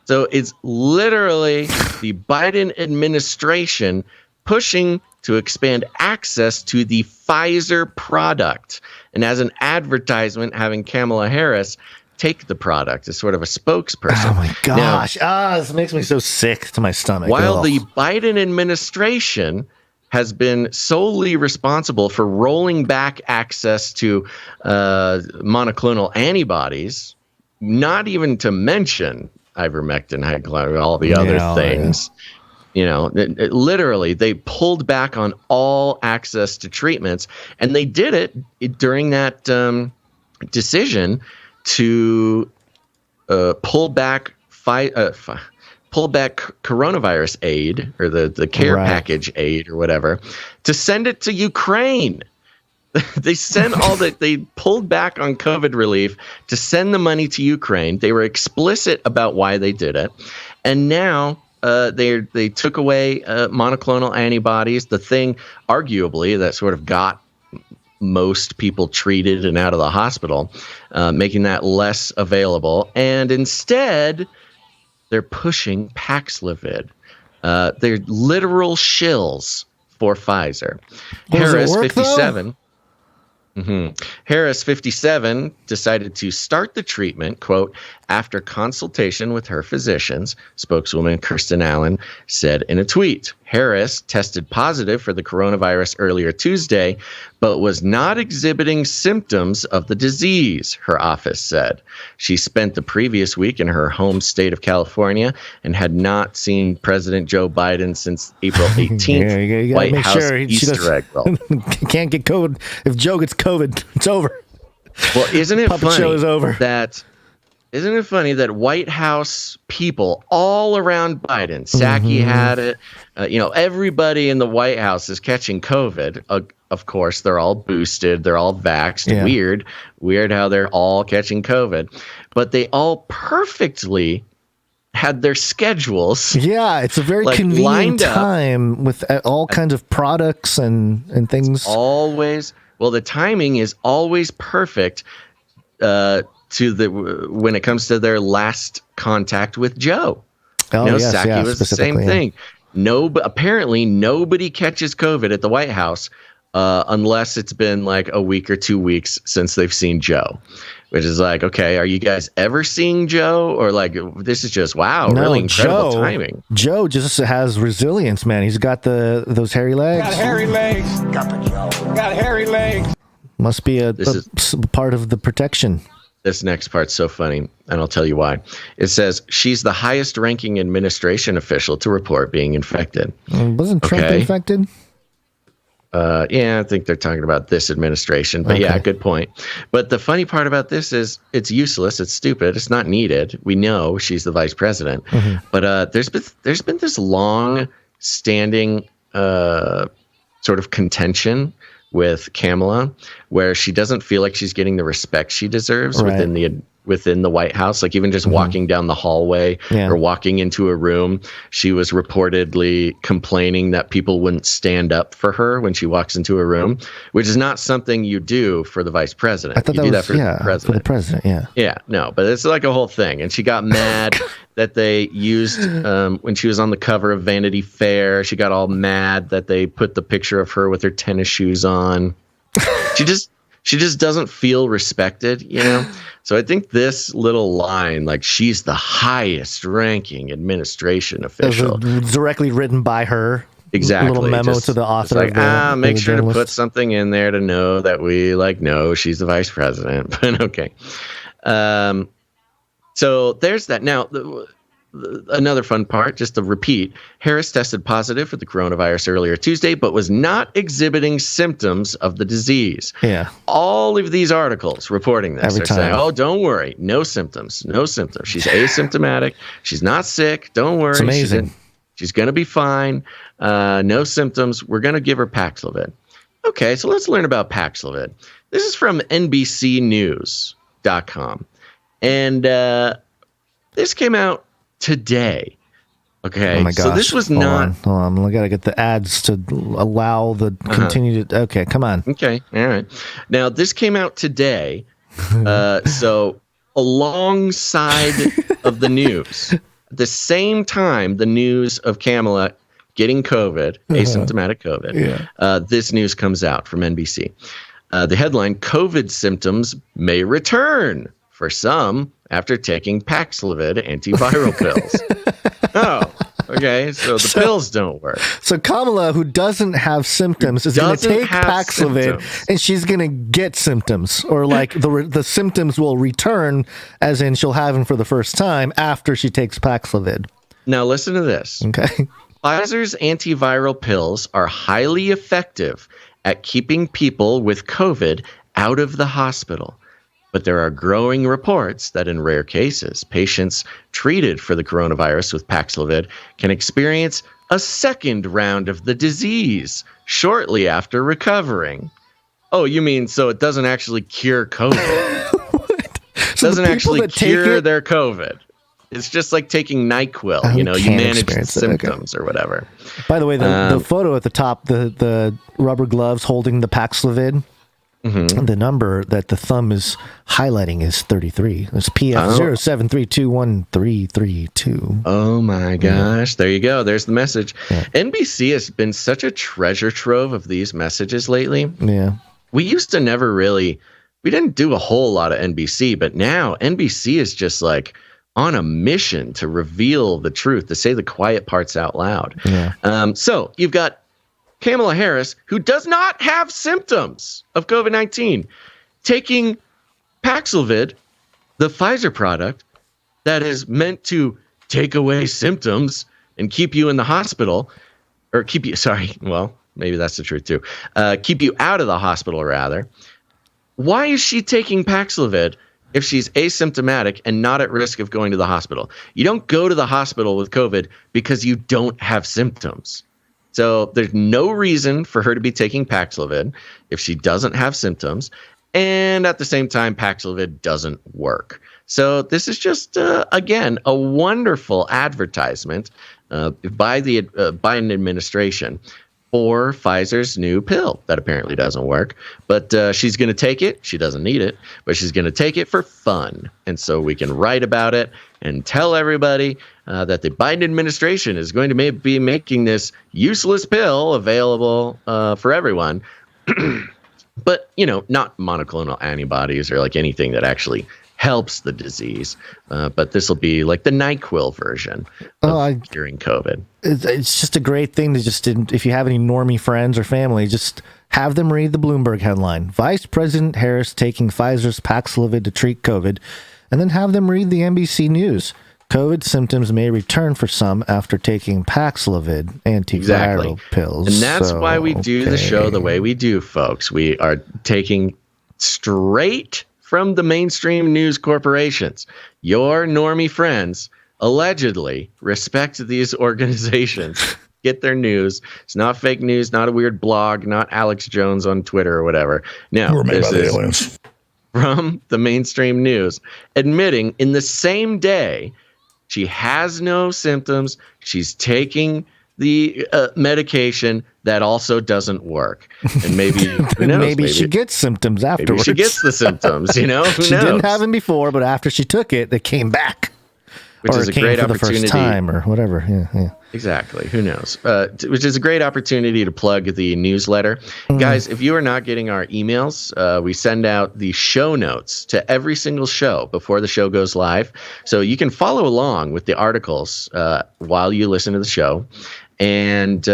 So it's literally the Biden administration pushing to expand access to the Pfizer product. And as an advertisement, having Kamala Harris take the product as sort of a spokesperson. Oh my gosh. This makes me so sick to my stomach. While the Biden administration has been solely responsible for rolling back access to monoclonal antibodies, not even to mention ivermectin, all the other things. Yeah. Literally, they pulled back on all access to treatments, and they did it during that decision to pull back coronavirus aid, or the care package aid or whatever, to send it to Ukraine. They pulled back on COVID relief to send the money to Ukraine. They were explicit about why they did it. And now they took away monoclonal antibodies, the thing arguably that sort of got most people treated and out of the hospital, making that less available. And instead, they're pushing Paxlovid. They're literal shills for Pfizer. Harris, 57. Harris, 57, decided to start the treatment, quote, after consultation with her physicians, spokeswoman Kirsten Allen said in a tweet. Harris tested positive for the coronavirus earlier Tuesday, but was not exhibiting symptoms of the disease, her office said. She spent the previous week in her home state of California and had not seen President Joe Biden since April 18th. You White make House sure Easter egg roll. Can't get COVID. If Joe gets COVID, it's over. Well, isn't it Puppet show is over. Isn't it funny that White House people all around Biden, Psaki had it, everybody in the White House is catching COVID. Of course, they're all boosted. They're all vaxxed. Yeah. Weird how they're all catching COVID. But they all perfectly had their schedules. Yeah, it's a very convenient time with all kinds of products and things. Always. Well, the timing is always perfect when it comes to their last contact with Joe. Psaki was the same thing. Apparently nobody catches COVID at the White House unless it's been like a week or 2 weeks since they've seen Joe, which is like, okay, are you guys ever seeing Joe? Or like, this is just, really incredible timing. Joe just has resilience, man. He's got those hairy legs. Got hairy legs. Got hairy legs. Must be a part of the protection. This next part's so funny, and I'll tell you why. It says, she's the highest ranking administration official to report being infected. Wasn't Trump infected? Yeah, I think they're talking about this administration. But yeah, good point. But the funny part about this is it's useless. It's stupid. It's not needed. We know she's the vice president. But there's been this long-standing sort of contention with Kamala, where she doesn't feel like she's getting the respect she deserves within the White House. Like even just walking down the hallway or walking into a room, she was reportedly complaining that people wouldn't stand up for her when she walks into a room, which is not something you do for the vice president. I thought you do that for the president. For the president, yeah. Yeah, no, but it's like a whole thing. And she got mad that they used, when she was on the cover of Vanity Fair, she got all mad that they put the picture of her with her tennis shoes on. She just doesn't feel respected, So I think this little line, like she's the highest ranking administration official, directly written by her. Exactly. A little memo to the author. Like, make sure to put something in there to know that we know she's the vice president. But okay. So there's that. Now, another fun part, just to repeat, Harris tested positive for the coronavirus earlier Tuesday, but was not exhibiting symptoms of the disease. Yeah. All of these articles reporting this are saying, oh, don't worry, no symptoms. She's asymptomatic. She's not sick. Don't worry. It's amazing. She's going to be fine. No symptoms. We're going to give her Paxlovid. Okay, so let's learn about Paxlovid. This is from NBCnews.com. And this came out today. Okay. Oh my gosh. So this was not. Hold on. I got to get the ads to allow the continued. Okay. Come on. Okay. All right. Now, this came out today. So alongside of the news, at the same time, the news of Kamala getting COVID, asymptomatic COVID, this news comes out from NBC. The headline, COVID symptoms may return for some after taking Paxlovid antiviral pills. Oh, okay. So the pills don't work. So Kamala, who doesn't have symptoms, is going to take Paxlovid and she's going to get symptoms, or like the symptoms will return, as in she'll have them for the first time after she takes Paxlovid. Now listen to this. Okay. Pfizer's antiviral pills are highly effective at keeping people with COVID out of the hospital. But there are growing reports that in rare cases, patients treated for the coronavirus with Paxlovid can experience a second round of the disease shortly after recovering. Oh, you mean so it doesn't actually cure COVID? It doesn't actually cure their COVID. It's just like taking NyQuil. You manage the symptoms or whatever. By the way, the photo at the top, the rubber gloves holding the Paxlovid, the number that the thumb is highlighting is 33. It's PF 073213332. Oh my gosh. There you go. There's the message. Yeah. NBC has been such a treasure trove of these messages lately. Yeah. We used to we didn't do a whole lot of NBC, but now NBC is just like on a mission to reveal the truth, to say the quiet parts out loud. Yeah. So you've got Kamala Harris, who does not have symptoms of COVID-19, taking Paxlovid, the Pfizer product that is meant to take away symptoms and keep you in the hospital, or maybe that's the truth too, keep you out of the hospital rather. Why is she taking Paxlovid if she's asymptomatic and not at risk of going to the hospital? You don't go to the hospital with COVID because you don't have symptoms. So there's no reason for her to be taking Paxlovid if she doesn't have symptoms. And at the same time, Paxlovid doesn't work. So this is just, again, a wonderful advertisement by the Biden administration for Pfizer's new pill that apparently doesn't work. But she's going to take it. She doesn't need it, but she's going to take it for fun. And so we can write about it and tell everybody that the Biden administration is going to be making this useless pill available for everyone. But, not monoclonal antibodies or like anything that actually helps the disease. But this will be like the NyQuil version of curing COVID. It's just a great thing to just, if you have any normie friends or family, just have them read the Bloomberg headline. Vice President Harris taking Pfizer's Paxlovid to treat COVID. And then have them read the NBC News. COVID symptoms may return for some after taking Paxlovid antiviral pills. And that's why we do the show the way we do, folks. We are taking straight from the mainstream news corporations. Your normie friends allegedly respect these organizations. Get their news. It's not fake news, not a weird blog, not Alex Jones on Twitter or whatever. No, this is from the mainstream news, admitting in the same day she has no symptoms. She's taking the medication that also doesn't work. And maybe, who knows, maybe she gets symptoms afterwards. Maybe she gets the symptoms, Who knows? She didn't have them before, but after she took it, they came back. Which is a great opportunity. The first time or whatever. Yeah. Exactly. Who knows? Which is a great opportunity to plug the newsletter. Guys, if you are not getting our emails, we send out the show notes to every single show before the show goes live. So you can follow along with the articles while you listen to the show. And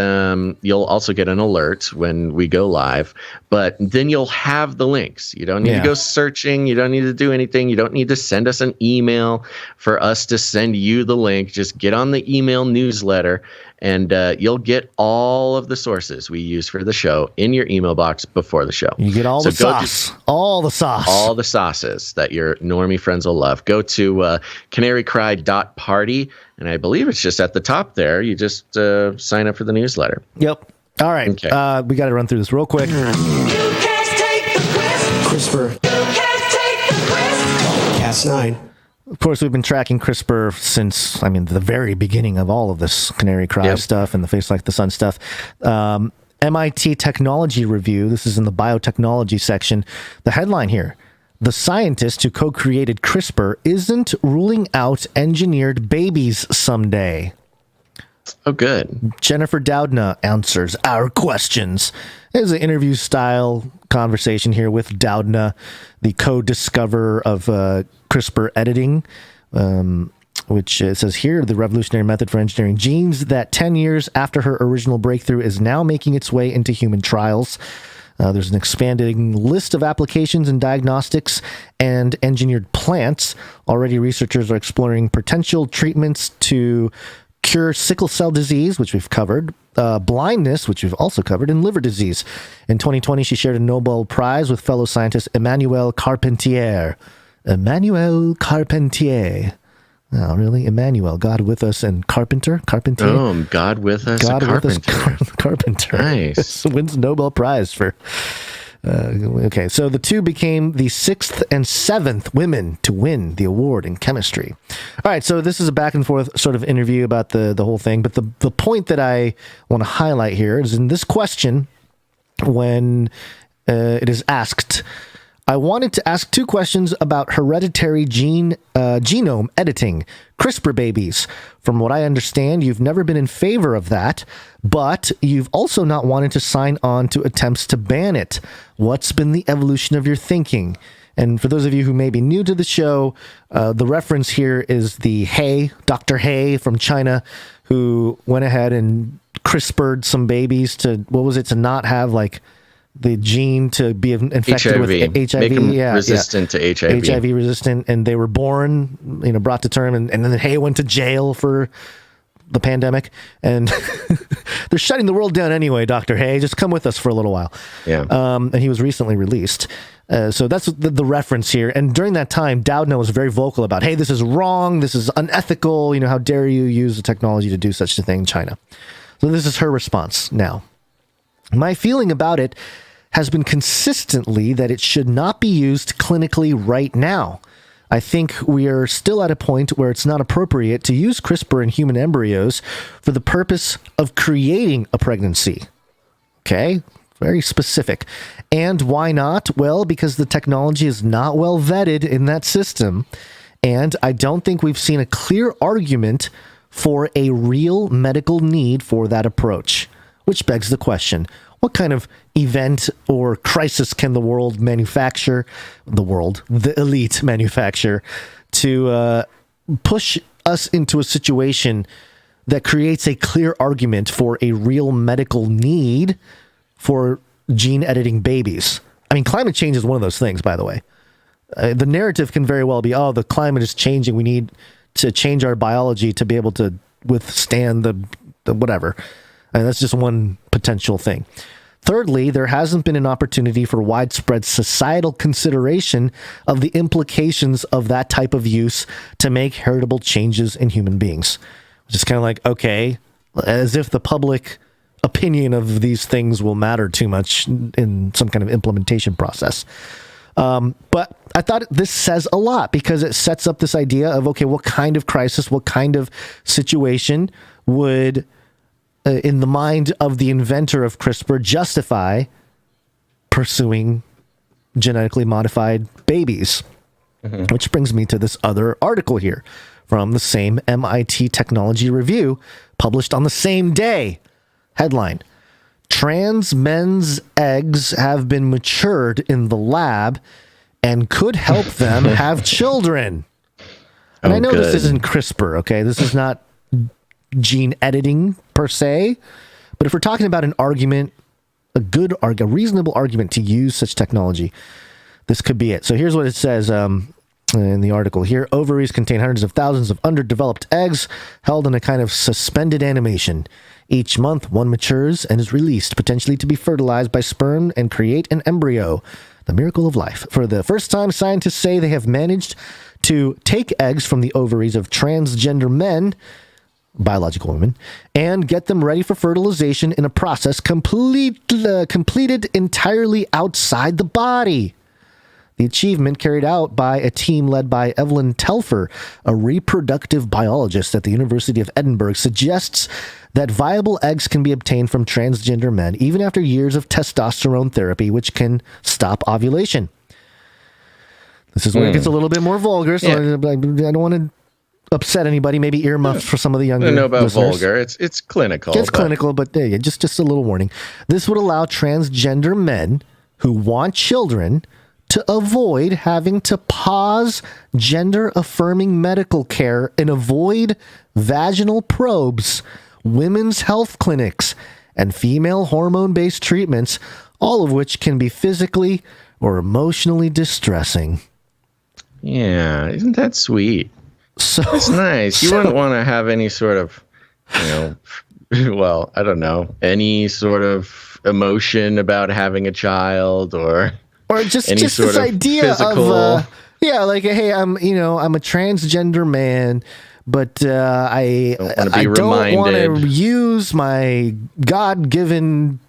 you'll also get an alert when we go live. But then you'll have the links. You don't need to go searching. You don't need to do anything. You don't need to send us an email for us to send you the link. Just get on the email newsletter, and you'll get all of the sources we use for the show in your email box before the show. You get all the sauce. All the sauce. All the sauces that your normie friends will love. Go to CanaryCry.Party. And I believe it's just at the top there. You just sign up for the newsletter. Yep. All right. Okay. We got to run through this real quick. You can't take the CRISPR. You can't take the CRISPR. Cas9. Of course, we've been tracking CRISPR since, the very beginning of all of this CanaryCry stuff and the Facelikethesun stuff. MIT Technology Review. This is in the biotechnology section. The headline here. The scientist who co-created CRISPR isn't ruling out engineered babies someday. Oh, good. Jennifer Doudna answers our questions. There's an interview-style conversation here with Doudna, the co-discoverer of CRISPR editing, which says here, the revolutionary method for engineering genes that 10 years after her original breakthrough is now making its way into human trials. There's an expanding list of applications in diagnostics and engineered plants. Already, researchers are exploring potential treatments to cure sickle cell disease, which we've covered, blindness, which we've also covered, and liver disease. In 2020, she shared a Nobel Prize with fellow scientist Emmanuel Carpentier. Emmanuel Carpentier. Oh, really? Emmanuel, God with us, and Carpentier? Oh, God with us, God a with us, carpenter. Carpenter. Nice. Wins Nobel Prize for... okay, so the two became the 6th and 7th women to win the award in chemistry. All right, so this is a back and forth sort of interview about the whole thing, but the point that I want to highlight here is in this question, when it is asked, I wanted to ask 2 questions about hereditary genome editing, CRISPR babies. From what I understand, you've never been in favor of that, but you've also not wanted to sign on to attempts to ban it. What's been the evolution of your thinking? And for those of you who may be new to the show, the reference here is the Dr. He from China, who went ahead and CRISPR'd some babies to, to not have like the gene to be infected with HIV. Make them resistant to HIV. HIV resistant, and they were born, brought to term, and then Hay went to jail for the pandemic, and they're shutting the world down anyway, Dr. Hay. Just come with us for a little while. Yeah. And he was recently released. So that's the reference here. And during that time, Doudna was very vocal about, hey, this is wrong, this is unethical, how dare you use the technology to do such a thing in China. So this is her response now. My feeling about it has been consistently that it should not be used clinically right now. I think we are still at a point where it's not appropriate to use CRISPR in human embryos for the purpose of creating a pregnancy. Okay, very specific. And why not? Well, because the technology is not well vetted in that system, and I don't think we've seen a clear argument for a real medical need for that approach, which begs the question, what kind of event or crisis can the elite manufacture to push us into a situation that creates a clear argument for a real medical need for gene editing babies? I mean, climate change is one of those things, by the way. The narrative can very well be, the climate is changing, we need to change our biology to be able to withstand the whatever. And that's just one potential thing. Thirdly, there hasn't been an opportunity for widespread societal consideration of the implications of that type of use to make heritable changes in human beings. Which is kind of like, okay, as if the public opinion of these things will matter too much in some kind of implementation process. But I thought this says a lot because it sets up this idea of, okay, what kind of crisis, what kind of situation would, in the mind of the inventor of CRISPR, justify pursuing genetically modified babies? Mm-hmm. Which brings me to this other article here from the same MIT Technology Review, published on the same day. Headline: Trans men's eggs have been matured in the lab and could help them have children. And I know this isn't CRISPR, okay? This is not gene editing per se, but if we're talking about an argument, a reasonable argument to use such technology, this could be it. So here's what it says in the article here. Ovaries contain hundreds of thousands of underdeveloped eggs held in a kind of suspended animation. Each month, one matures and is released, potentially to be fertilized by sperm and create an embryo. The miracle of life. For the first time, scientists say they have managed to take eggs from the ovaries of transgender men, biological women, and get them ready for fertilization in a process completed entirely outside the body. The achievement, carried out by a team led by Evelyn Telfer, a reproductive biologist at the University of Edinburgh, suggests that viable eggs can be obtained from transgender men even after years of testosterone therapy, which can stop ovulation. This is where it gets a little bit more vulgar, so I don't want to upset anybody, maybe earmuffs for some of the younger I don't know about listeners. vulgar. It's clinical. It's clinical, but just a little warning. This would allow transgender men who want children to avoid having to pause gender-affirming medical care and avoid vaginal probes, women's health clinics, and female hormone-based treatments, all of which can be physically or emotionally distressing. Yeah, isn't that sweet? So it's nice. You wouldn't want to have any sort of well, I don't know, any sort of emotion about having a child or just any just sort this of idea physical... of like, hey, I'm a transgender man, but I don't want to use my God-given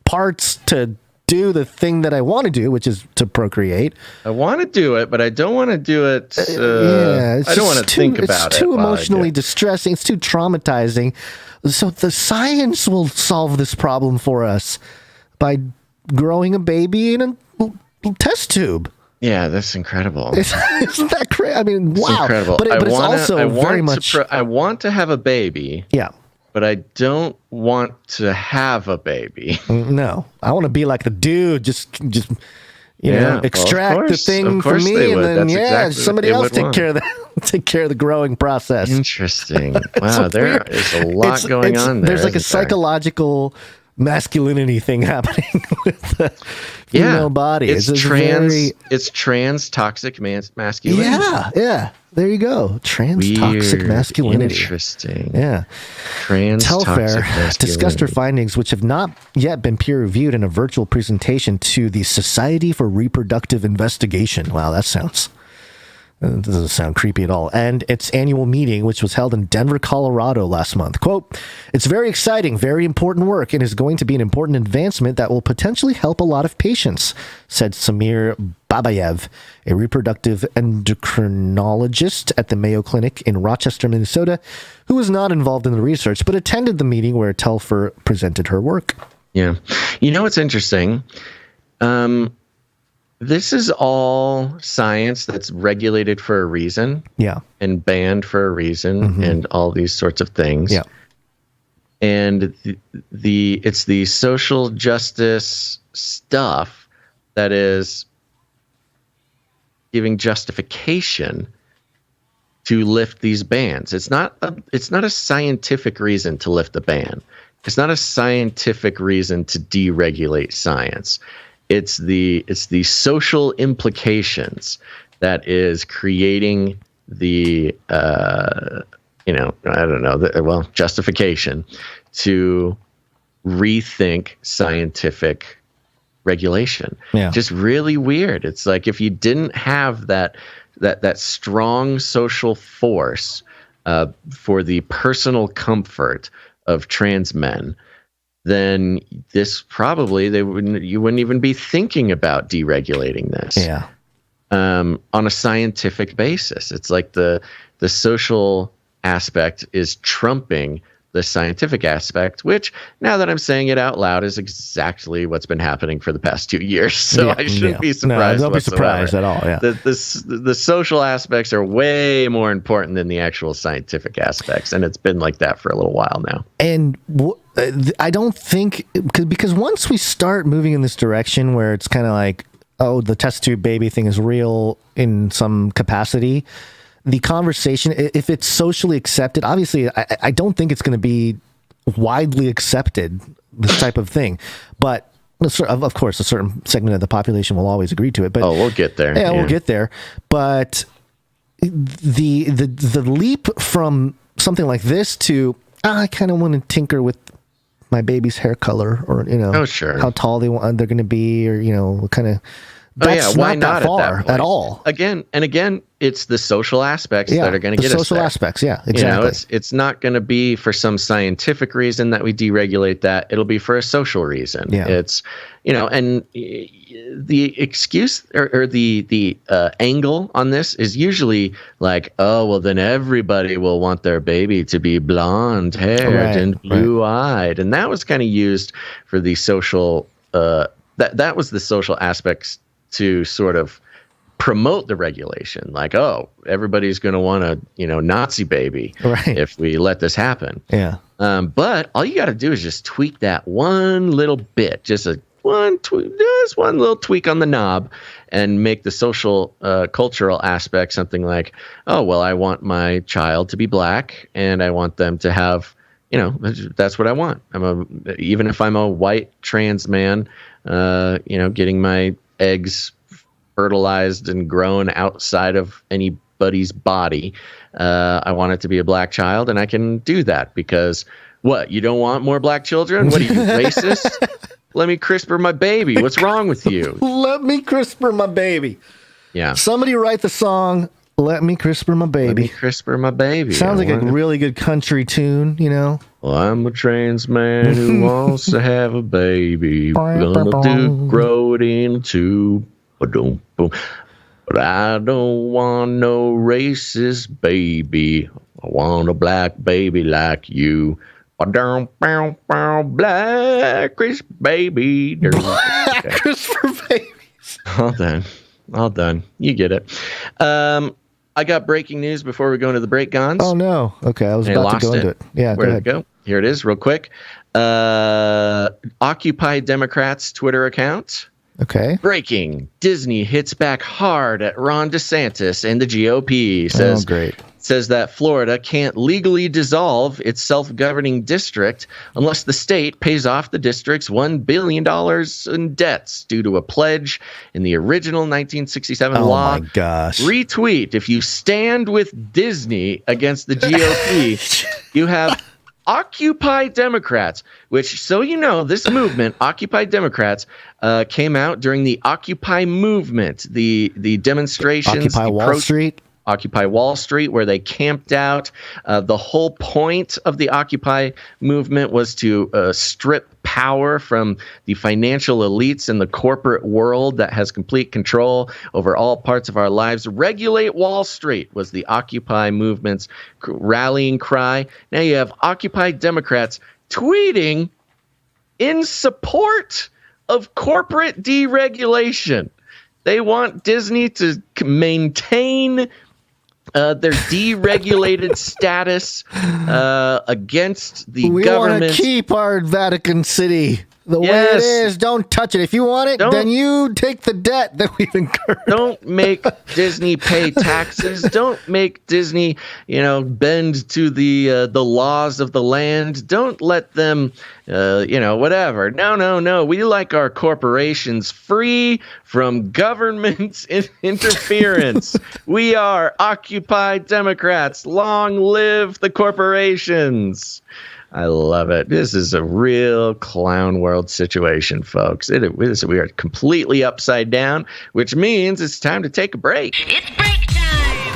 parts to do the thing that I want to do, which is to procreate. I want to do it, but I don't want to do it. I don't want to think about it. It's too emotionally distressing. It's too traumatizing. So the science will solve this problem for us by growing a baby in a test tube. Yeah, that's incredible. Isn't that crazy? I mean, wow. It's incredible. But it's also very much... I want to have a baby. Yeah. But I don't want to have a baby. No, I want to be like the dude, just extract the thing for me, and then somebody else take care of the growing process. Interesting. Wow, there is a lot going on there. There's like a psychological masculinity thing happening with the female body. It's trans toxic masculinity. Yeah. There you go. Trans toxic masculinity. Interesting. Yeah. Trans Telfair toxic discussed her findings, which have not yet been peer reviewed, in a virtual presentation to the Society for Reproductive Investigation. Wow, that doesn't sound creepy at all. And its annual meeting, which was held in Denver, Colorado last month. Quote, "It's very exciting, very important work, and is going to be an important advancement that will potentially help a lot of patients," said Samir Babayev, a reproductive endocrinologist at the Mayo Clinic in Rochester, Minnesota, who was not involved in the research, but attended the meeting where Telfer presented her work. Yeah. You know what's interesting? This is all science that's regulated for a reason. Yeah. And banned for a reason, and all these sorts of things. Yeah. And it's the social justice stuff that is giving justification to lift these bans. It's not a scientific reason to lift the ban. It's not a scientific reason to deregulate science. It's the social implications that is creating the justification to rethink scientific regulation. Yeah. Just really weird. It's like if you didn't have that strong social force for the personal comfort of trans men, then this probably you wouldn't even be thinking about deregulating this. Yeah. On a scientific basis. It's like the social aspect is trumping the scientific aspect, which, now that I'm saying it out loud, is exactly what's been happening for the past 2 years. So I shouldn't be surprised. No, don't be surprised at all. Yeah. The social aspects are way more important than the actual scientific aspects, and it's been like that for a little while now. And I don't think, because once we start moving in this direction where it's kind of like, oh, the test tube baby thing is real in some capacity, the conversation, if it's socially accepted, obviously, I don't think it's going to be widely accepted, this type of thing. But of course, a certain segment of the population will always agree to it. But we'll get there. Yeah, we'll get there. But the leap from something like this to, I kind of want to tinker with my baby's hair color, or how tall they're going to be, or what kind of. That's why not that far at all. Again, it's the social aspects that are going to get us there. The social aspects, yeah, exactly. It's not going to be for some scientific reason that we deregulate that. It'll be for a social reason. Yeah. It's, and the excuse or the angle on this is usually like, oh, well, then everybody will want their baby to be blonde haired and blue eyed. And that was kind of used for the social, that was the social aspects to sort of promote the regulation, like, oh, everybody's going to want a Nazi baby if we let this happen. Yeah. But all you got to do is just tweak that one little bit, just one little tweak on the knob, and make the social cultural aspect something like, oh, well, I want my child to be black, and I want them to have, that's what I want. Even if I'm a white trans man, getting my eggs fertilized and grown outside of any anybody's body. I want it to be a black child, and I can do that because what? You don't want more black children? What are you, racist? Let me CRISPR my baby. What's wrong with you? Let me CRISPR my baby. Yeah. Somebody write the song, Let Me CRISPR My Baby. Let me CRISPR my baby. Sounds like a really good country tune, you know? Well, I'm a trans man who wants to have a baby. Gonna grow it in a tube. Ba-dum, boom. But I don't want no racist baby. I want a black baby like you. Black Chris baby. Black CRISPR babies. All done. You get it. I got breaking news before we go into the break, Gonz. Oh, no. Okay, I was about to go into it. Yeah, Where did it go? Here it is, real quick. Occupy Democrats Twitter account. Okay. Breaking. Disney hits back hard at Ron DeSantis and the GOP. Says that Florida can't legally dissolve its self-governing district unless the state pays off the district's $1 billion in debts due to a pledge in the original 1967 law. Oh, my gosh. Retweet. If you stand with Disney against the GOP, you have Occupy Democrats, which, so you know, this movement, Occupy Democrats, came out during the Occupy movement, the demonstrations. Occupy Wall Street? Occupy Wall Street, where they camped out. The whole point of the Occupy movement was to strip power from the financial elites in the corporate world that has complete control over all parts of our lives. Regulate Wall Street was the Occupy movement's rallying cry. Now you have Occupy Democrats tweeting in support of corporate deregulation. They want Disney to maintain their deregulated status against the government. We want to keep our Vatican City the way it is. Don't touch it. If you want it, then you take the debt that we've incurred. Don't make Disney pay taxes. Don't make Disney, bend to the laws of the land. Don't let them, whatever. No. We like our corporations free from government interference. We are Occupy Democrats. Long live the corporations. I love it. This is a real clown world situation, folks. We are completely upside down, which means it's time to take a break. It's break time!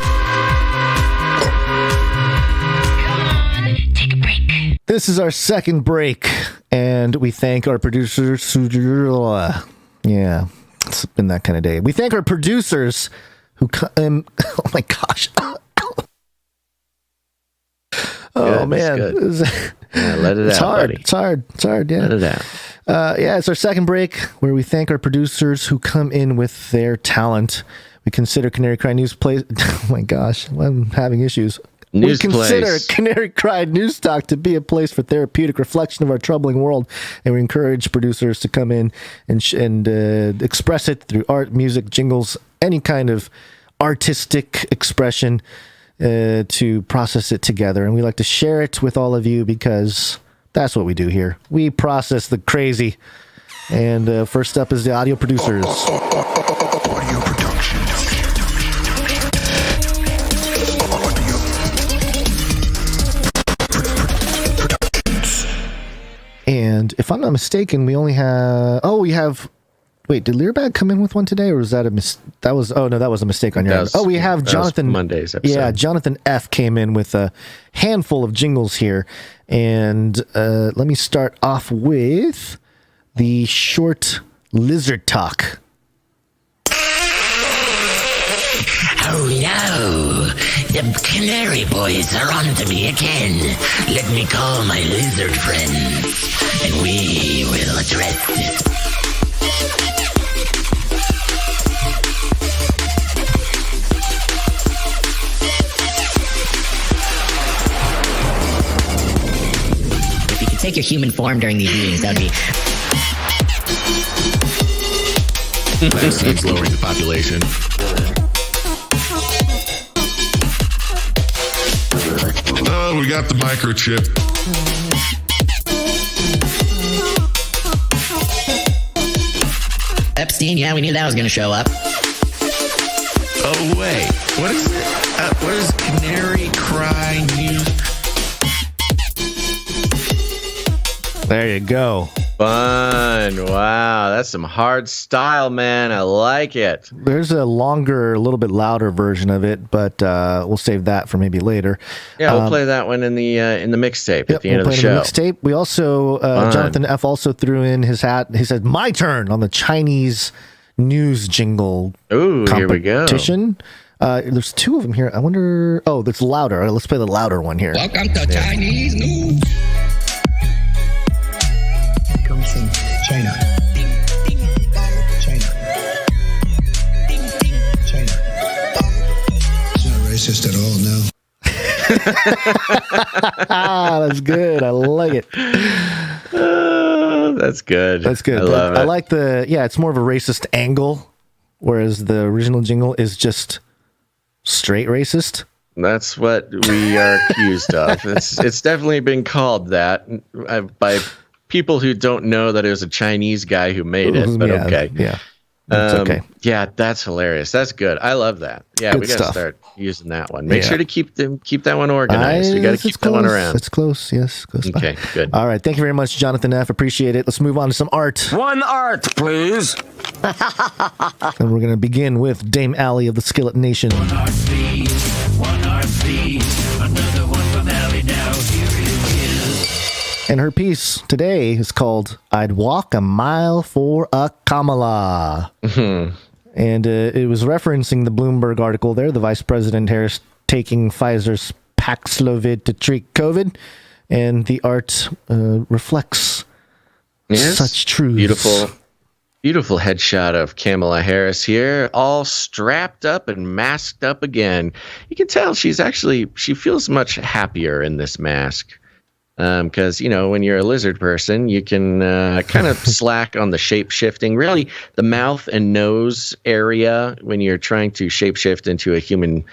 Come on, take a break. This is our second break, and we thank our producers. Yeah, it's been that kind of day. We thank our producers who oh my gosh. Oh, man. Let it it's out, hard. buddy. It's hard. Yeah. Let it out. It's our second break where we thank our producers who come in with their talent. We consider Canary Cry News plays. Oh my gosh, I'm having issues. We consider Canary Cry News Talk to be a place for therapeutic reflection of our troubling world, and we encourage producers to come in and express it through art, music, jingles, any kind of artistic expression. To process it together, and we like to share it with all of you because that's what we do here. We process the crazy. And first up is the audio producers. Audio production. And if I'm not mistaken, we only have. We have. Wait, did Learbag come in with one today, or was that a that was a mistake on your end. We have Jonathan. Monday's episode. Yeah, Jonathan F came in with a handful of jingles here, and let me start off with the short lizard talk. Oh no, the Canary boys are on to me again. Let me call my lizard friends, and we will address this. Take your human form during these meetings. That'd be. Vaccines lowering the population. Oh, we got the microchip. Epstein, yeah, we knew that was going to show up. Oh, wait. What is it? What is Canary Cry News? There you go. Fun. Wow, that's some hard style, man. I like it. There's a longer, a little bit louder version of it, but we'll save that for maybe later. Yeah, we'll play that one in the mixtape at the end of the show. Mixtape. We also Jonathan F. also threw in his hat. He said, "My turn" on the Chinese news jingle. Ooh, competition. Here we go. There's two of them here. I wonder. Oh, that's louder. All right, let's play the louder one here. Welcome to Chinese news. Comes from China. China. It's not racist at all, no. That's good. I like it. That's good. That's good. I love it. I like it's more of a racist angle, whereas the original jingle is just straight racist. That's what we are accused of. It's definitely been called that by people who don't know that it was a Chinese guy who made it, but okay. Yeah. That's okay. Yeah, that's hilarious. That's good. I all that. Yeah, Good we got to stuff. start using that one. Make sure to keep that one organized. We got to keep that one around. It's close. Yes. Close by. Okay, good. All right. Thank you very much, Jonathan F. Appreciate it. Let's move on to some art. One art, please. And we're going to begin with Dame Allie of the Skillet Nation. One art, please. Another one from Allie now. Here it is. And her piece today is called "I'd Walk a Mile for a Kamala." And it was referencing the Bloomberg article there, the Vice President Harris taking Pfizer's Paxlovid to treat COVID. And the art reflects such truths. Beautiful headshot of Kamala Harris here, all strapped up and masked up again. You can tell she feels much happier in this mask. Because, when you're a lizard person, you can kind of slack on the shape shifting. Really, the mouth and nose area, when you're trying to shape shift into your human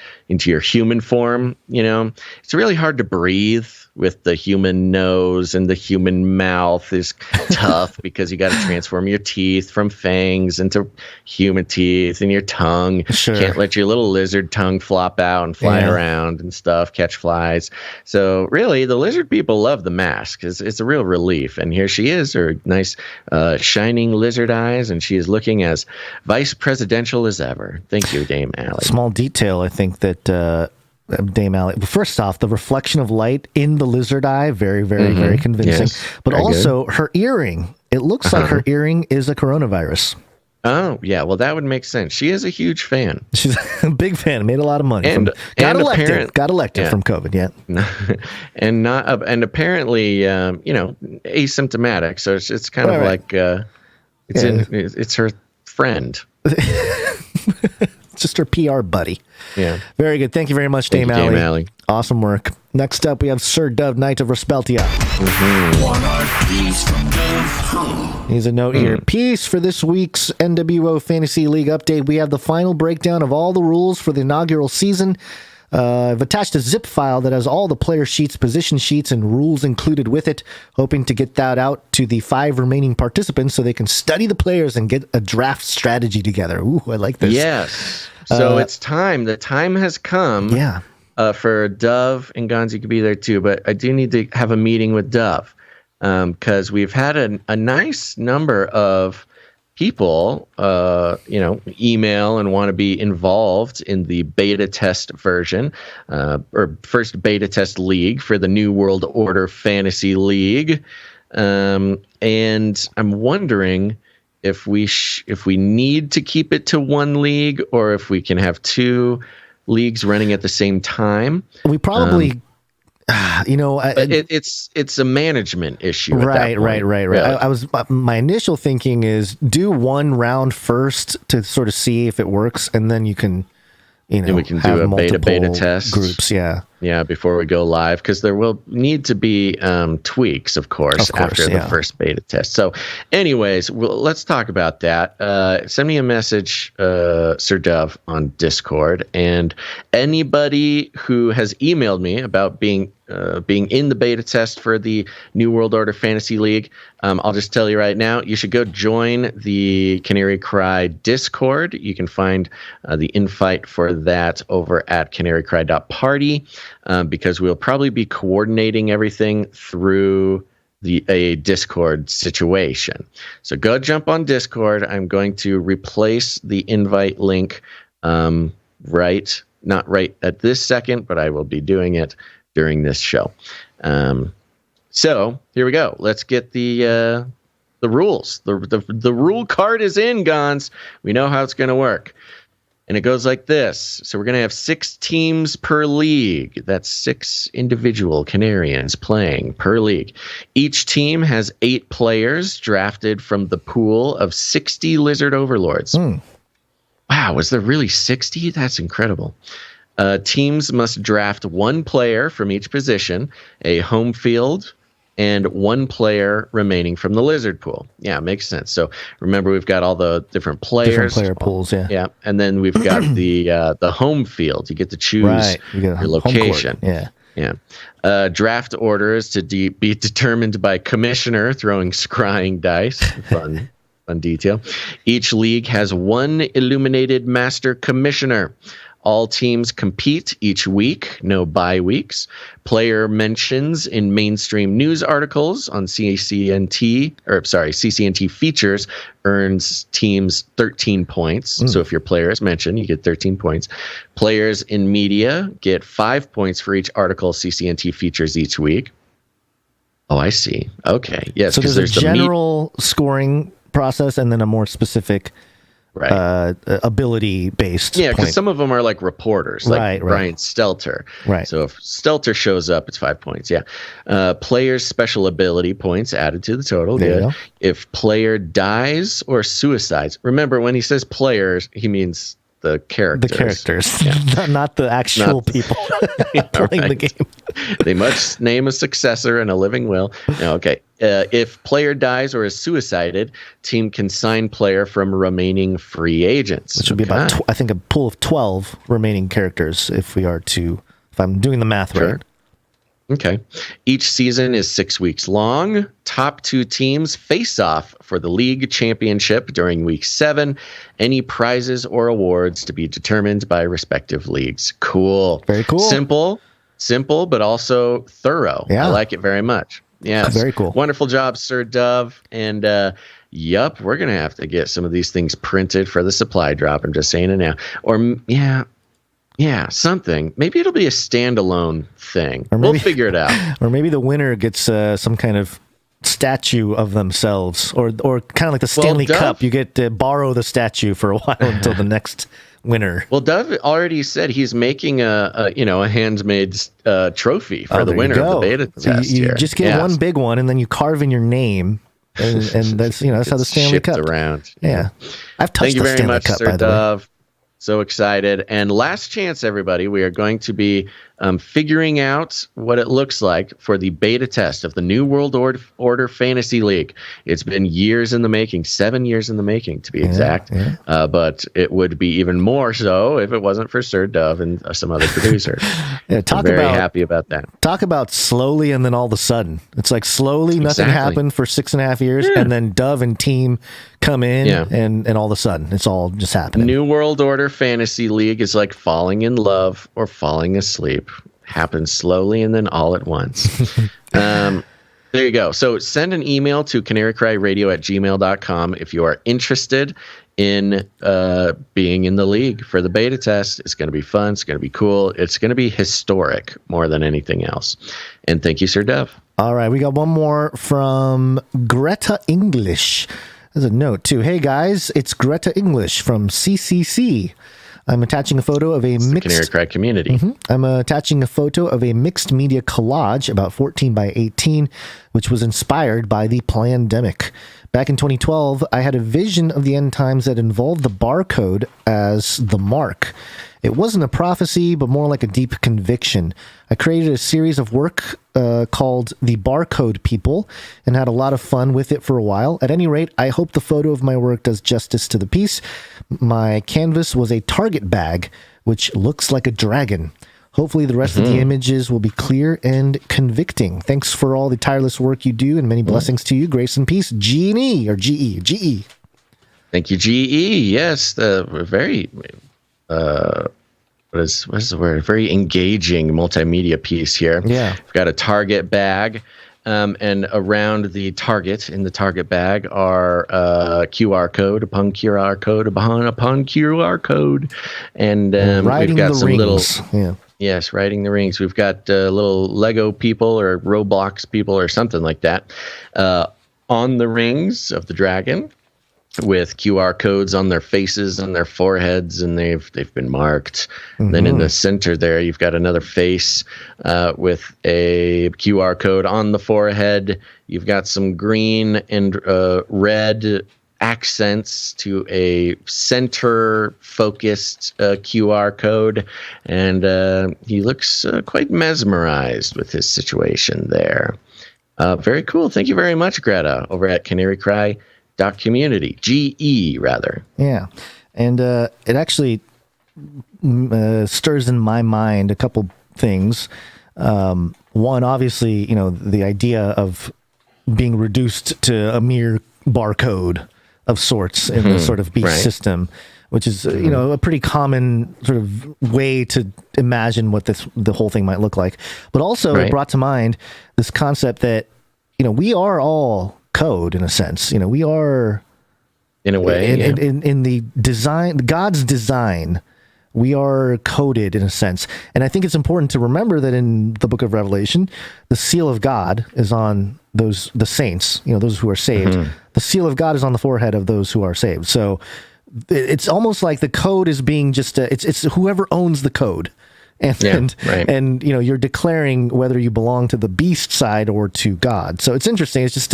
form, it's really hard to breathe with the human nose, and the human mouth is tough because you got to transform your teeth from fangs into human teeth, and your tongue can't let your little lizard tongue flop out and fly around and stuff, catch flies. So really, the lizard people love the mask. It's a real relief. And here she is, her nice shining lizard eyes, and she is looking as vice presidential as ever. Thank you, Dame Allie. Small detail, I think, that Dame Allie. First off, the reflection of light in the lizard eye, very, very, very convincing. Yes, but very also her earring. It looks like her earring is a coronavirus. Oh, yeah. Well, that would make sense. She is a huge fan. She's a big fan. Made a lot of money. Got elected from COVID. Yeah. And apparently, asymptomatic. So it's kind of like it's her friend. Just her PR buddy. Yeah. Very good. Thank you very much, Dame Allie. Awesome work. Next up, we have Sir Dove, Knight of Respeltia. One art piece from Dove. Here's a note here. Piece for this week's NWO Fantasy League update. We have the final breakdown of all the rules for the inaugural season. I've attached a zip file that has all the player sheets, position sheets, and rules included with it, hoping to get that out to the 5 remaining participants so they can study the players and get a draft strategy together. Ooh, I like this. Yes. So it's time. The time has come. Yeah. For Dove and Gonz, you could be there too, but I do need to have a meeting with Dove because we've had a nice number of people, email and want to be involved in the beta test version or first beta test league for the New World Order Fantasy League. And I'm wondering if we need to keep it to one league or if we can have 2 leagues running at the same time. We probably, it's a management issue. Right. Really. My initial thinking is do one round first to sort of see if it works, and then you can, we can have do a multiple beta test groups. Yeah. Yeah, before we go live, because there will need to be tweaks, of course after the first beta test. So anyways, let's talk about that. Send me a message, Sir Dove, on Discord. And anybody who has emailed me about being in the beta test for the New World Order Fantasy League, I'll just tell you right now, you should go join the Canary Cry Discord. You can find the invite for that over at CanaryCry.Party, because we'll probably be coordinating everything through a Discord situation. So go jump on Discord. I'm going to replace the invite link not right at this second, but I will be doing it during this show. So here we go. Let's get the rules. The rule card is in, Gonz. We know how it's going to work. And it goes like this. So we're going to have 6 teams per league. That's 6 individual Canarians playing per league. Each team has 8 players drafted from the pool of 60 lizard overlords. Wow, was there really 60? That's incredible. Teams must draft 1 player from each position, a home field, and 1 player remaining from the lizard pool. Yeah, makes sense. So remember, we've got all the different players. Different player pools, yeah. Yeah, and then we've got the home field. You get to choose your location. Yeah. Draft order is to be determined by commissioner throwing scrying dice. Fun detail. Each league has 1 illuminated master commissioner. All teams compete each week, no bye weeks. Player mentions in mainstream news articles on CCNT features earns teams 13 points. So if your player is mentioned, you get 13 points. Players in media get 5 points for each article CCNT features each week. Oh, I see. Okay. Yes. So there's a general scoring process and then a more specific ability based. Yeah, because some of them are like reporters, like Brian Stelter. Right. So if Stelter shows up, it's 5 points. Yeah. Player's special ability points added to the total. Good. If player dies or suicides, remember when he says players, he means the characters. The characters, not the actual people playing the game. They must name a successor and a living will. No, okay. If player dies or is suicided, team can sign player from remaining free agents. Which would be about, I think, a pool of 12 remaining characters if I'm doing the math right. Okay. Each season is 6 weeks long. Top 2 teams face off for the league championship during week 7. Any prizes or awards to be determined by respective leagues. Cool. Very cool. Simple, but also thorough. Yeah. I like it very much. Yes. Very cool. Wonderful job, Sir Dove. And we're going to have to get some of these things printed for the supply drop. I'm just saying it now. Or, yeah, something. Maybe it'll be a standalone thing. We'll figure it out. Or maybe the winner gets some kind of statue of themselves, or kind of like the Stanley Cup. You get to borrow the statue for a while until the next winner. Well, Dove already said he's making a handmade trophy for the winner of the beta test. You just get one big one, and then you carve in your name. And that's that's how the Stanley Cup around. Yeah. I've touched the Stanley Cup, Sir by the Dove. So excited. And last chance, everybody, we are going to be figuring out what it looks like for the beta test of the New World Order Fantasy League. It's been years in the making, 7 years in the making to be exact. But it would be even more so if it wasn't for Sir Dove and some other producer. I'm very happy about that. Talk about slowly and then all of a sudden. It's like slowly nothing happened for 6.5 years, and then Dove and team come in and all of a sudden it's all just happening. New World Order Fantasy League is like falling in love or falling asleep. Happens slowly and then all at once. There you go. So send an email to canarycryradio@gmail.com if you are interested in being in the league for the beta test. It's going to be fun. It's going to be cool. It's going to be historic more than anything else. And thank you, Sir Dove. All right. We got one more from Greta English. There's a note too. Hey guys, it's Greta English from CCC. I'm attaching a photo of a mixed Canary Cry community. I'm attaching a photo of a mixed media collage about 14 by 18, which was inspired by the plandemic. Back in 2012, I had a vision of the end times that involved the barcode as the mark. It wasn't a prophecy, but more like a deep conviction. I created a series of work called The Barcode People and had a lot of fun with it for a while. At any rate, I hope the photo of my work does justice to the piece. My canvas was a target bag, which looks like a dragon. Hopefully the rest of the images will be clear and convicting. Thanks for all the tireless work you do, and many blessings to you. Grace and peace. G&E, or G-E, G-E. Thank you, GE. Yes, the very, what is the word? Very engaging multimedia piece here. Yeah. We've got a target bag, and around the target, in the target bag, are QR code upon QR code upon QR code. And we've got some rings. little... Yes, riding the rings. We've got little Lego people or Roblox people or something like that on the rings of the dragon with QR codes on their faces and their foreheads, and they've been marked. Then in the center there, you've got another face with a QR code on the forehead. You've got some green and red accents to a center-focused QR code, and he looks quite mesmerized with his situation there. Very cool. Thank you very much, Greta, over at CanaryCry.Community. GE, rather. Yeah, and it actually stirs in my mind a couple things. One, obviously, the idea of being reduced to a mere barcode of sorts in the sort of beast system, which is a pretty common sort of way to imagine what the whole thing might look like. But also it brought to mind this concept that we are all code in a sense. We are, in a way, in the design, God's design. We are coded in a sense. And I think it's important to remember that in the book of Revelation, the seal of God is on the saints, those who are saved. The seal of God is on the forehead of those who are saved. So it's almost like the code is being it's whoever owns the code. And you're declaring whether you belong to the beast side or to God. So it's interesting. It's just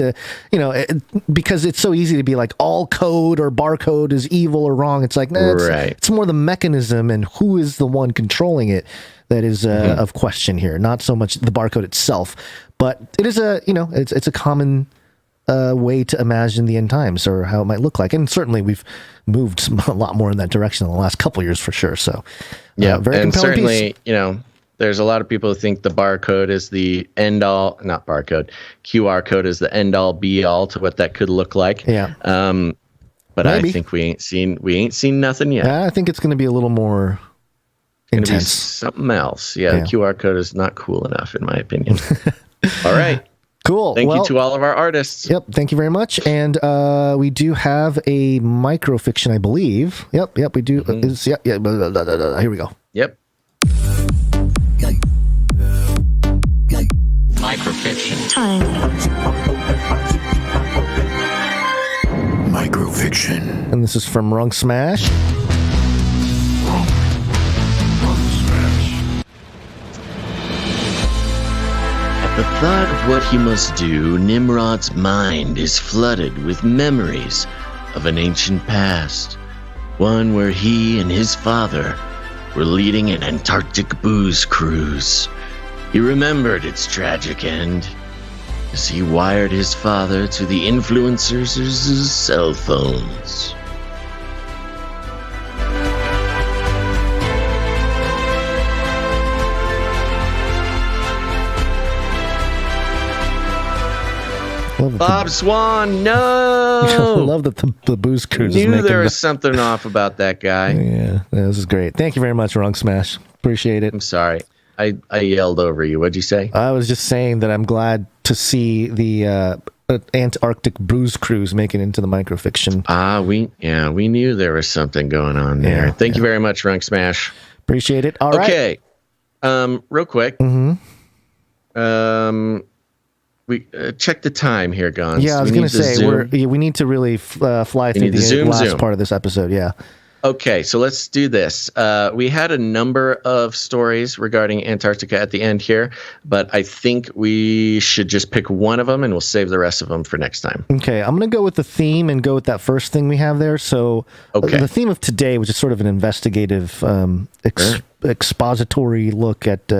because it's so easy to be like all code or barcode is evil or wrong. It's like, it's more the mechanism and who is the one controlling it that is of question here. Not so much the barcode itself, but it is it's a common way to imagine the end times or how it might look like. And certainly we've moved a lot more in that direction in the last couple of years for sure. So very and certainly, piece. There's a lot of people who think the barcode is the end all, not barcode, QR code is the end all be all to what that could look like. Yeah. But maybe. I think we ain't seen nothing yet. I think it's going to be a little more intense. Something else. Yeah, the QR code is not cool enough in my opinion. All right. Cool. Thank you to all of our artists. Yep. Thank you very much. And we do have a microfiction, I believe. Yep. We do. Here we go. Yep. Microfiction. Microfiction. And this is from Rung Smash. The thought of what he must do, Nimrod's mind is flooded with memories of an ancient past, one where he and his father were leading an Antarctic booze cruise. He remembered its tragic end as he wired his father to the influencers' cell phones. Bob Swan, no! I love that the booze cruise is making there was something off about that guy. Yeah, this is great. Thank you very much, Rung Smash. Appreciate it. I'm sorry. I yelled over you. What'd you say? I was just saying that I'm glad to see the Antarctic booze cruise make it into the microfiction. We knew there was something going on there. Thank you very much, Rung Smash. Appreciate it. All right. Okay. Real quick. We check the time here, Gonz. Yeah, I was going to say we need to really fly through the last part of this episode. Yeah. Okay, so let's do this. We had a number of stories regarding Antarctica at the end here, but I think we should just pick one of them, and we'll save the rest of them for next time. Okay, I'm going to go with the theme and go with that first thing we have there. So the theme of today, which is sort of an investigative, expository look at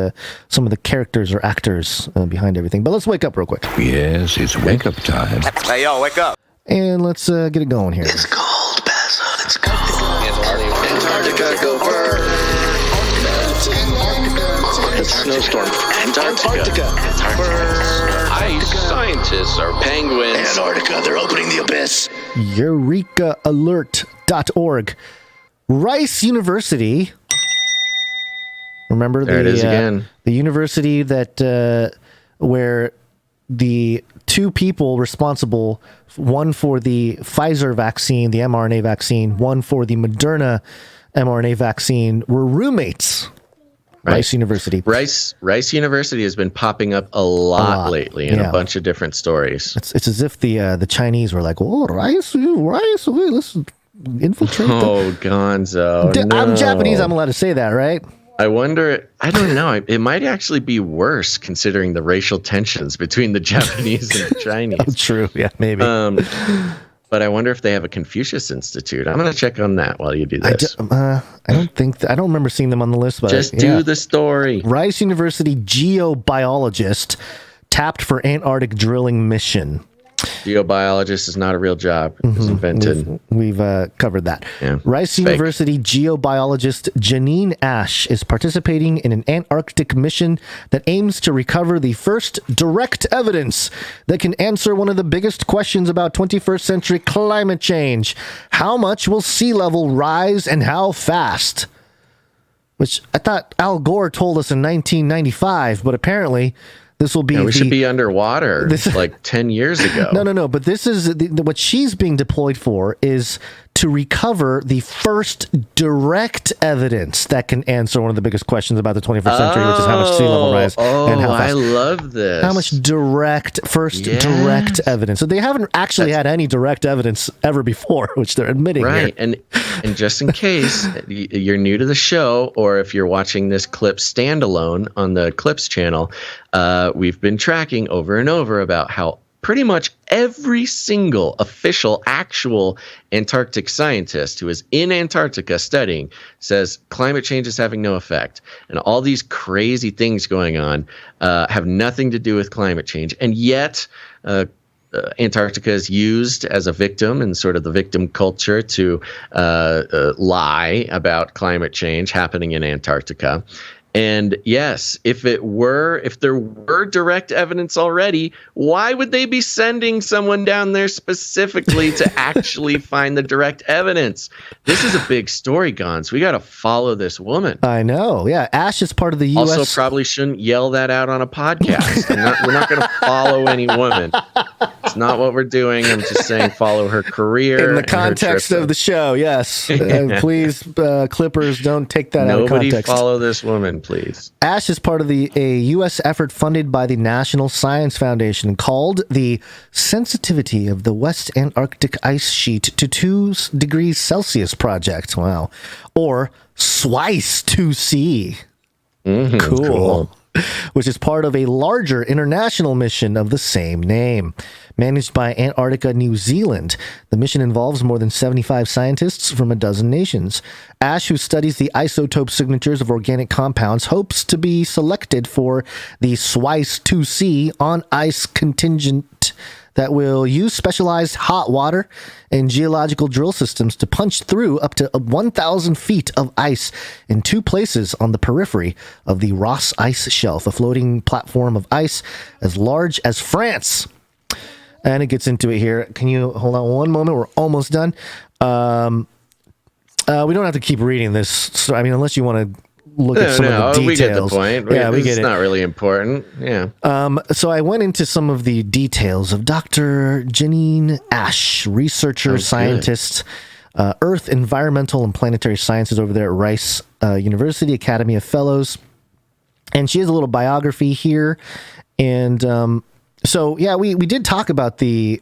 some of the characters or actors behind everything. But let's wake up real quick. Yes, it's wake-up time. Hey, yo, wake up. And let's get it going here. It's cold, Basil. It's cold. Antarctica, go burn. It's a snowstorm. Antarctica. Ice scientists are penguins. Antarctica, they're opening the abyss. EurekaAlert.org. Rice University. Remember there it is again. The university that where the two people responsible, one for the Pfizer vaccine, the mRNA vaccine, one for the Moderna mRNA vaccine, were roommates. Right. Rice University. Rice University has been popping up a lot lately in a bunch of different stories. It's as if the Chinese were like, "Oh, rice, let's infiltrate." Oh, Gonzo! No. I'm Japanese. I'm allowed to say that, right? I wonder, I don't know, it might actually be worse considering the racial tensions between the Japanese and the Chinese. Oh, true, yeah, maybe. But I wonder if they have a Confucius Institute. I'm going to check on that while you do this. I don't remember seeing them on the list. But just do the story. Rice University geobiologist tapped for Antarctic drilling mission. Geobiologist is not a real job. It was invented. We've covered that. Yeah. Rice University geobiologist Janine Ash is participating in an Antarctic mission that aims to recover the first direct evidence that can answer one of the biggest questions about 21st century climate change. How much will sea level rise and how fast? Which I thought Al Gore told us in 1995, but apparently this will be. We should be underwater like 10 years ago. No. But this is what she's being deployed for is to recover the first direct evidence that can answer one of the biggest questions about the 21st century, which is how much sea level rise and how fast. I love this. How much direct evidence. So they haven't actually had any direct evidence ever before, which they're admitting. Right. Here. And just in case you're new to the show, or if you're watching this clip standalone on the Clips channel, we've been tracking over and over about how pretty much every single official, actual Antarctic scientist who is in Antarctica studying says climate change is having no effect. And all these crazy things going on have nothing to do with climate change. And yet Antarctica is used as a victim in sort of the victim culture to lie about climate change happening in Antarctica. And yes, if there were direct evidence already, why would they be sending someone down there specifically to actually find the direct evidence? This is a big story, Gonz. We got to follow this woman. I know. Yeah. Ash is part of the U.S. Also, probably shouldn't yell that out on a podcast. We're not going to follow any woman. It's not what we're doing. I'm just saying follow her career. In the context of the show, yes. Please, Clippers, don't take that out of context. Nobody follow this woman, please. Ash is part of a U.S. effort funded by the National Science Foundation called the Sensitivity of the West Antarctic Ice Sheet to 2 degrees Celsius Project. Wow. Or SWICE2C. Cool. Which is part of a larger international mission of the same name. Managed by Antarctica, New Zealand. The mission involves more than 75 scientists from a dozen nations. Ash, who studies the isotope signatures of organic compounds, hopes to be selected for the SWICE2C on-ice contingent that will use specialized hot water and geological drill systems to punch through up to 1,000 feet of ice in 2 places on the periphery of the Ross Ice Shelf, a floating platform of ice as large as France. And it gets into it here. Can you hold on one moment? We're almost done. We don't have to keep reading this. I mean, unless you want to look at some of the details. We get the point. Yeah, we get it. It's not really important. Yeah. So I went into some of the details of Dr. Janine Ash, researcher, scientist, Earth, Environmental, and Planetary Sciences over there at Rice University Academy of Fellows. And she has a little biography here. And so, yeah, we did talk about the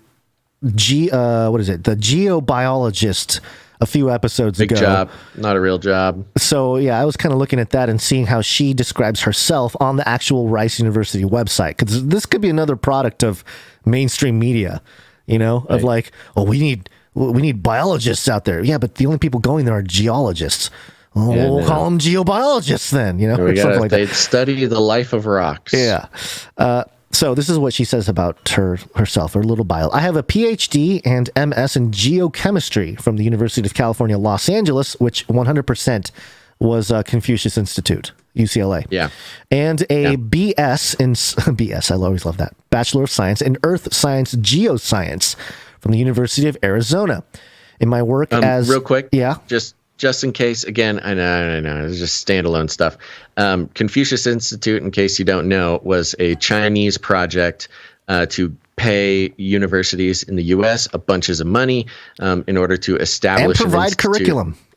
the geobiologist a few episodes ago. Big job, not a real job. So, yeah, I was kind of looking at that and seeing how she describes herself on the actual Rice University website. Because this could be another product of mainstream media, you know, of like, oh, we need biologists out there. Yeah, but the only people going there are geologists. Oh, yeah, we'll call them geobiologists then, you know, or something like that. They study the life of rocks. Yeah. So this is what she says about herself, her little bio. I have a PhD and MS in geochemistry from the University of California, Los Angeles, which 100% was Confucius Institute, UCLA. Yeah. And a BS in BS, I always love that. Bachelor of Science in Earth Science Geoscience from the University of Arizona. In my work as real quick, yeah, just in case, again, I know, it's just standalone stuff. Confucius Institute, in case you don't know, was a Chinese project to pay universities in the U.S. bunches of money in order to establish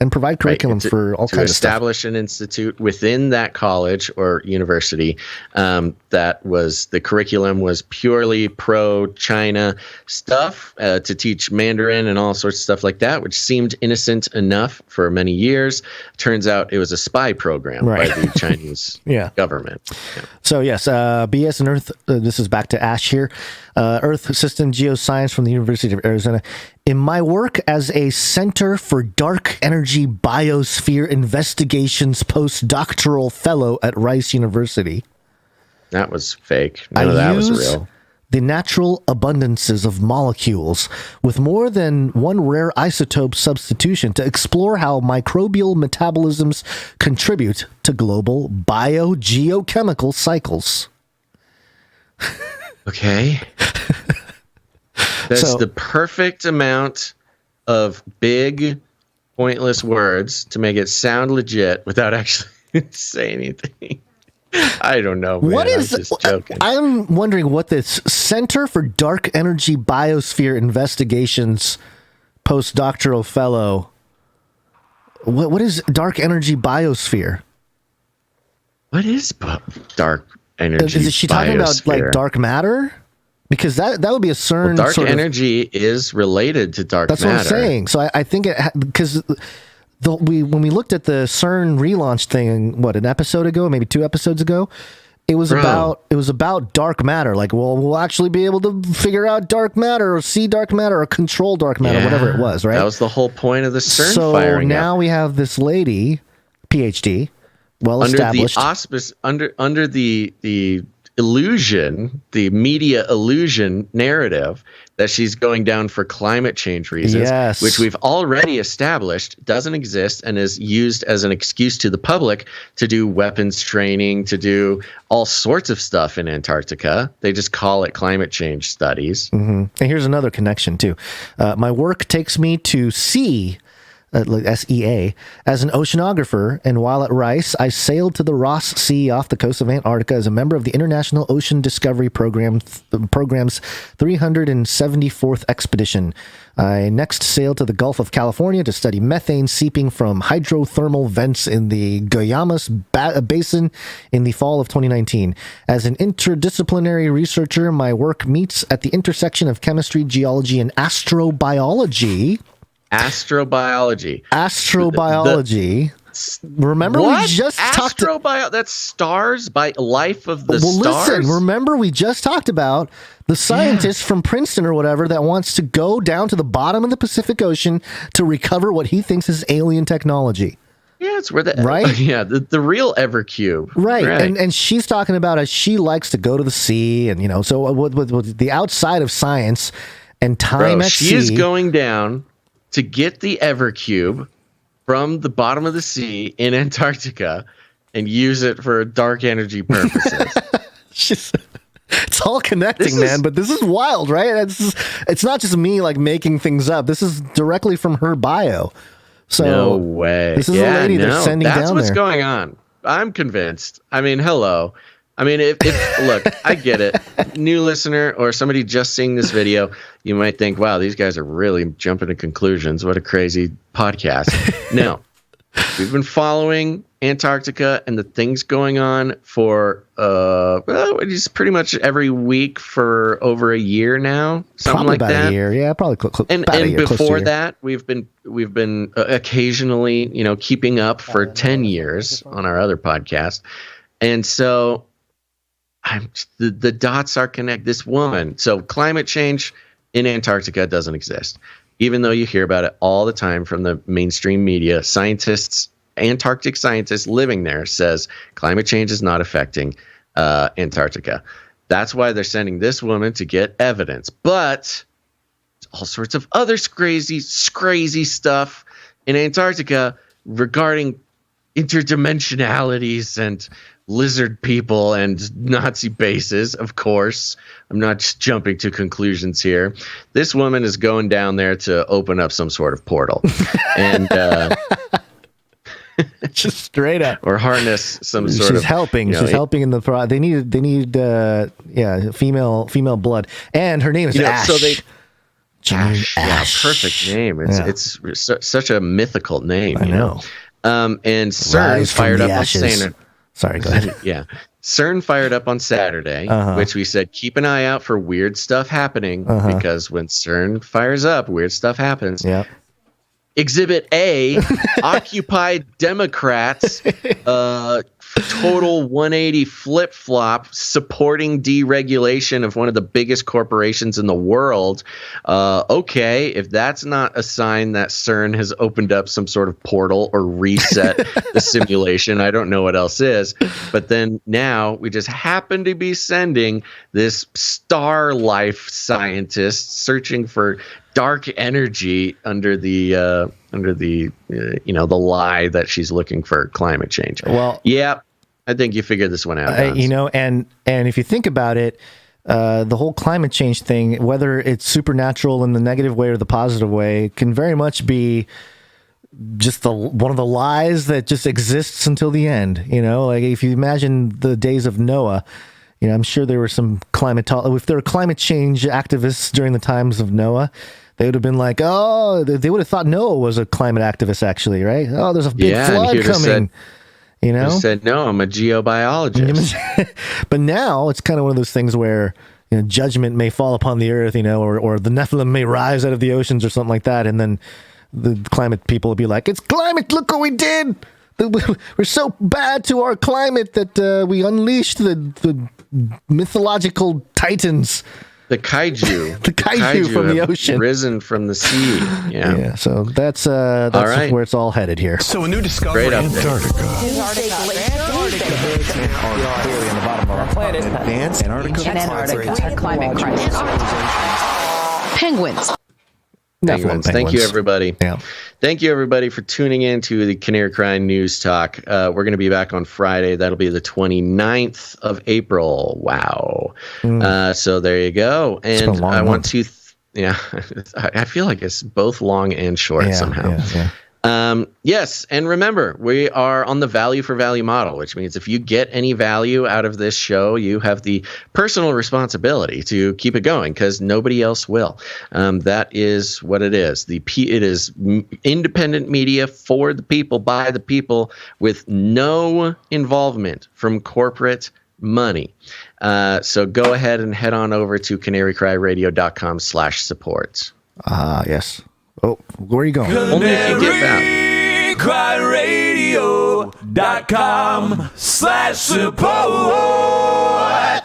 and provide curriculum for all kinds of stuff. To establish an institute within that college or university that was the curriculum was purely pro-China stuff to teach Mandarin and all sorts of stuff like that, which seemed innocent enough for many years. Turns out it was a spy program by the Chinese government. Yeah. So yes, BS in Earth. This is back to Ash here. Earth System Geoscience from the University of Arizona. In my work as a Center for Dark Energy Biosphere Investigations postdoctoral fellow at Rice University. That was fake. None of that was real. The natural abundances of molecules with more than one rare isotope substitution to explore how microbial metabolisms contribute to global biogeochemical cycles. Okay. That's the perfect amount of big, pointless words to make it sound legit without actually saying anything. I don't know, man. I'm just joking. I'm wondering what this Center for Dark Energy Biosphere Investigations postdoctoral fellow, what is dark energy biosphere? What is dark energy? Is she talking about like dark matter? Because that would be a CERN. Well, dark energy is related to dark matter. That's what I'm saying. So I think because when we looked at the CERN relaunch thing, an episode ago, maybe 2 episodes ago, it was about dark matter. Like, well, we'll actually be able to figure out dark matter or see dark matter or control dark matter, whatever it was, right? That was the whole point of the CERN firing. So now we have this lady, PhD, well established, under the illusion, the media illusion narrative that she's going down for climate change reasons, which we've already established doesn't exist and is used as an excuse to the public to do weapons training, to do all sorts of stuff in Antarctica. They just call it climate change studies. Mm-hmm. And here's another connection too. My work takes me to sea, SEA, as an oceanographer, and while at Rice, I sailed to the Ross Sea off the coast of Antarctica as a member of the International Ocean Discovery Program's 374th expedition. I next sailed to the Gulf of California to study methane seeping from hydrothermal vents in the Guaymas Basin in the fall of 2019. As an interdisciplinary researcher, my work meets at the intersection of chemistry, geology, and astrobiology. Remember, we just talked about that's stars by life of the stars. Listen, remember we just talked about the scientist from Princeton or whatever that wants to go down to the bottom of the Pacific Ocean to recover what he thinks is alien technology. Yeah, it's where the the real Evercube. Right. And she's talking about as she likes to go to the sea, and so with the outside of science and time at sea. She is going down to get the Evercube from the bottom of the sea in Antarctica and use it for dark energy purposes. It's all connecting, man. But this is wild, right? It's not just me like making things up. This is directly from her bio. So no way. This is a lady they're sending down there. That's what's going on. I'm convinced. I mean, hello. I mean, if look, I get it. New listener or somebody just seeing this video, you might think, wow, these guys are really jumping to conclusions. What a crazy podcast. No, we've been following Antarctica and the things going on for just pretty much every week for over a year now, something probably like about that. A year, yeah, probably. And before that, we've been occasionally, keeping up for 10 years on our other podcast, and so the dots are connected. This woman, so climate change in Antarctica doesn't exist, even though you hear about it all the time from the mainstream media. Antarctic scientists living there says climate change is not affecting Antarctica. That's why they're sending this woman to get evidence. But all sorts of other crazy stuff in Antarctica regarding interdimensionalities and lizard people and Nazi bases, of course. I'm not just jumping to conclusions here. This woman is going down there to open up some sort of portal. And just straight up, or harness some sort of. She's helping. She's helping in the. They need female blood, and her name is Ash. So they. Ash. Yeah, perfect name. It's such a mythical name. I know. And CERN fired up on Saturday. Sorry, go ahead. Yeah, CERN fired up on Saturday, which we said keep an eye out for weird stuff happening because when CERN fires up, weird stuff happens. Yeah. Exhibit A, Occupy Democrats, total 180 flip-flop supporting deregulation of one of the biggest corporations in the world. Okay, if that's not a sign that CERN has opened up some sort of portal or reset the simulation, I don't know what else is. But then now we just happen to be sending this star life scientist searching for dark energy under the the lie that she's looking for climate change. Well, yeah, I think you figured this one out. And if you think about it, the whole climate change thing, whether it's supernatural in the negative way or the positive way, can very much be just one of the lies that just exists until the end. Like if you imagine the days of Noah. I'm sure there were some if there were climate change activists during the times of Noah, they would have been like, oh, they would have thought Noah was a climate activist, actually, right? Oh, there's a big flood coming. Said, no, I'm a geobiologist. But now it's kind of one of those things where judgment may fall upon the earth, or the Nephilim may rise out of the oceans or something like that, and then the climate people will be like, it's climate, look what we did. We're so bad to our climate that we unleashed the mythological titans. The kaiju. the kaiju from the ocean. Risen from the sea. Yeah. So that's right. Where it's all headed here. So a new discovery in Antarctica. Penguins. Thank you, everybody. Yeah. Thank you, everybody, for tuning in to the Canary Cry News Talk. We're going to be back on Friday. That'll be the 29th of April. Wow. So there you go. And I want to, I feel like it's both long and short somehow. Yeah. Yes, and remember, we are on the value for value model, which means if you get any value out of this show, you have the personal responsibility to keep it going because nobody else will. That is what it is. It is independent media for the people, by the people, with no involvement from corporate money. So go ahead and head on over to CanaryCryRadio.com/support. Yes. Oh, where are you going? Only if you get back. CanaryCryRadio.com/support.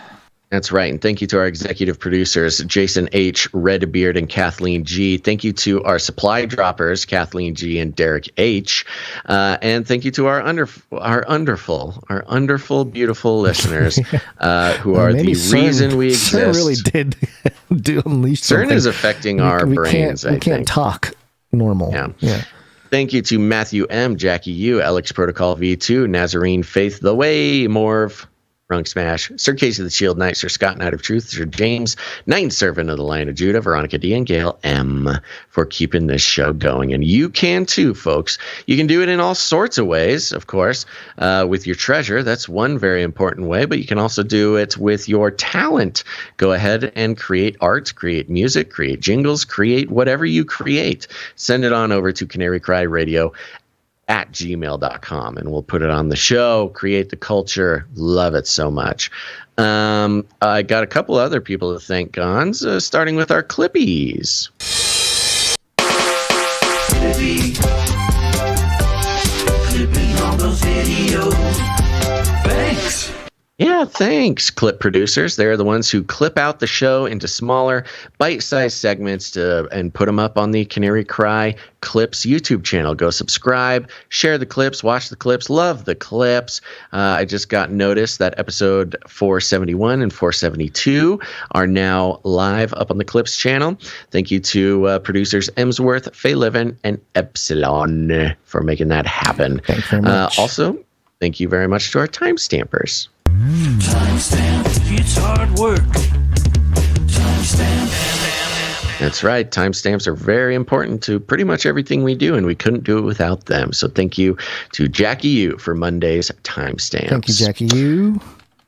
That's right. And thank you to our executive producers, Jason H., Redbeard, and Kathleen G. Thank you to our supply droppers, Kathleen G. and Derek H. And thank you to our wonderful, beautiful listeners who are the reason we exist. CERN really did unleash something. CERN is affecting our brains, we can't talk normal. Yeah. Thank you to Matthew M., Jackie U., Alex Protocol V2, Nazarene Faith the Way, Morv, Runk Smash, Sir Casey the Shield Knight, Sir Scott Knight of Truth, Sir James, Knight and Servant of the Lion of Judah, Veronica D. and Gail M. for keeping this show going. And you can too, folks. You can do it in all sorts of ways, of course, with your treasure. That's one very important way, but you can also do it with your talent. Go ahead and create art, create music, create jingles, create whatever you create. Send it on over to Canary Cry Radio at gmail.com, and we'll put it on the show. Create the culture. Love it so much. I got a couple other people to thank, Gonz, starting with our Clippies. Clipping all those videos. Thanks. Yeah, thanks, clip producers. They're the ones who clip out the show into smaller, bite-sized segments and put them up on the Canary Cry Clips YouTube channel. Go subscribe, share the clips, watch the clips, love the clips. I just got notice that episode 471 and 472 are now live up on the Clips channel. Thank you to producers Emsworth, Faylevin, and Epsilon for making that happen. Thanks very much. Also, thank you very much to our timestampers. Timestamp, it's hard work. Timestamp. That's right. Timestamps are very important to pretty much everything we do, and we couldn't do it without them. So thank you to Jackie Yu for Monday's timestamps. Thank you, Jackie Yu.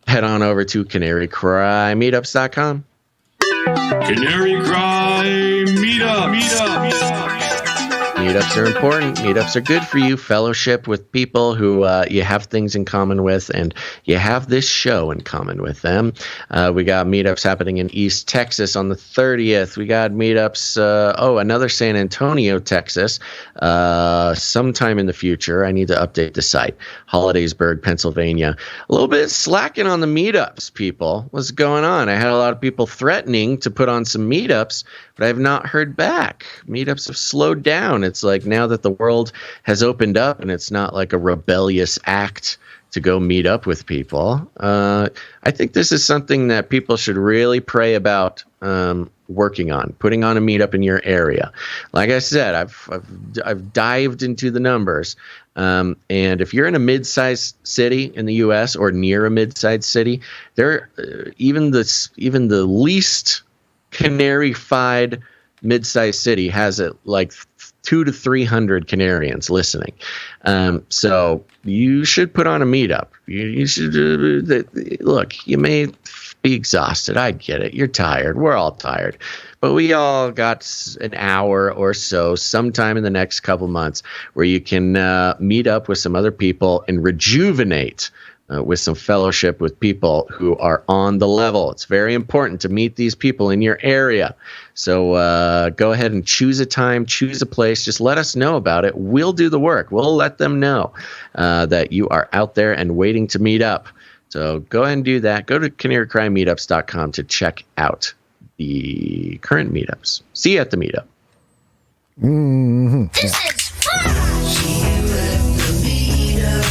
Head on over to CanaryCry.Meetups.com. Canary Cry Meetup. Meetups are important. Meetups are good for you. Fellowship with people who you have things in common with, and you have this show in common with them. We got meetups happening in East Texas on the 30th. We got meetups, another San Antonio, Texas, sometime in the future. I need to update the site. Hollidaysburg, Pennsylvania. A little bit slacking on the meetups, people. What's going on? I had a lot of people threatening to put on some meetups, but I have not heard back. Meetups have slowed down. It's like now that the world has opened up and it's not like a rebellious act to go meet up with people. I think this is something that people should really pray about working on, putting on a meetup in your area. Like I said, I've dived into the numbers. And if you're in a mid-sized city in the U.S. or near a mid-sized city, there even the least Canary-fied mid-sized city has like 200 to 300 Canarians listening. So you should put on a meetup. You should look. You may be exhausted. I get it. You're tired. We're all tired. But we all got an hour or so sometime in the next couple months where you can meet up with some other people and rejuvenate with some fellowship with people who are on the level. It's very important to meet these people in your area. So go ahead and choose a time, choose a place. Just let us know about it. We'll do the work. We'll let them know that you are out there and waiting to meet up. So go ahead and do that. Go to CanaryCry.Meetups.com to check out the current meetups. See you at the meetup. Mm-hmm. This is fun. See you at the meetup.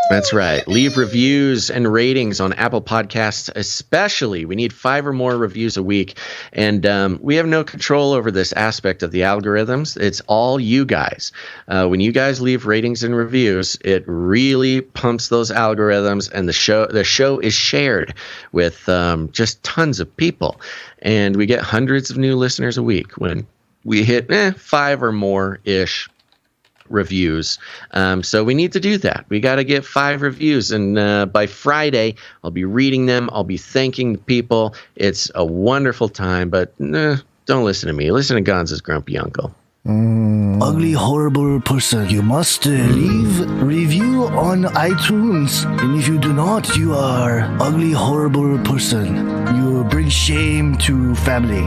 That's right. Leave reviews and ratings on Apple Podcasts especially. We need 5 or more reviews a week. And we have no control over this aspect of the algorithms. It's all you guys. When you guys leave ratings and reviews, it really pumps those algorithms, and the show is shared with just tons of people. And we get hundreds of new listeners a week when we hit 5 or more-ish reviews. So we need to do that. We got to get 5 reviews, and by Friday I'll be reading them. I'll be thanking the people. It's a wonderful time, but don't listen to me. Listen to Gonz's grumpy uncle. Ugly, horrible person. You must leave review on iTunes. And if you do not, you are ugly, horrible person. You bring shame to family.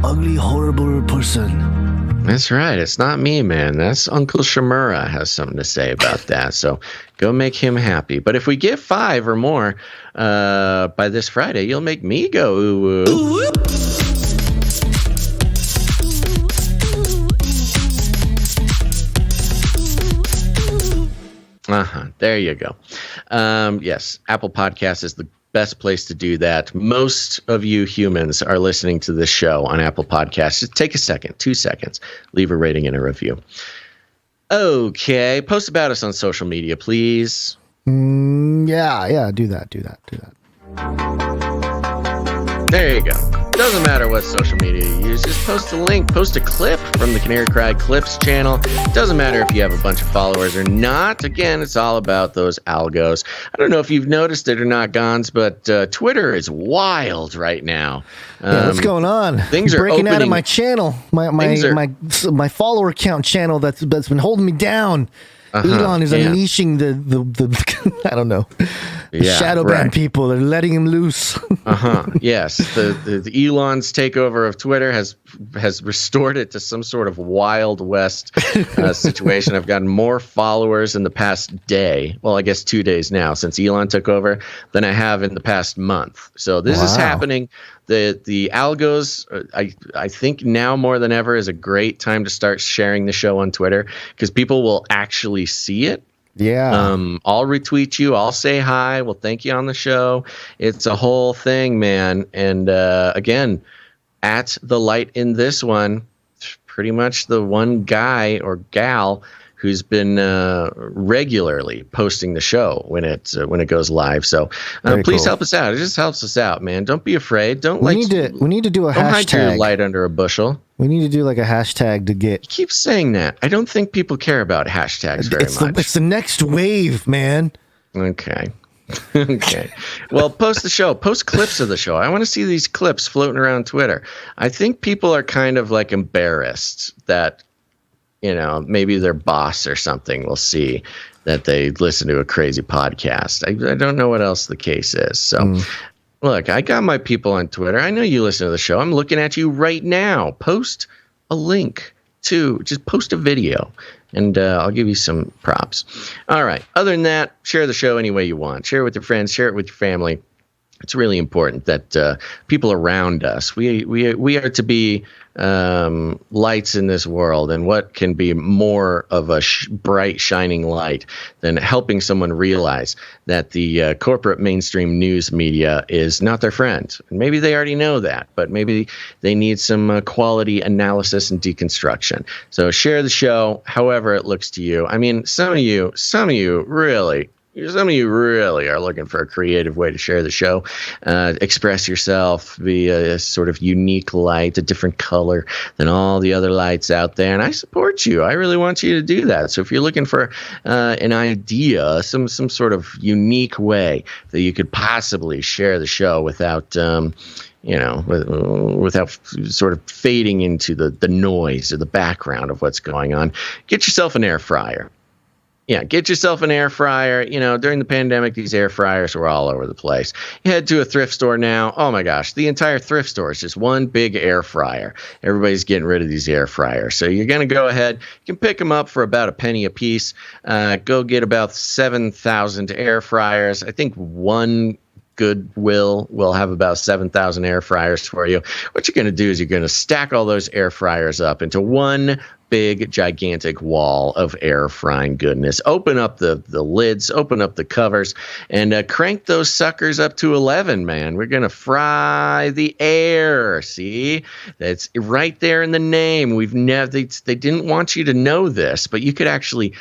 Ugly, horrible person. That's right. It's not me, man. That's Uncle Shimura has something to say about that. So go make him happy. But if we get 5 or more by this Friday, you'll make me go ooh, ooh. There you go. Yes, Apple Podcasts is the best place to do that. Most of you humans are listening to this show on Apple Podcasts. Just take a second, 2 seconds, leave a rating and a review. Okay, post about us on social media, please. Yeah, do that. There you go. Doesn't matter what social media you use. Just post a link, post a clip from the Canary Cry Clips channel. Doesn't matter if you have a bunch of followers or not. Again, it's all about those algos. I don't know if you've noticed it or not, Gonz, but Twitter is wild right now. What's going on? Things are breaking out of opening- my channel, my follower count channel that's been holding me down. Elon is unleashing the I don't know, shadow ban people. They're letting him loose. Yes, the Elon's takeover of Twitter has restored it to some sort of Wild West situation. I've gotten more followers in the past day. Well, I guess 2 days now since Elon took over than I have in the past month. So this is happening. The algos, I think now more than ever is a great time to start sharing the show on Twitter because people will actually see it. Yeah. I'll retweet you. I'll say hi. We'll thank you on the show. It's a whole thing, man. And again, at the light in this one, pretty much the one guy or gal who's been regularly posting the show when it goes live. So please help us out. It just helps us out, man. Don't be afraid. We need to do a don't hide your hashtag. light under a bushel. We need to do like a hashtag to get. You keep saying that. I don't think people care about hashtags very much. It's the next wave, man. Okay. Okay. Well, post the show. Post clips of the show. I want to see these clips floating around Twitter. I think people are kind of like embarrassed that, maybe their boss or something will see that they listen to a crazy podcast. I don't know what else the case is. So, look, I got my people on Twitter. I know you listen to the show. I'm looking at you right now. Post a link to, just post a video, and I'll give you some props. All right. Other than that, share the show any way you want. Share it with your friends. Share it with your family. It's really important that people around us, we are to be lights in this world, and what can be more of a bright shining light than helping someone realize that the corporate mainstream news media is not their friend. And maybe they already know that, but maybe they need some quality analysis and deconstruction. So share the show however it looks to you. I mean, some of you really are looking for a creative way to share the show, express yourself, be a sort of unique light, a different color than all the other lights out there. And I support you. I really want you to do that. So if you're looking for an idea, some sort of unique way that you could possibly share the show without without sort of fading into the noise or the background of what's going on, get yourself an air fryer. Yeah, get yourself an air fryer. During the pandemic, these air fryers were all over the place. You head to a thrift store now. Oh, my gosh. The entire thrift store is just one big air fryer. Everybody's getting rid of these air fryers. So you're going to go ahead. You can pick them up for about a penny a piece. Go get about 7,000 air fryers. I think one Goodwill will have about 7,000 air fryers for you. What you're going to do is you're going to stack all those air fryers up into one big, gigantic wall of air frying goodness. Open up the lids, open up the covers, and crank those suckers up to 11, man. We're going to fry the air. See? That's right there in the name. They didn't want you to know this, but you could actually,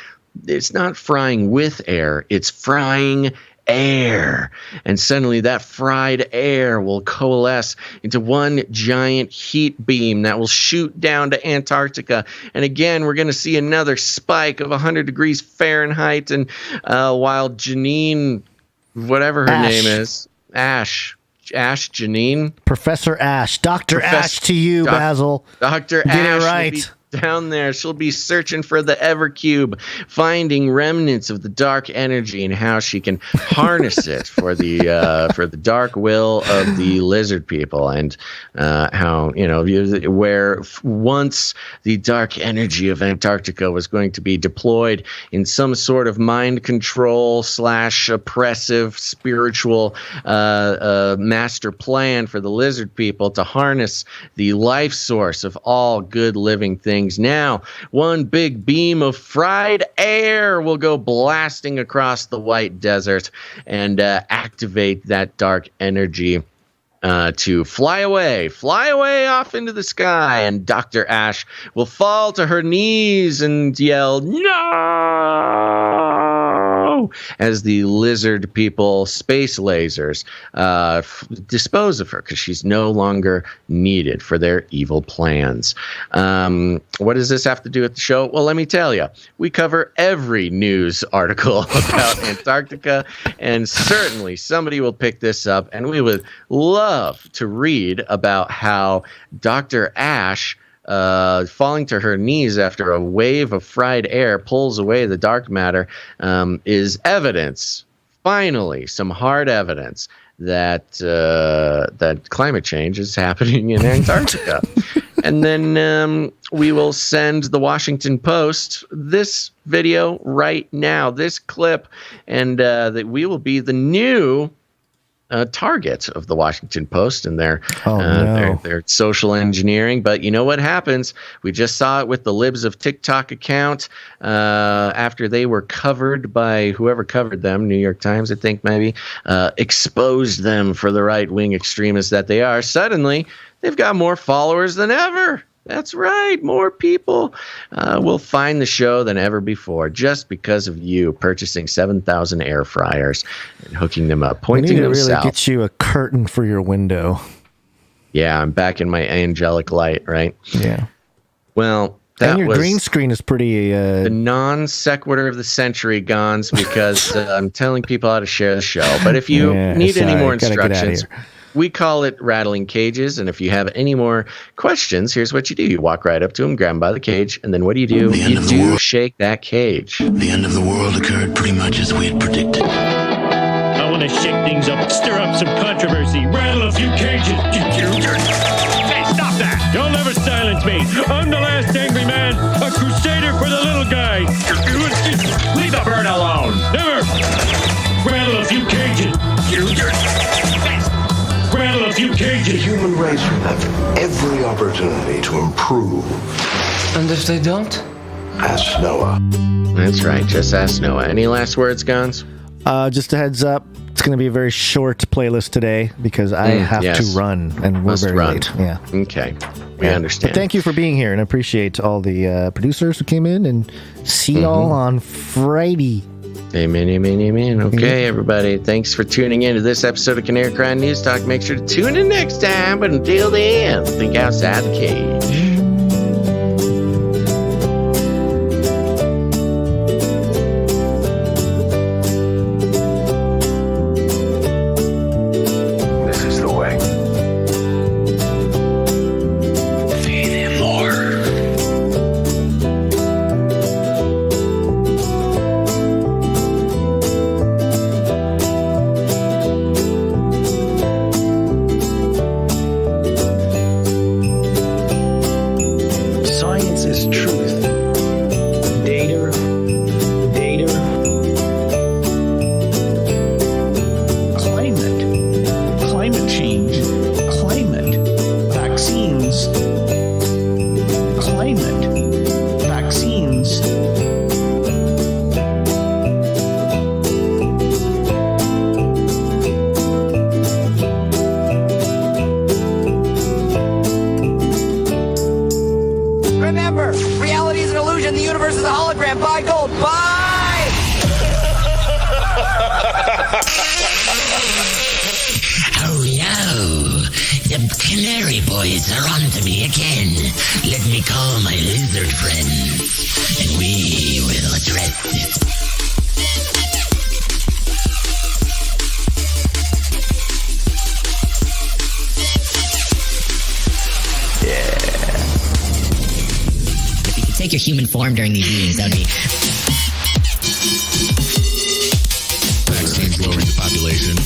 it's not frying with air, it's frying air, and suddenly that fried air will coalesce into one giant heat beam that will shoot down to Antarctica. And again, we're going to see another spike of 100 degrees Fahrenheit. And while Janine, whatever her name is, Ash Janine, Professor Ash, Dr. Ash to you, Basil. Dr. Get Ash it right. Down there, she'll be searching for the Evercube, finding remnants of the dark energy and how she can harness it for the dark will of the lizard people, and how where once the dark energy of Antarctica was going to be deployed in some sort of mind control / oppressive spiritual master plan for the lizard people to harness the life source of all good living things. Now, one big beam of fried air will go blasting across the white desert and activate that dark energy to fly away off into the sky. And Dr. Ash will fall to her knees and yell, "No!" no, as the lizard people, space lasers, dispose of her because she's no longer needed for their evil plans. What does this have to do with the show? Well, let me tell you. We cover every news article about Antarctica, and certainly somebody will pick this up, and we would love to read about how Dr. Ash, falling to her knees after a wave of fried air pulls away the dark matter, is evidence, finally, some hard evidence that that climate change is happening in Antarctica. And then we will send the Washington Post this video right now, this clip, and that we will be the new target of the Washington Post and their social engineering. But you know what happens? We just saw it with the Libs of TikTok account after they were covered by whoever covered them, New York Times, I think maybe, exposed them for the right-wing extremists that they are. Suddenly, they've got more followers than ever. That's right. More people will find the show than ever before just because of you purchasing 7,000 air fryers and hooking them up, pointing them really south. Get you a curtain for your window. Yeah, I'm back in my angelic light, right? Yeah. Well, and your green screen is pretty... the non sequitur of the century, Gonz, because I'm telling people how to share the show. But if you need any more instructions... We call it rattling cages, and if you have any more questions, here's what you do. You walk right up to them, grab them by the cage, and then what do? You do shake that cage. The end of the world occurred pretty much as we had predicted. I want to shake things up, stir up some controversy, rattle a few cages. Hey, stop that! Don't ever silence me. I'm the last angry man, a crusader for the little guy. Leave the bird alone. Never. Rattle a few cages. Rattle a few cages. The human race will have every opportunity to improve. And if they don't? Ask Noah. That's right. Just ask Noah. Any last words, Gonz? Just a heads up. It's going to be a very short playlist today because I have to run, and we're very late. Yeah. Okay. We understand. But thank you for being here, and I appreciate all the producers who came in, and see y'all on Friday. Amen, amen, amen. Okay, everybody. Thanks for tuning in to this episode of Canary Cry News Talk. Make sure to tune in next time. But until then, think outside the cage. Canary boys are on to me again. Let me call my lizard friends, and we will address this. If you could take your human form during these meetings, that would be... Vaccines lowering the population.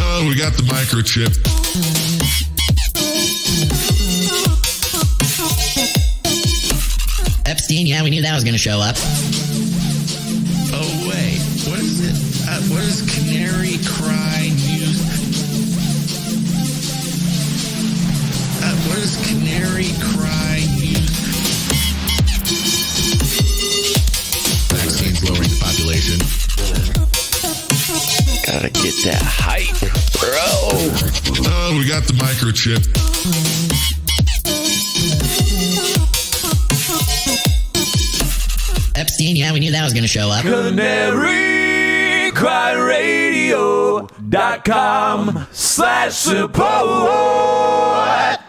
Oh, we got the microchip. Epstein, yeah, we knew that was going to show up. Oh, wait. What is it? What is Canary Cry News? What is Canary Cry News? Vaccines lowering the population. Gotta get that hype, bro. Oh, we got the microchip. 16. Yeah, we knew that was going to show up. CanaryCry.Radio.com/support.